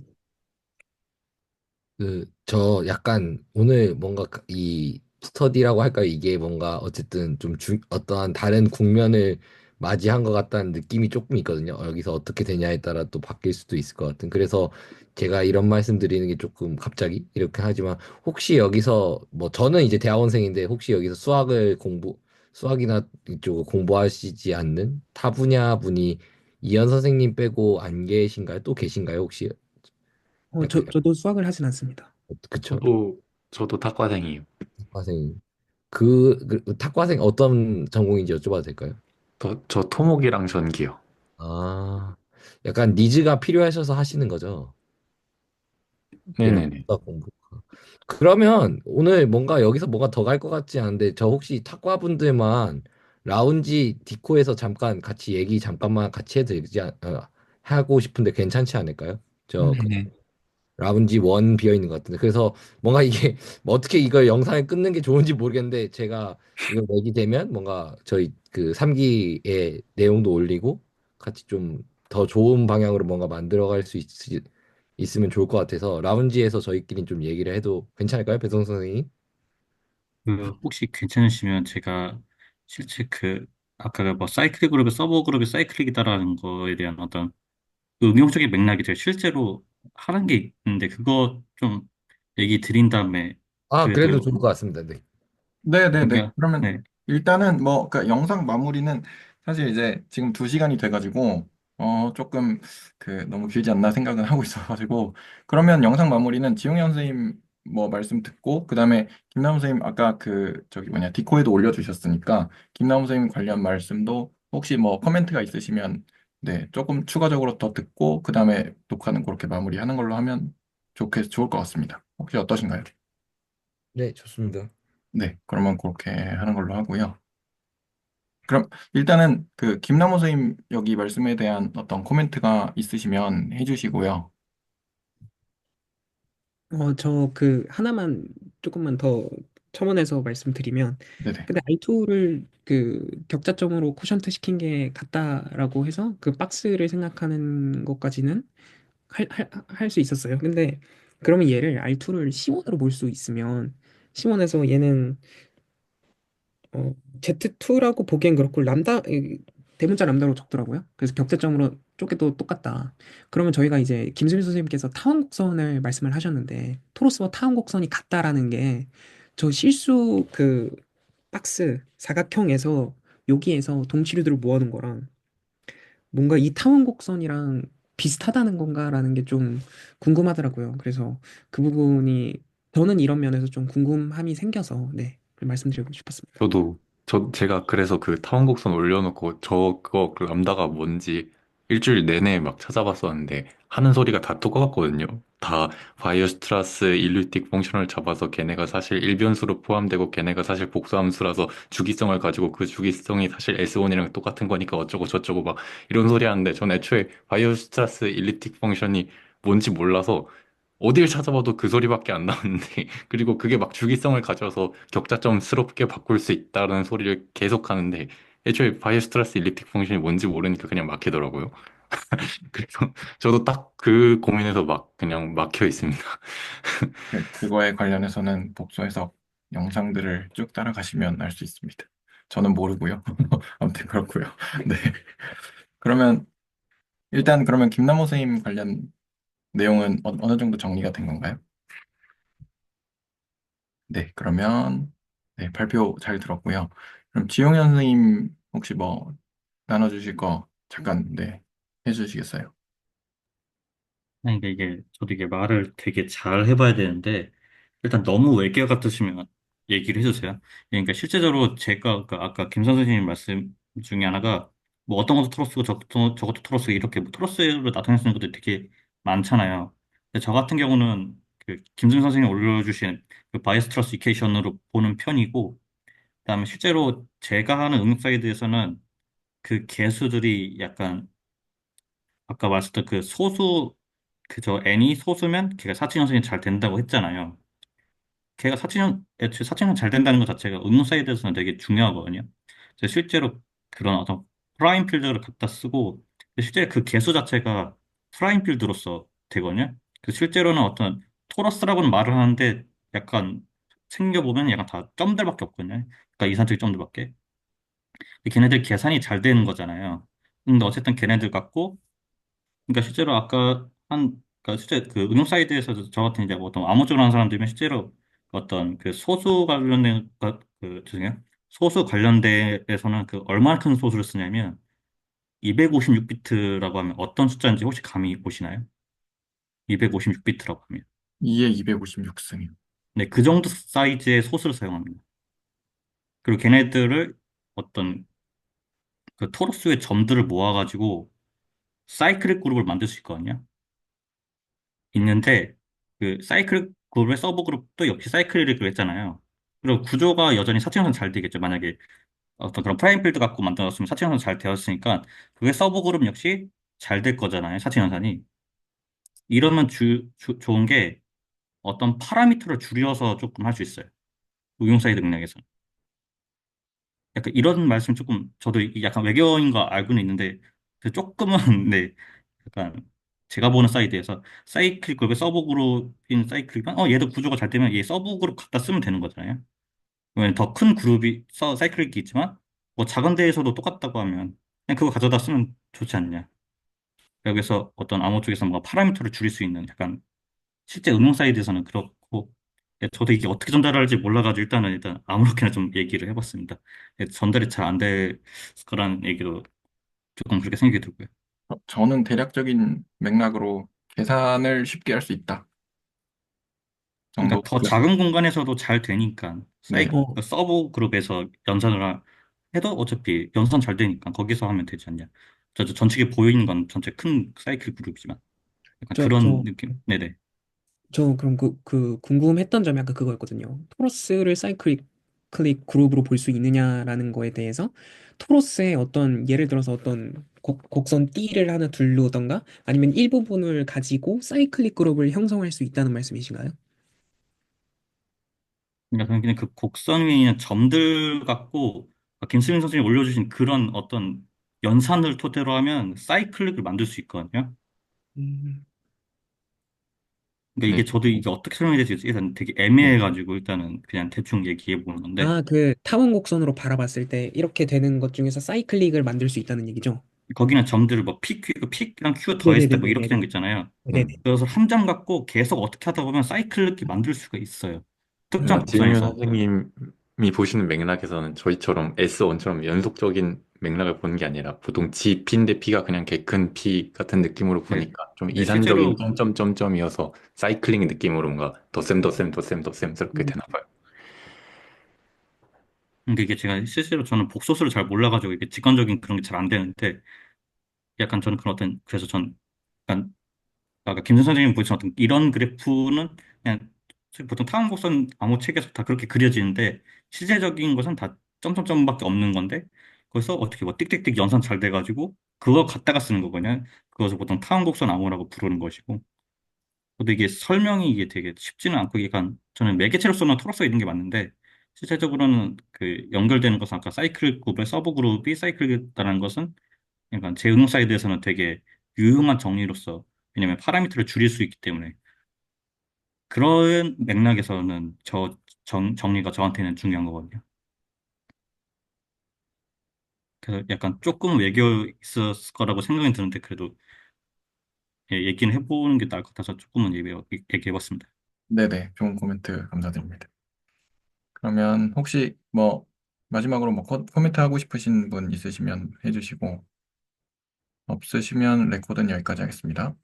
네. 저 약간 오늘 뭔가 이 스터디라고 할까요? 이게 뭔가 어쨌든 좀 어떠한 다른 국면을 맞이한 것 같다는 느낌이 조금 있거든요. 여기서 어떻게 되냐에 따라 또 바뀔 수도 있을 것 같은. 그래서 제가 이런 말씀 드리는 게 조금 갑자기 이렇게 하지만 혹시 여기서 뭐 저는 이제 대학원생인데 혹시 여기서 수학이나 이쪽 공부하시지 않는 타 분야 분이 이현 선생님 빼고 안 계신가요? 또 계신가요? 혹시? 약간 저도 수학을 하진 않습니다. 그쵸? 저도 탁과생이에요. 탁과생 탁과생 어떤 전공인지 여쭤봐도 될까요? 저 토목이랑 전기요. 아, 약간 니즈가 필요하셔서 하시는 거죠? 이런 네네네. 수학 공부. 그러면 오늘 뭔가 여기서 뭔가 더 갈 것 같지 않은데 저 혹시 탁과분들만 라운지 디코에서 잠깐 같이 얘기 잠깐만 같이 해도 하고 싶은데 괜찮지 않을까요? 저 네네. 라운지 원 비어 있는 것 같은데 그래서 뭔가 이게 뭐 어떻게 이걸 영상을 끊는 게 좋은지 모르겠는데 제가 이걸 내게 되면 뭔가 저희 그 3기의 내용도 올리고 같이 좀 더 좋은 방향으로 뭔가 만들어갈 수 있으면 좋을 것 같아서 라운지에서 저희끼리 좀 얘기를 해도 괜찮을까요, 배송 선생님? 그 혹시 괜찮으시면 제가 실제 그 아까 뭐 사이클 그룹의 서버 그룹의 사이클릭이다라는 거에 대한 어떤 응용적인 맥락이 제가 실제로 하는 게 있는데 그거 좀 얘기 드린 다음에 아, 그래도 그래도 좋을 것 같습니다. 네. 네네네. 그러니까 그러면 네. 일단은 뭐, 그 영상 마무리는 사실 이제 지금 2시간이 돼가지고, 조금 너무 길지 않나 생각은 하고 있어가지고, 그러면 영상 마무리는 지용현 선생님 뭐 말씀 듣고, 그 다음에 김남우 선생님 아까 저기 뭐냐, 디코에도 올려주셨으니까, 김남우 선생님 관련 말씀도 혹시 뭐 코멘트가 있으시면, 네, 조금 추가적으로 더 듣고, 그 다음에 녹화는 그렇게 마무리하는 걸로 하면 좋을 것 같습니다. 혹시 어떠신가요? 네, 좋습니다. 네, 그러면 그렇게 하는 걸로 하고요. 그럼 일단은 김남호 선생님 여기 말씀에 대한 어떤 코멘트가 있으시면 해주시고요. 저 하나만 조금만 더 첨언해서 말씀드리면, 네네. 근데 R2를 격자점으로 코션트 시킨 게 같다라고 해서 그 박스를 생각하는 것까지는 할 수 있었어요. 근데 그러면 얘를 R2를 C1으로 볼 수 있으면 C1에서 얘는 Z2라고 보기엔 그렇고 대문자 람다로 적더라고요. 그래서 격자점으로 쪼개도 똑같다. 그러면 저희가 이제 김수민 선생님께서 타원 곡선을 말씀을 하셨는데 토로스와 타원 곡선이 같다라는 게 저 실수 박스 사각형에서 여기에서 동치류들을 모아놓은 거랑 뭔가 이 타원 곡선이랑 비슷하다는 건가라는 게 좀 궁금하더라고요. 그래서 그 부분이 저는 이런 면에서 좀 궁금함이 생겨서 네, 말씀드리고 싶었습니다. 제가 그래서 그 타원곡선 올려놓고 저거 그 람다가 뭔지 일주일 내내 막 찾아봤었는데 하는 소리가 다 똑같거든요. 다 바이오스트라스 일루틱 펑션을 잡아서 걔네가 사실 일변수로 포함되고 걔네가 사실 복수함수라서 주기성을 가지고 그 주기성이 사실 S1이랑 똑같은 거니까 어쩌고 저쩌고 막 이런 소리 하는데 전 애초에 바이오스트라스 일루틱 펑션이 뭔지 몰라서 어딜 찾아봐도 그 소리밖에 안 나오는데 그리고 그게 막 주기성을 가져서 격자점스럽게 바꿀 수 있다는 소리를 계속 하는데 애초에 바이오스트라스 일리프틱 펑션이 뭔지 모르니까 그냥 막히더라고요. 그래서 저도 딱 그 고민에서 막 그냥 막혀 있습니다. 그거에 관련해서는 복수 해석 영상들을 쭉 따라가시면 알 수 있습니다. 저는 모르고요. 아무튼 그렇고요. 네. 그러면 일단 그러면 김남호 선생님 관련 내용은 어느 정도 정리가 된 건가요? 네, 그러면 네, 발표 잘 들었고요. 그럼 지용현 선생님 혹시 뭐 나눠주실 거 잠깐 네, 해주시겠어요? 아니, 이게, 저도 이게 말을 되게 잘 해봐야 되는데, 일단 너무 외계 같으시면 얘기를 해주세요. 그러니까 실제적으로 제가 아까 김 선생님 말씀 중에 하나가, 뭐 어떤 것도 토러스고 저것도 토러스 이렇게 뭐 토러스로 나타낼 수 있는 것들이 되게 많잖아요. 근데 저 같은 경우는 그 김승 선생님 올려주신 그 바이어스 트러스 이케이션으로 보는 편이고, 그다음에 실제로 제가 하는 응용 사이드에서는 그 개수들이 약간 아까 말했던 그 소수 그저 n이 소수면 걔가 사칙형성이 잘 된다고 했잖아요. 걔가 애초에 사칙형 잘 된다는 것 자체가 응용 사이드에서는 되게 중요하거든요. 그래서 실제로 그런 어떤 프라임 필드를 갖다 쓰고 실제 그 개수 자체가 프라임 필드로서 되거든요. 그 실제로는 어떤 토러스라고는 말을 하는데 약간 생겨보면 약간 다 점들밖에 없거든요. 그러니까 이산적인 점들밖에. 걔네들 계산이 잘 되는 거잖아요. 근데 어쨌든 걔네들 갖고 그러니까 실제로 아까 그러니까 실제 그 응용 사이드에서도 저 같은 이제 뭐 어떤 암호 쪽으로 하는 사람들이면 실제로 어떤 그 소수 관련된 죄송해요. 소수 관련돼에서는 그 얼마나 큰 소수를 쓰냐면 256비트라고 하면 어떤 숫자인지 혹시 감이 오시나요? 256비트라고 하면. 2에 256승이요. 네, 그 정도 사이즈의 소수를 사용합니다. 그리고 걔네들을 어떤 그 토로스의 점들을 모아가지고 사이클릭 그룹을 만들 수 있거든요. 있는데 그 사이클 그룹의 서브 그룹도 역시 사이클릭을 했잖아요. 그리고 구조가 여전히 사칭형성 잘 되겠죠. 만약에 어떤 그런 프라임 필드 갖고 만들었으면 사칭형성 잘 되었으니까 그게 서브 그룹 역시 잘 될 거잖아요. 사칭형성이. 이러면 좋은 게 어떤 파라미터를 줄여서 조금 할 수 있어요. 응용 사이드 능력에서. 약간 이런 말씀 조금 저도 약간 외계어인 거 알고는 있는데 그 조금은 네 약간 제가 보는 사이드에서 사이클 그룹의 서브 그룹인 사이클이면 얘도 구조가 잘 되면 얘 서브 그룹 갖다 쓰면 되는 거잖아요. 왜냐면 더 큰 그룹이 사이클이 있지만 뭐 작은 데에서도 똑같다고 하면 그냥 그거 가져다 쓰면 좋지 않냐. 여기서 어떤 암호 쪽에서 뭔가 파라미터를 줄일 수 있는 약간 실제 응용 사이드에서는 그렇고 저도 이게 어떻게 전달할지 몰라가지고 일단 아무렇게나 좀 얘기를 해봤습니다. 전달이 잘 안 될 거라는 얘기도 조금 그렇게 생각이 들고요. 저는 대략적인 맥락으로 계산을 쉽게 할 수 있다 정도. 그러니까 더 작은 공간에서도 잘 되니까 네. 어, 서브 그룹에서 해도 어차피 연산 잘 되니까 거기서 하면 되지 않냐. 전체에 보이는 건 전체 큰 사이클 그룹이지만 약간 저, 그런 저, 느낌. 네네. 저 그럼 그 궁금했던 점이 아까 그거였거든요. 토러스를 사이클릭 클릭 그룹으로 볼 수 있느냐라는 거에 대해서 토러스의 어떤 예를 들어서 어떤 곡선 D를 하나 둘르던가 아니면 일부분을 가지고 사이클릭 그룹을 형성할 수 있다는 말씀이신가요? 그러니까 그냥 그 곡선 위에 있는 점들 갖고 김수민 선생님이 올려주신 그런 어떤 연산을 토대로 하면 사이클릭을 만들 수 있거든요. 음. 그러니까 이게 네. 저도 이게 어떻게 설명해야 될지 일단 되게 네. 애매해가지고 일단은 그냥 대충 얘기해 보는 건데 아, 그 타원 곡선으로 바라봤을 때 이렇게 되는 것 중에서 사이클릭을 만들 수 있다는 얘기죠? 거기는 점들을 뭐 픽이랑 q 더했을 때 뭐 이렇게 네네네네네. 되는 거 있잖아요. 네네. 그래서 한 점 갖고 계속 어떻게 하다 보면 사이클릭이 만들 수가 있어요. 특정 그러니까 지민 곡선에서. 선생님이 보시는 맥락에서는 저희처럼 S1처럼 연속적인 맥락을 보는 게 아니라 보통 G, P인데 P가 그냥 개 큰 P 같은 느낌으로 네, 보니까 좀 네, 이산적인 실제로 점점점점이어서 사이클링 느낌으로 뭔가 덧셈 덧셈 덧셈 덧셈스럽게 음. 되나 봐요. 근데 이게 제가 실제로 저는 복소수를 잘 몰라가지고 이게 직관적인 그런 게 잘 안 되는데 약간 저는 그런 어떤 그래서 전 약간 아까 김선 선생님 보신 어떤 이런 그래프는 그냥 보통 타원곡선 암호 책에서 다 그렇게 그려지는데 실제적인 것은 다 점점점밖에 없는 건데 거기서 어떻게 뭐 띡띡띡 연산 잘 돼가지고 그거 갖다가 쓰는 거거든요. 그것을 보통 타원곡선 암호라고 부르는 것이고 근데 이게 설명이 이게 되게 쉽지는 않고 이게 약간 저는 매개체로서는 털어서 있는 게 맞는데 실제적으로는 그 연결되는 것은 아까 사이클 그룹의 서브 그룹이 사이클이다라는 것은 약간 제 응용 사이드에서는 되게 유용한 정리로서 왜냐면 파라미터를 줄일 수 있기 때문에 그런 맥락에서는 정리가 저한테는 중요한 거거든요. 그래서 약간 조금 외겨 있었을 거라고 생각이 드는데 그래도 예, 얘기는 해보는 게 나을 것 같아서 조금은 얘기해봤습니다. 네네. 좋은 코멘트 감사드립니다. 그러면 혹시 뭐 마지막으로 뭐 코멘트 하고 싶으신 분 있으시면 해주시고 없으시면 레코드는 여기까지 하겠습니다.